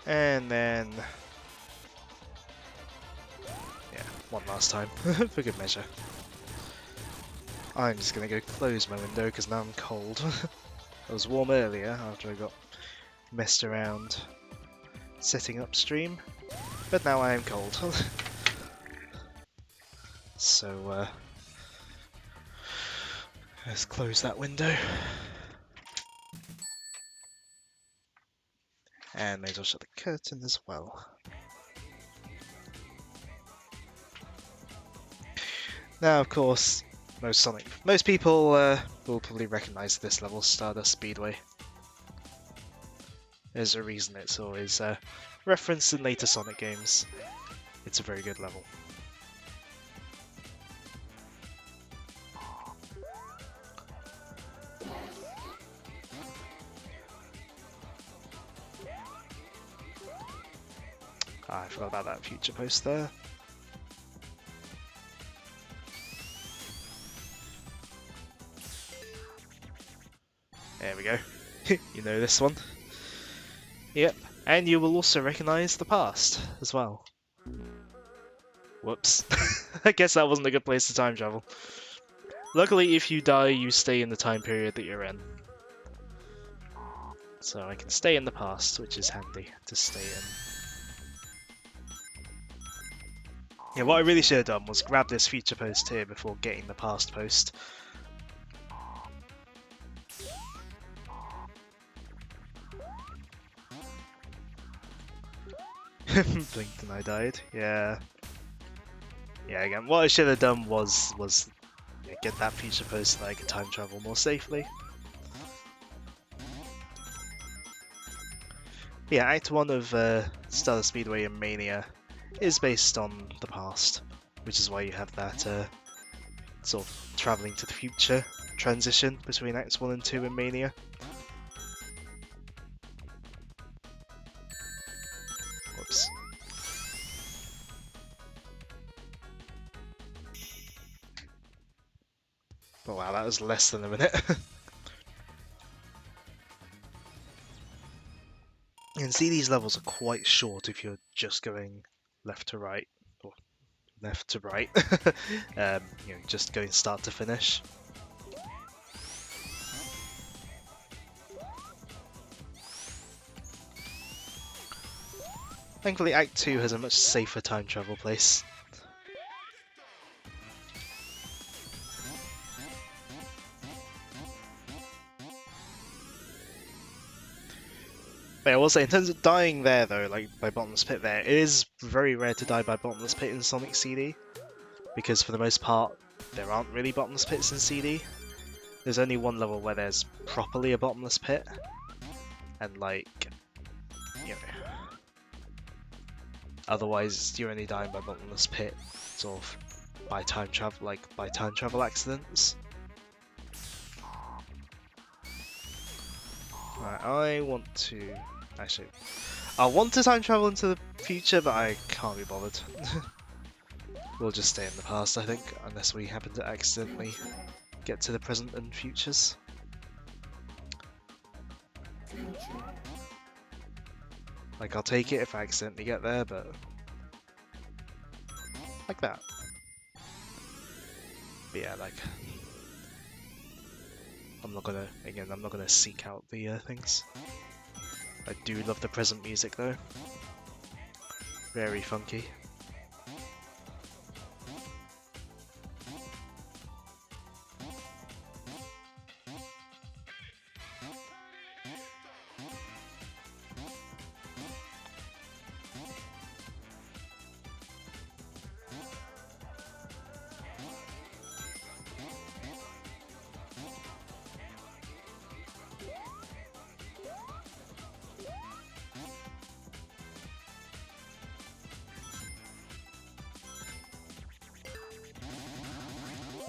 And then... yeah, one last time, for good measure. I'm just gonna go close my window because now I'm cold. I was warm earlier after I got messed around setting up stream, but now I am cold. So, let's close that window. And may as well shut the curtain as well. Now, of course, most people will probably recognise this level, Stardust Speedway. There's a reason it's always referenced in later Sonic games. It's a very good level. I forgot about that future post there. There we go. You know this one. Yep, And you will also recognize the past as well. Whoops. I guess that wasn't a good place to time travel. Luckily, if you die, you stay in the time period that you're in. So I can stay in the past, which is handy to stay in. Yeah, what I really should have done was grab this future post here before getting the past post. Blinked and I died. Yeah. Yeah, again, what I should have done was yeah, get that future post so that I could time travel more safely. Yeah, Act 1 of Stellar Speedway and Mania is based on the past, which is why you have that sort of travelling to the future transition between Acts 1 and 2 in Mania. Whoops. Oh wow, that was less than a minute. You can see these levels are quite short if you're just going left to right, or left to right. You know, just going start to finish. Thankfully, Act 2 has a much safer time travel place. But I will say, in terms of dying there, though, like by Bottomless Pit there, it is very rare to die by Bottomless Pit in Sonic CD, because for the most part, there aren't really Bottomless Pits in CD. There's only one level where there's properly a Bottomless Pit, and like, you know, otherwise you're only dying by Bottomless Pit, sort of, by time travel accidents. Right, I want to... Actually, I want to time travel into the future, but I can't be bothered. We'll just stay in the past, I think, unless we happen to accidentally get to the present and futures. Like, I'll take it if I accidentally get there, but... like that. But yeah, like... I'm not gonna seek out the things. I do love the present music though. Very funky.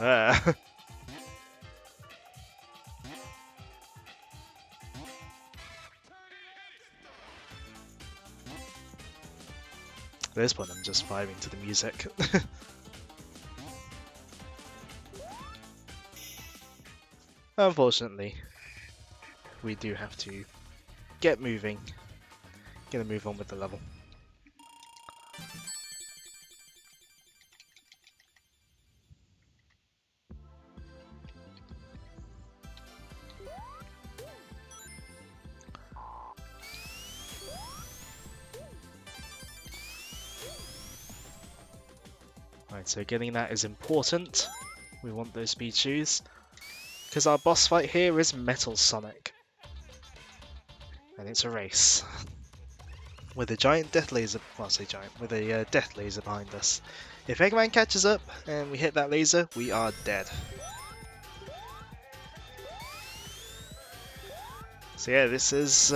Ah. At this point I'm just vibing to the music. Unfortunately, we do have to get moving, get a move on with the level. Right, so getting that is important. We want those speed shoes. Because our boss fight here is Metal Sonic. And it's a race. With a giant death laser, well I say giant, with a death laser behind us. If Eggman catches up and we hit that laser, we are dead. So yeah, this is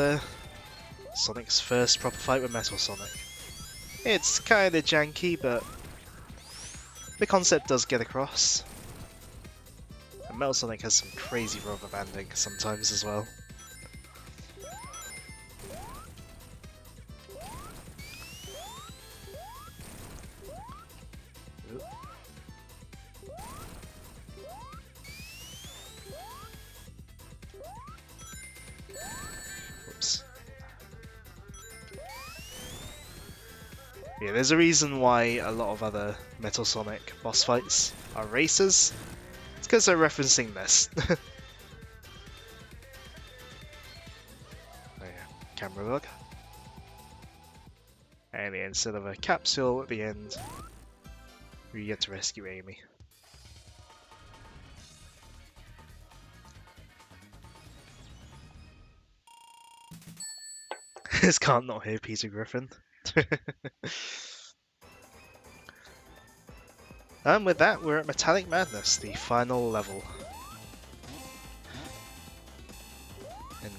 Sonic's first proper fight with Metal Sonic. It's kinda janky, but the concept does get across. And Metal Sonic has some crazy rubber banding sometimes as well. Whoops. Yeah, there's a reason why a lot of other Metal Sonic boss fights are races. It's because they're referencing this. Oh yeah, camera bug. And instead of a capsule at the end, we get to rescue Amy. This can't not hear Peter Griffin. And with that, we're at Metallic Madness, the final level. And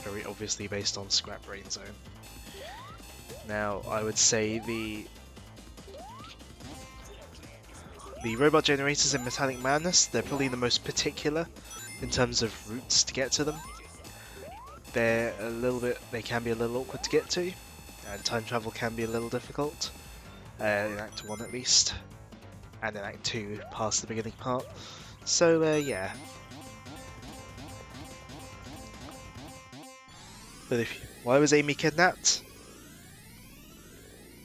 very obviously based on Scrap Brain Zone. Now, I would say the robot generators in Metallic Madness, they're probably the most particular in terms of routes to get to them. They can be a little awkward to get to, and time travel can be a little difficult, in Act 1 at least, and in Act 2 past the beginning part. So yeah. But why was Amy kidnapped?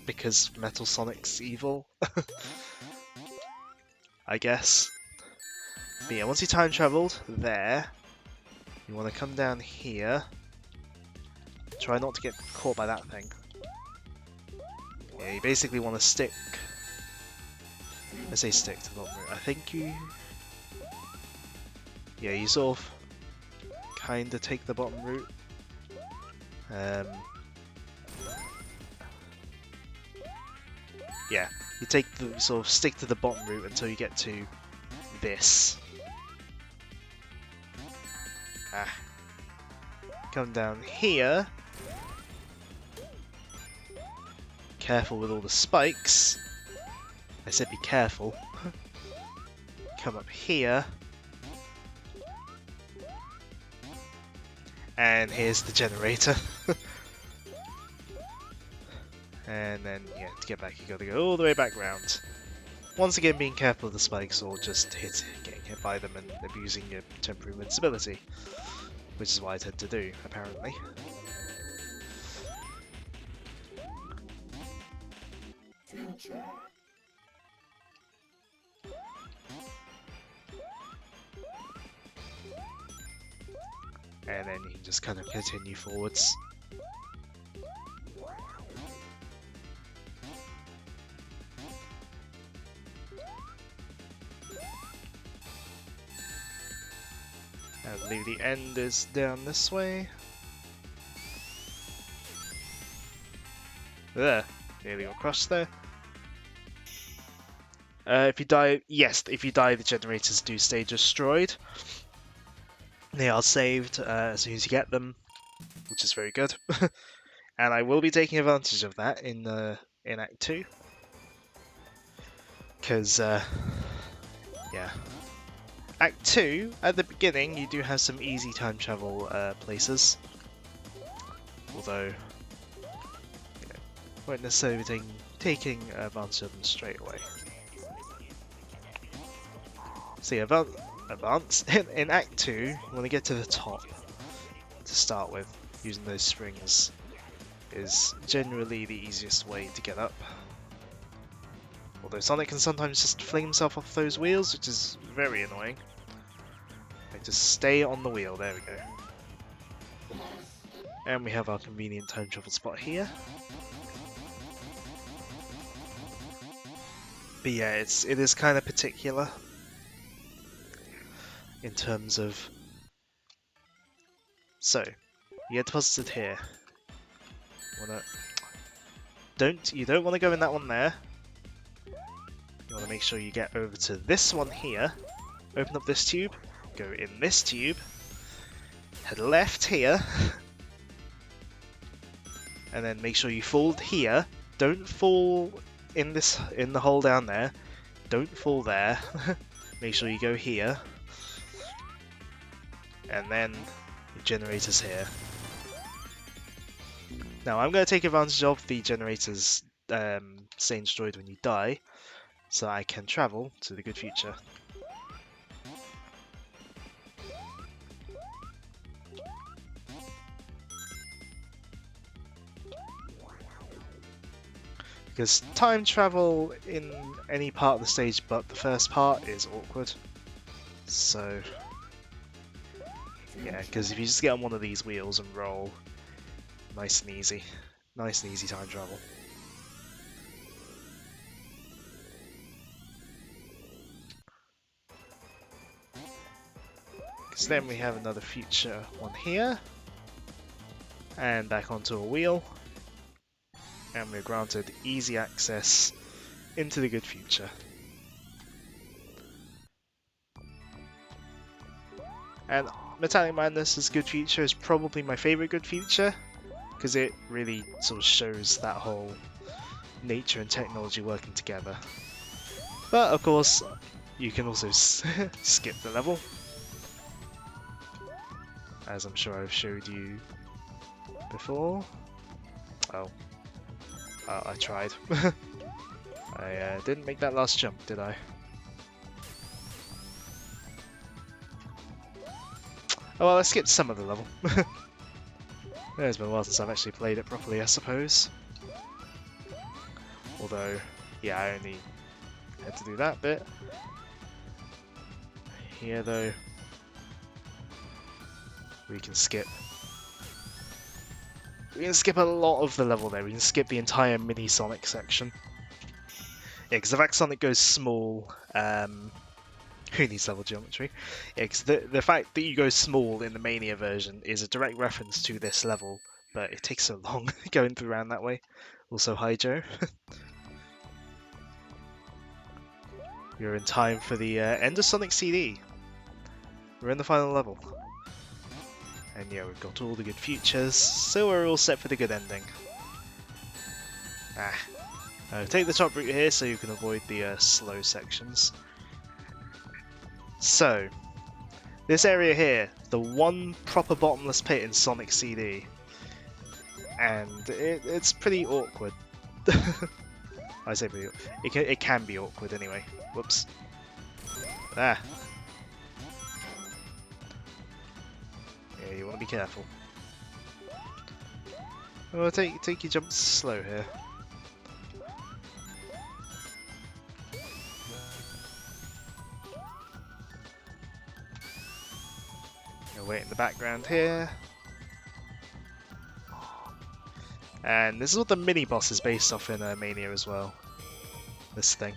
Because Metal Sonic's evil, I guess. But yeah, once you time traveled there, you want to come down here. Try not to get caught by that thing. Yeah, you basically want to stick. I say stick to the bottom route. I think you. Yeah, you sort of kind of take the bottom route. Yeah, you take the sort of stick to the bottom route until you get to this. Come down here. Careful with all the spikes. I said be careful. Come up here. And here's the generator. And then, yeah, to get back you gotta go all the way back round. Once again, being careful of the spikes or just getting hit by them and abusing your temporary invincibility. Which is what I tend to do, apparently. And then you can just kind of continue forwards. I believe the end is down this way. There, nearly got crushed there. If you die, yes, if you die, the generators do stay destroyed. They are saved as soon as you get them, which is very good. And I will be taking advantage of that in Act 2. Because, yeah. Act 2, at the beginning, you do have some easy time travel places. Although, you know, won't necessarily be taking advantage of them straight away. So yeah, advance. In Act 2, you want to get to the top to start with, using those springs is generally the easiest way to get up. Although Sonic can sometimes just fling himself off those wheels, which is very annoying. Like, just stay on the wheel, there we go. And we have our convenient time travel spot here. But yeah, it is kind of particular in terms of. So, you get deposited here. You don't want to go in that one there. You want to make sure you get over to this one here. Open up this tube. Go in this tube. Head left here. And then make sure you fall here. Don't fall in the hole down there. Don't fall there. Make sure you go here. And then the generator's here. Now I'm going to take advantage of the generators staying destroyed when you die, so I can travel to the good future. because time travel in any part of the stage but the first part is awkward. So yeah, because if you just get on one of these wheels and roll, nice and easy time travel. Because then we have another future one here, and back onto a wheel, and we're granted easy access into the good future. And Metallic Madness's good future is probably my favourite good future, because it really sort of shows that whole nature and technology working together. But of course, you can also skip the level, as I'm sure I've showed you before. Oh, I tried. I didn't make that last jump, did I? Oh well, I skipped some of the level. It's been a while since I've actually played it properly, I suppose. Although, yeah, I only had to do that bit. Here, though, we can skip. We can skip a lot of the level there. We can skip the entire mini Sonic section. Yeah, because the fact Sonic goes small, who needs level geometry? Yeah, because the fact that you go small in the Mania version is a direct reference to this level, but it takes so long going through around that way. Also, hi Joe. You're in time for the end of Sonic CD. We're in the final level. And yeah, we've got all the good features, so we're all set for the good ending. Take the top route here so you can avoid the slow sections. So, this area here, the one proper bottomless pit in Sonic CD, and it's pretty awkward. I say pretty. It can be awkward anyway. Whoops. Ah. Yeah, you want to be careful. Well, take your jumps slow here. You'll wait in the background here. And this is what the mini boss is based off in Mania as well. This thing.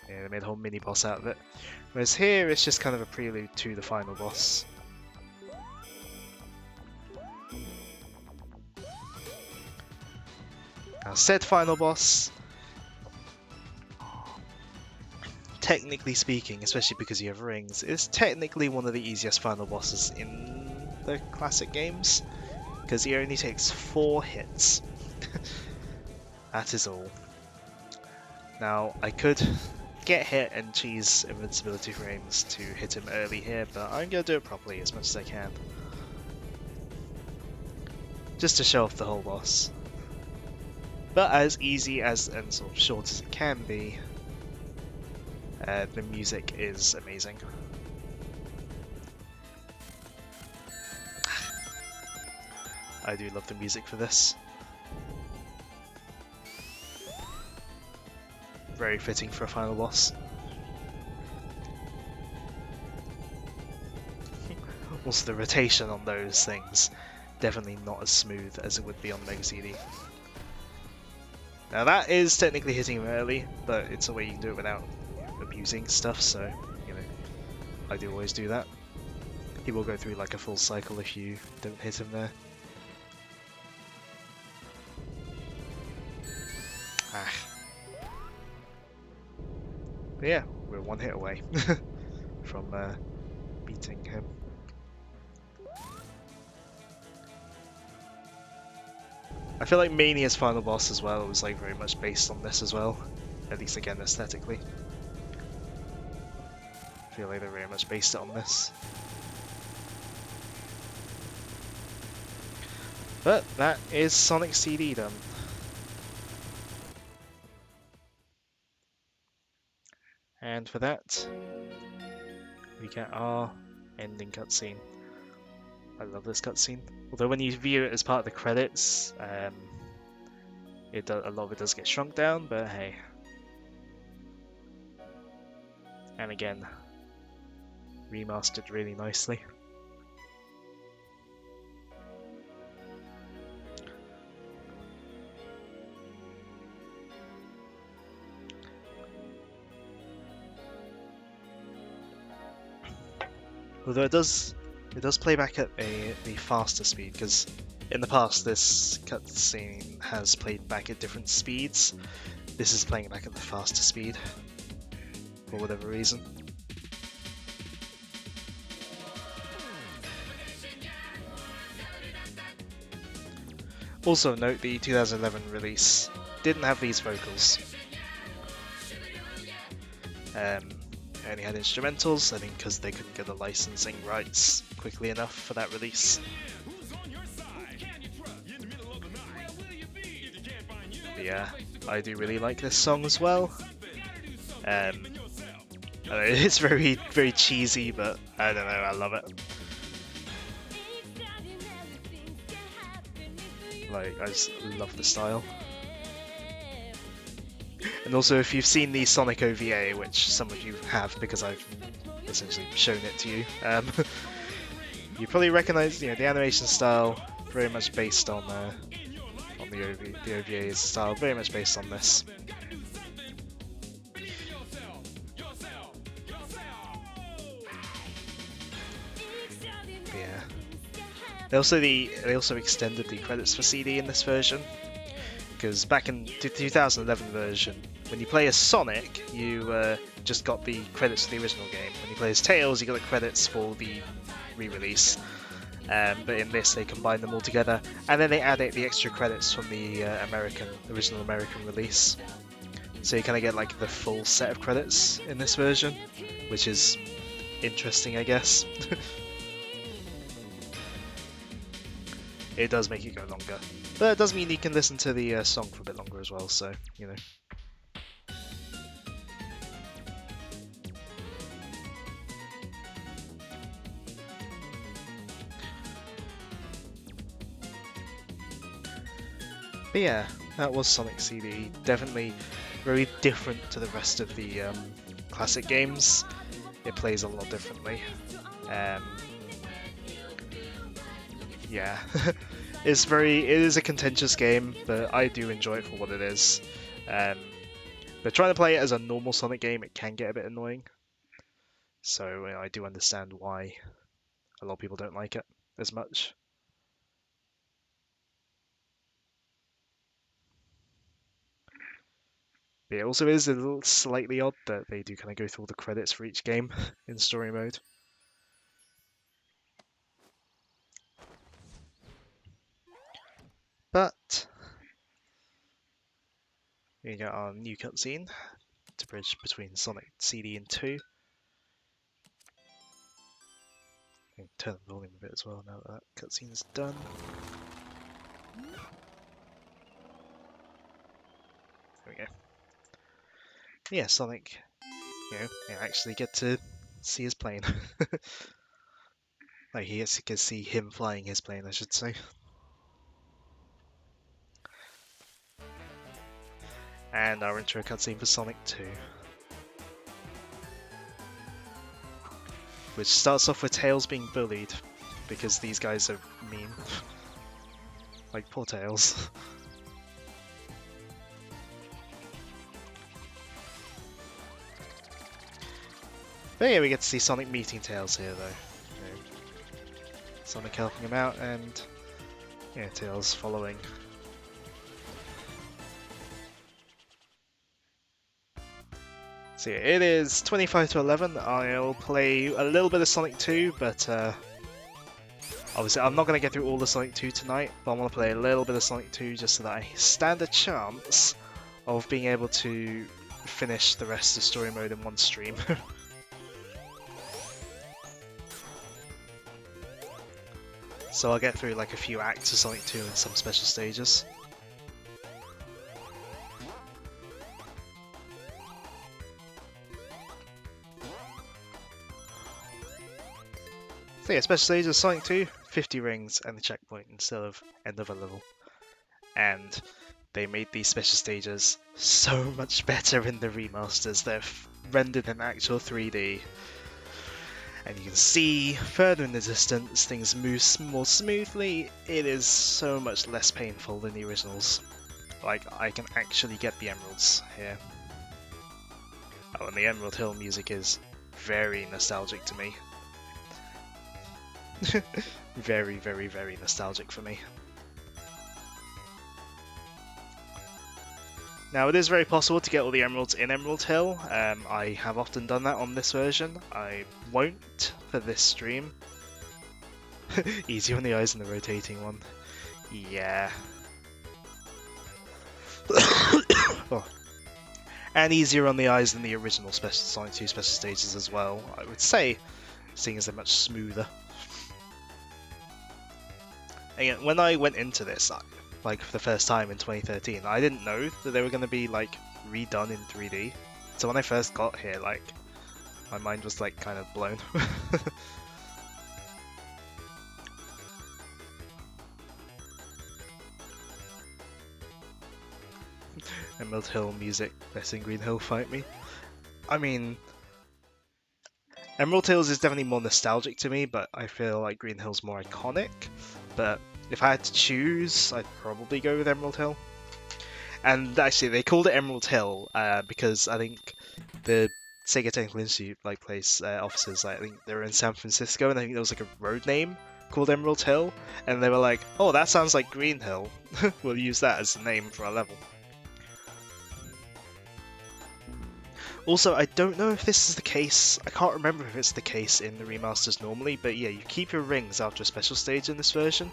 Yeah, they made a whole mini boss out of it. Whereas here it's just kind of a prelude to the final boss. Now, said final boss, technically speaking, especially because you have rings, is technically one of the easiest final bosses in the classic games, because he only takes 4 hits. That is all. Now, I could get hit and cheese invincibility frames to hit him early here, but I'm going to do it properly as much as I can. Just to show off the whole boss. But as easy as and sort of short as it can be, the music is amazing. I do love the music for this. Very fitting for a final boss. Also, the rotation on those things, definitely not as smooth as it would be on Mega CD. Now that is technically hitting him early, but it's a way you can do it without abusing stuff, so, you know, I do always do that. He will go through like a full cycle if you don't hit him there. But yeah, we're 1 hit away from beating him. I feel like Mania's final boss as well was like very much based on this as well, at least again aesthetically. I feel like they very much based it on this. But that is Sonic CD done. And for that, we get our ending cutscene. I love this cutscene. Although when you view it as part of the credits, A lot of it does get shrunk down, but hey. And again, remastered really nicely. Although it does play back at the faster speed, because in the past this cutscene has played back at different speeds. This is playing back at the faster speed, for whatever reason. Also note the 2011 release didn't have these vocals. Only had instrumentals, I think because they couldn't get the licensing rights quickly enough for that release. But yeah, I do really like this song as well. I don't know, it's very, very cheesy, but I don't know, I love it. Like, I just love the style. And also, if you've seen the Sonic OVA, which some of you have because I've essentially shown it to you, you probably recognise, the animation style very much based on the OVA's style, very much based on this. Yeah. They also extended the credits for CD in this version, because back in the 2011 version, when you play as Sonic, you just got the credits for the original game. When you play as Tails, you got the credits for the re-release. But in this, they combine them all together, and then they add the extra credits from the original American release. So you kind of get like the full set of credits in this version, which is interesting, I guess. It does make it go longer, but it does mean you can listen to the song for a bit longer as well, so, But yeah, that was Sonic CD. Definitely very different to the rest of the classic games. It plays a lot differently. Yeah, it is a contentious game, but I do enjoy it for what it is. But trying to play it as a normal Sonic game, it can get a bit annoying. So I do understand why a lot of people don't like it as much. But it also is a little slightly odd that they do kind of go through all the credits for each game in story mode. But we got our new cutscene to bridge between Sonic CD and 2. I can turn the volume a bit as well now that cutscene is done. There we go. Yeah, Sonic, you actually get to see his plane. Like, he gets to see him flying his plane, I should say. And our intro cutscene for Sonic 2. Which starts off with Tails being bullied, because these guys are mean. Like, poor Tails. But yeah, we get to see Sonic meeting Tails here, though. Sonic helping him out, and yeah, Tails following. So yeah, it is 25 to 11. I'll play a little bit of Sonic 2, but obviously I'm not going to get through all the Sonic 2 tonight, but I want to play a little bit of Sonic 2 just so that I stand a chance of being able to finish the rest of story mode in one stream. So I'll get through like a few acts of Sonic 2 and some special stages. So yeah, special stages, Sonic 2, 50 rings and the checkpoint instead of end of a level. And they made these special stages so much better in the remasters. They're rendered in actual 3D, and you can see further in the distance things move more smoothly. It is so much less painful than the originals. Like, I can actually get the emeralds here. Oh, and the Emerald Hill music is very nostalgic to me. Very, very, very nostalgic for me. Now, it is very possible to get all the emeralds in Emerald Hill. I have often done that on this version. I won't for this stream. Easy on the eyes in the rotating one. Yeah. Oh. And easier on the eyes than the original Sonic 2 special stages as well, I would say, seeing as they're much smoother. Again, when I went into this, like for the first time in 2013, I didn't know that they were going to be like redone in 3D. So when I first got here, like my mind was like kind of blown. Emerald Hill music, letting Green Hill fight me. I mean, Emerald Hills is definitely more nostalgic to me, but I feel like Green Hill's more iconic. But if I had to choose, I'd probably go with Emerald Hill. And actually, they called it Emerald Hill because I think the Sega Technical Institute offices, I think they were in San Francisco, and I think there was like a road name called Emerald Hill, and they were like, "Oh, that sounds like Green Hill. We'll use that as the name for our level." Also, I don't know if this is the case. I can't remember if it's the case in the remasters normally, but yeah, you keep your rings after a special stage in this version,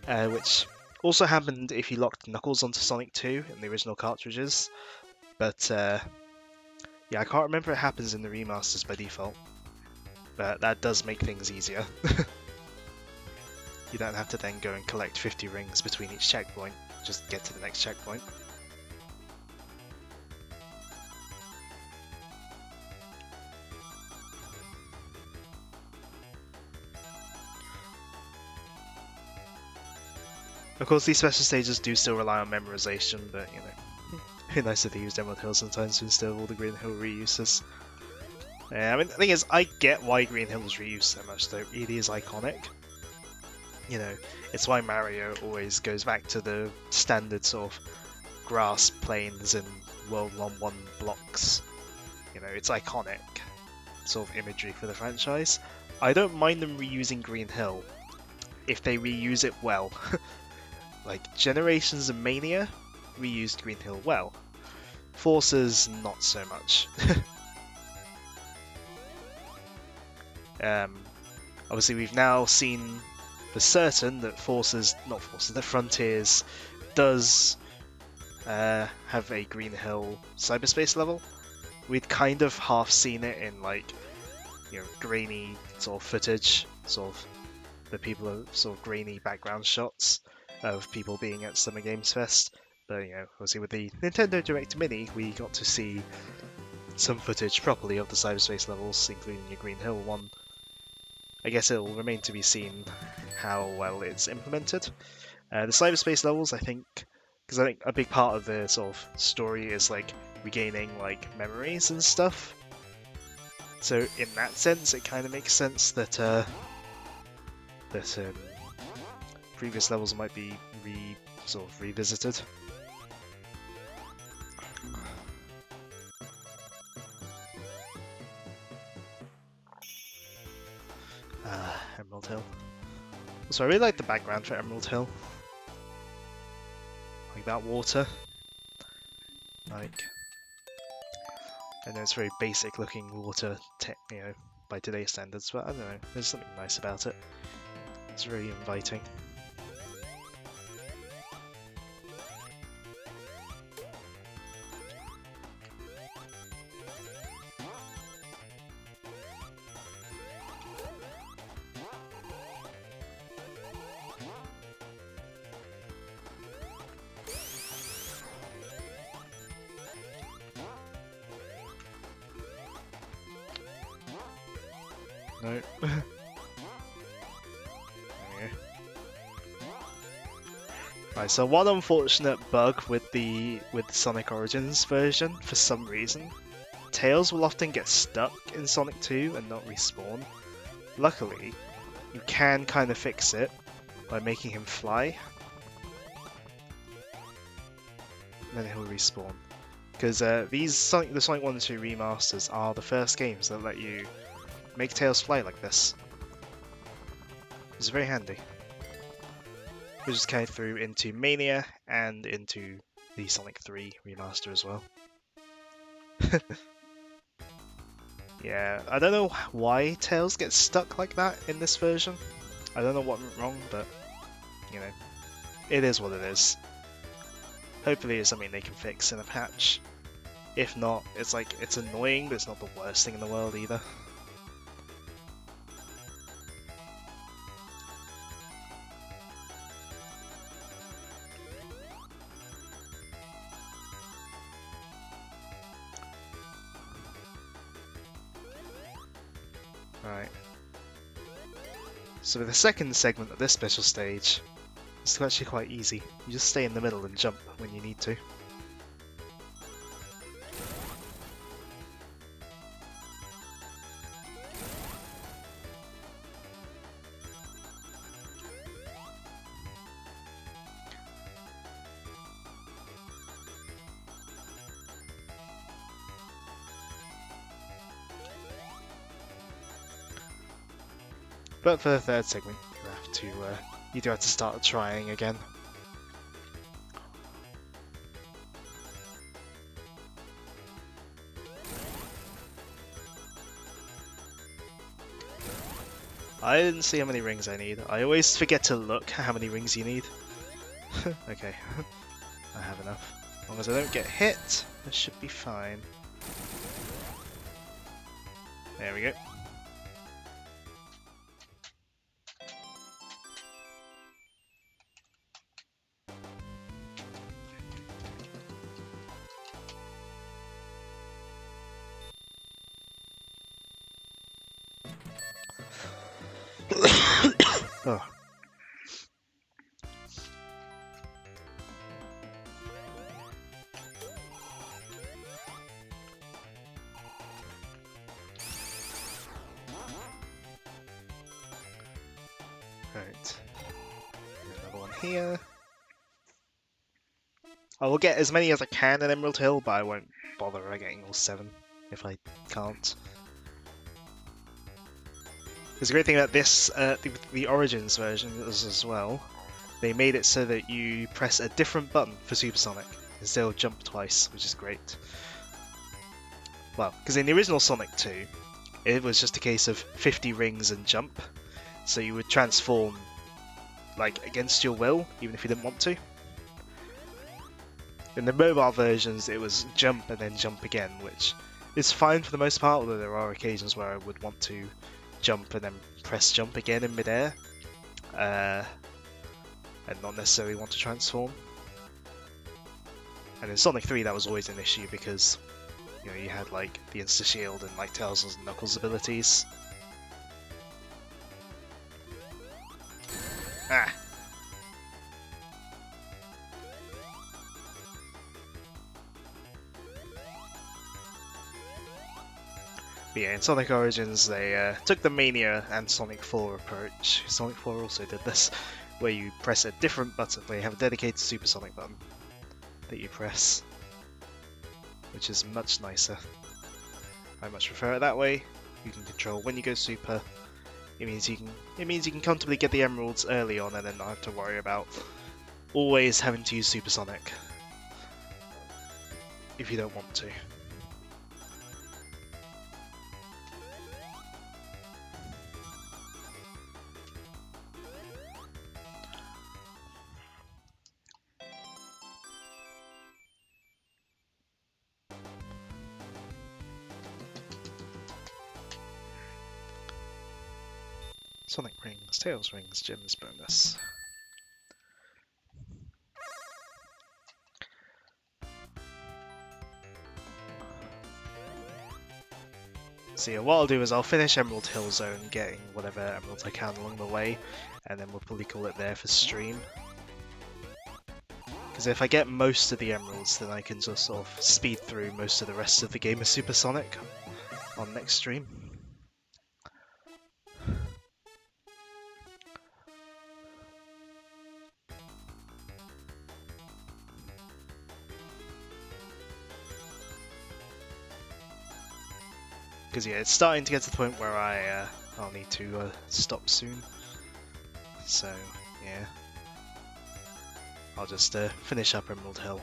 which also happened if you locked Knuckles onto Sonic 2 in the original cartridges. But yeah, I can't remember if it happens in the remasters by default, but that does make things easier. You don't have to then go and collect 50 rings between each checkpoint, just get to the next checkpoint. Of course, these special stages do still rely on memorization, but you know, it'd be nice if they used Emerald Hill sometimes instead of all the Green Hill reuses. Yeah, I mean, the thing is, I get why Green Hill is reused so much, though. It is iconic. You know, it's why Mario always goes back to the standard sort of grass plains and World 1-1 blocks. You know, it's iconic sort of imagery for the franchise. I don't mind them reusing Green Hill if they reuse it well. Like, Generations and Mania reused Green Hill well. Forces, not so much. Obviously, we've now seen for certain that that Frontiers does have a Green Hill cyberspace level. We'd kind of half seen it in, like, you know, grainy sort of footage, sort of the people are sort of grainy background shots of people being at Summer Games Fest. But you know, obviously with the Nintendo Direct Mini, we got to see some footage properly of the cyberspace levels, including your Green Hill one. I guess it'll remain to be seen how well it's implemented. The cyberspace levels, I think, because I think a big part of the sort of story is like regaining like memories and stuff. So in that sense, it kind of makes sense that previous levels might be sort of revisited. Emerald Hill. So I really like the background for Emerald Hill. Like that water. Like, I know it's very basic looking water, you know, by today's standards, but I don't know, there's something nice about it. It's very inviting. No. Right, so one unfortunate bug with the Sonic Origins version, for some reason, Tails will often get stuck in Sonic 2 and not respawn. Luckily, you can kind of fix it by making him fly, and then he'll respawn. Because the Sonic 1 and 2 remasters are the first games that let you make Tails fly like this. It's very handy. Which is carried through into Mania and into the Sonic 3 remaster as well. Yeah, I don't know why Tails gets stuck like that in this version. I don't know what went wrong, but you know, it is what it is. Hopefully it's something they can fix in a patch. If not, it's annoying, but it's not the worst thing in the world either. Right. So the second segment of this special stage is actually quite easy. You just stay in the middle and jump when you need to. But for the third segment, you do have to start trying again. I didn't see how many rings I need. I always forget to look how many rings you need. Okay, I have enough. As long as I don't get hit, I should be fine. There we go. Oh. Right. Another one here. I will get as many as I can in Emerald Hill, but I won't bother getting all 7 if I can't. There's a great thing about this, the Origins version as well. They made it so that you press a different button for Supersonic instead of jump twice, which is great. Well, because in the original Sonic 2, it was just a case of 50 rings and jump, so you would transform like against your will, even if you didn't want to. In the mobile versions, it was jump and then jump again, which is fine for the most part, although there are occasions where I would want to jump and then press jump again in midair, and not necessarily want to transform. And in Sonic 3 that was always an issue because you had like the Insta Shield and like Tails and Knuckles abilities. Ah! But yeah, in Sonic Origins they took the Mania and Sonic 4 approach. Sonic 4 also did this, where you press a different button, where you have a dedicated Supersonic button that you press, which is much nicer. I much prefer it that way. You can control when you go super. It means you can comfortably get the emeralds early on and then not have to worry about always having to use Supersonic if you don't want to. Sonic rings, Tails rings, Gems bonus. So yeah, what I'll do is I'll finish Emerald Hill Zone, getting whatever emeralds I can along the way, and then we'll probably call it there for stream. Because if I get most of the emeralds, then I can just sort of speed through most of the rest of the game of Supersonic on next stream. Because yeah, it's starting to get to the point where I'll need to stop soon. So yeah, I'll just finish up Emerald Hill.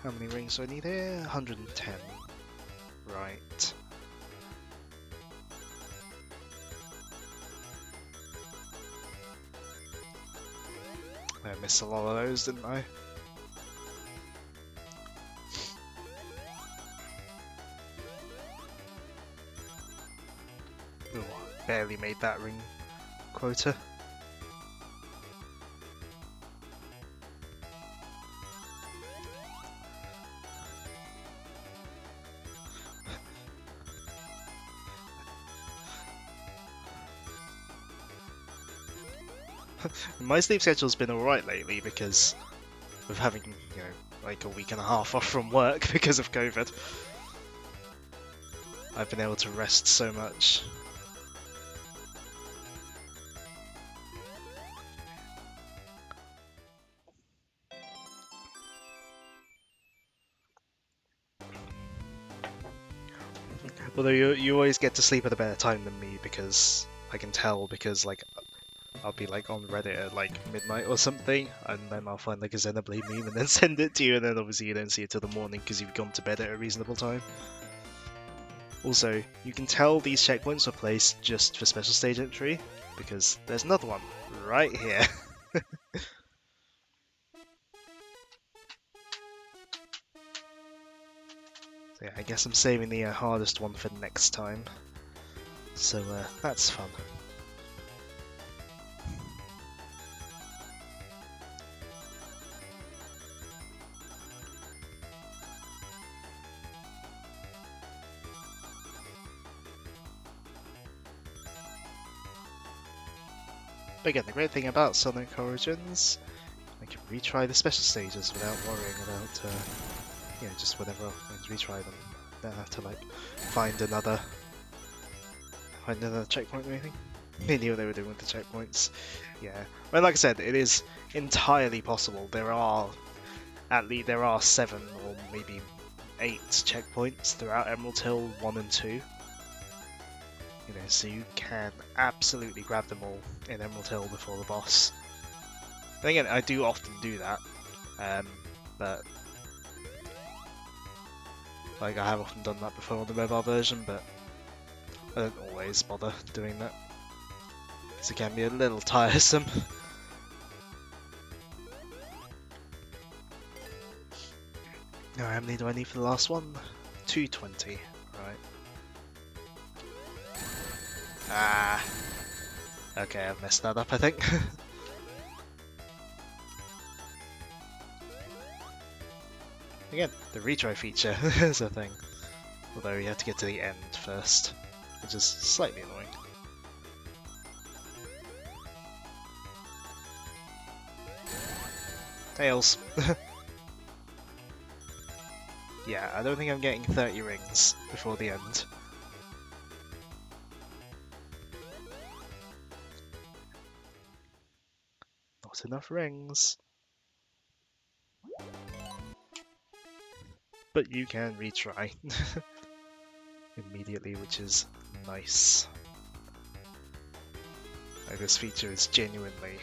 How many rings do I need here? 110. Right. I missed a lot of those, didn't I? Ooh, barely made that ring quota. My sleep schedule's been alright lately because of having, like a week and a half off from work because of COVID. I've been able to rest so much. Although you always get to sleep at a better time than me because I can tell because like I'll be like on Reddit at like midnight or something, and then I'll find like a Xenoblade meme and then send it to you, and then obviously you don't see it till the morning because you've gone to bed at a reasonable time. Also, you can tell these checkpoints are placed just for special stage entry because there's another one right here. So yeah, I guess I'm saving the hardest one for next time. So that's fun. But again, the great thing about Sonic Origins, I can retry the special stages without worrying about, just whenever I retry them. Don't have to like find another checkpoint or anything. They knew what they were doing with the checkpoints. Yeah, well, like I said, it is entirely possible. There are 7 or maybe 8 checkpoints throughout Emerald Hill 1 and 2. So you can absolutely grab them all in Emerald Hill before the boss. And again, I do often do that, but like I have often done that before on the mobile version, but I don't always bother doing that because it can be a little tiresome. Now, how many do I need for the last one? 220, right. Ah, okay, I've messed that up, I think. Again, the retry feature is a thing. Although you have to get to the end first, which is slightly annoying. Tails! Yeah, I don't think I'm getting 30 rings before the end. Not enough rings. But you can retry immediately, which is nice. Like, this feature is genuinely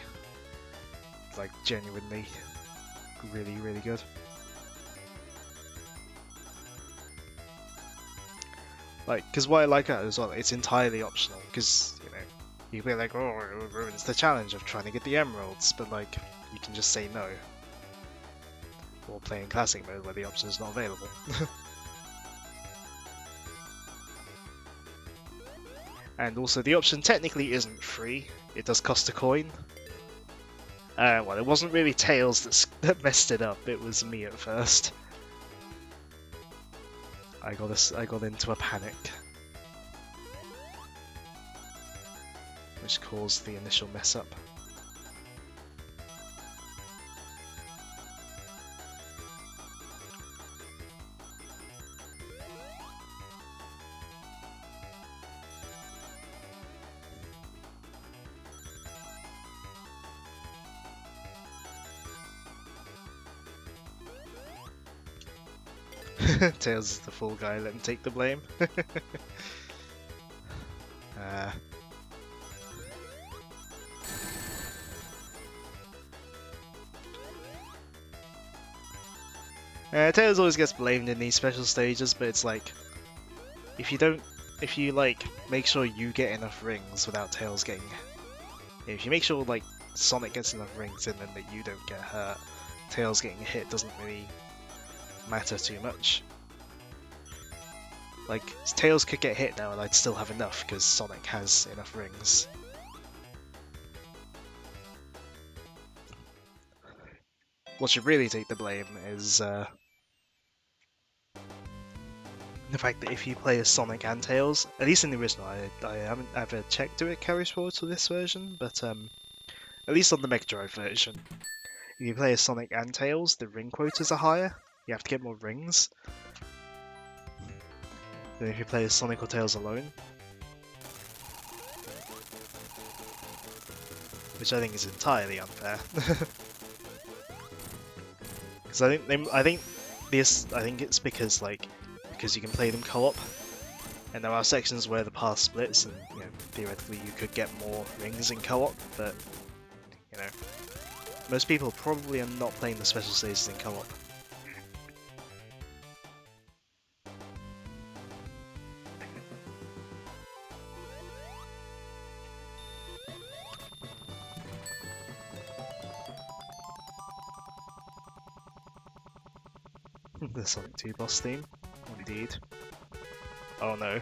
really, really good. Like, because what I like about it as well, it's entirely optional, because, you can be like, oh, it ruins the challenge of trying to get the emeralds, but like, you can just say no. Or play in classic mode where the option is not available. And also, the option technically isn't free, it does cost a coin. Well, it wasn't really Tails that messed it up, it was me at first. I got into a panic, which caused the initial mess up. Tails is the fool guy, let him take the blame. uh, Tails always gets blamed in these special stages, but it's like, if you like make sure you get enough rings without Tails getting, if you make sure like Sonic gets enough rings in and that you don't get hurt, Tails getting hit doesn't really matter too much. Like, Tails could get hit now and I'd still have enough because Sonic has enough rings. What should really take the blame is the fact that if you play as Sonic and Tails, at least in the original, I haven't ever checked do it carries forward to this version, but at least on the Mega Drive version, if you play as Sonic and Tails, the ring quotas are higher. You have to get more rings than if you play as Sonic or Tails alone. Which I think is entirely unfair. Because I think it's because you can play them co-op, and there are sections where the path splits, and you know, theoretically you could get more rings in co-op, but you know, most people probably are not playing the special stages in co-op. The Sonic 2 boss theme, indeed. Oh no,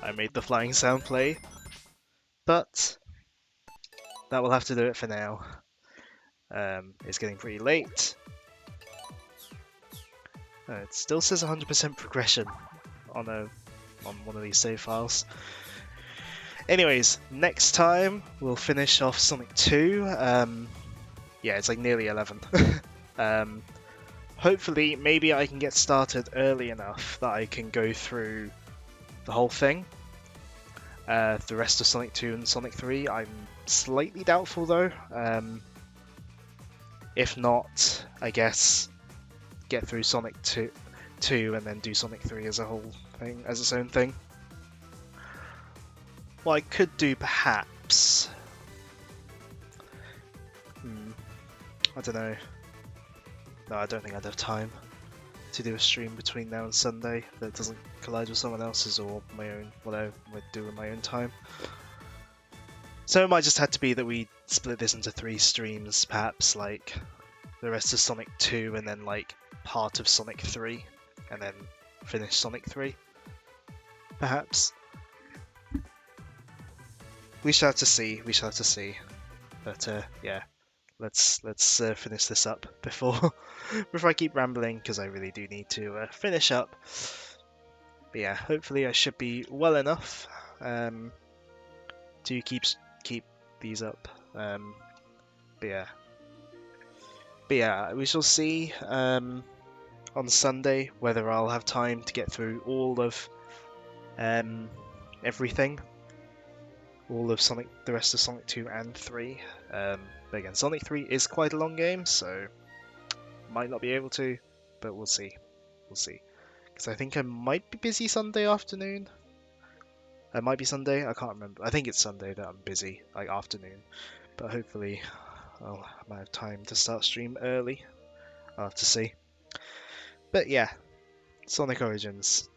I made the flying sound play, but that will have to do it for now. It's getting pretty late. It still says 100% progression on one of these save files. Anyways, next time we'll finish off Sonic 2. Yeah, it's like nearly 11. Hopefully, maybe I can get started early enough that I can go through the whole thing. The rest of Sonic 2 and Sonic 3, I'm slightly doubtful though. If not, I guess get through Sonic 2 and then do Sonic 3 as a whole thing, as its own thing. What I could do perhaps... I don't know. No, I don't think I'd have time to do a stream between now and Sunday that doesn't collide with someone else's or my own, what I would do in my own time. So it might just have to be that we split this into 3 streams, perhaps like the rest of Sonic 2 and then like part of Sonic 3 and then finish Sonic 3, perhaps. We shall have to see, but yeah, let's finish this up before I keep rambling, because I really do need to finish up. But yeah, hopefully I should be well enough to keep these up. But yeah, we shall see on Sunday whether I'll have time to get through all of everything. All of the rest of Sonic 2 and 3. But again, Sonic 3 is quite a long game, so might not be able to, but we'll see. We'll see. Because I think I might be busy Sunday afternoon. It might be Sunday, I can't remember. I think it's Sunday that I'm busy, like afternoon. But hopefully I might have time to start stream early. I'll have to see. But yeah, Sonic Origins.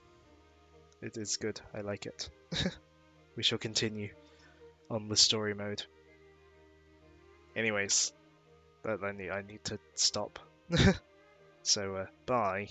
It is good, I like it. We shall continue on the story mode. Anyways, but I need to stop. So, bye.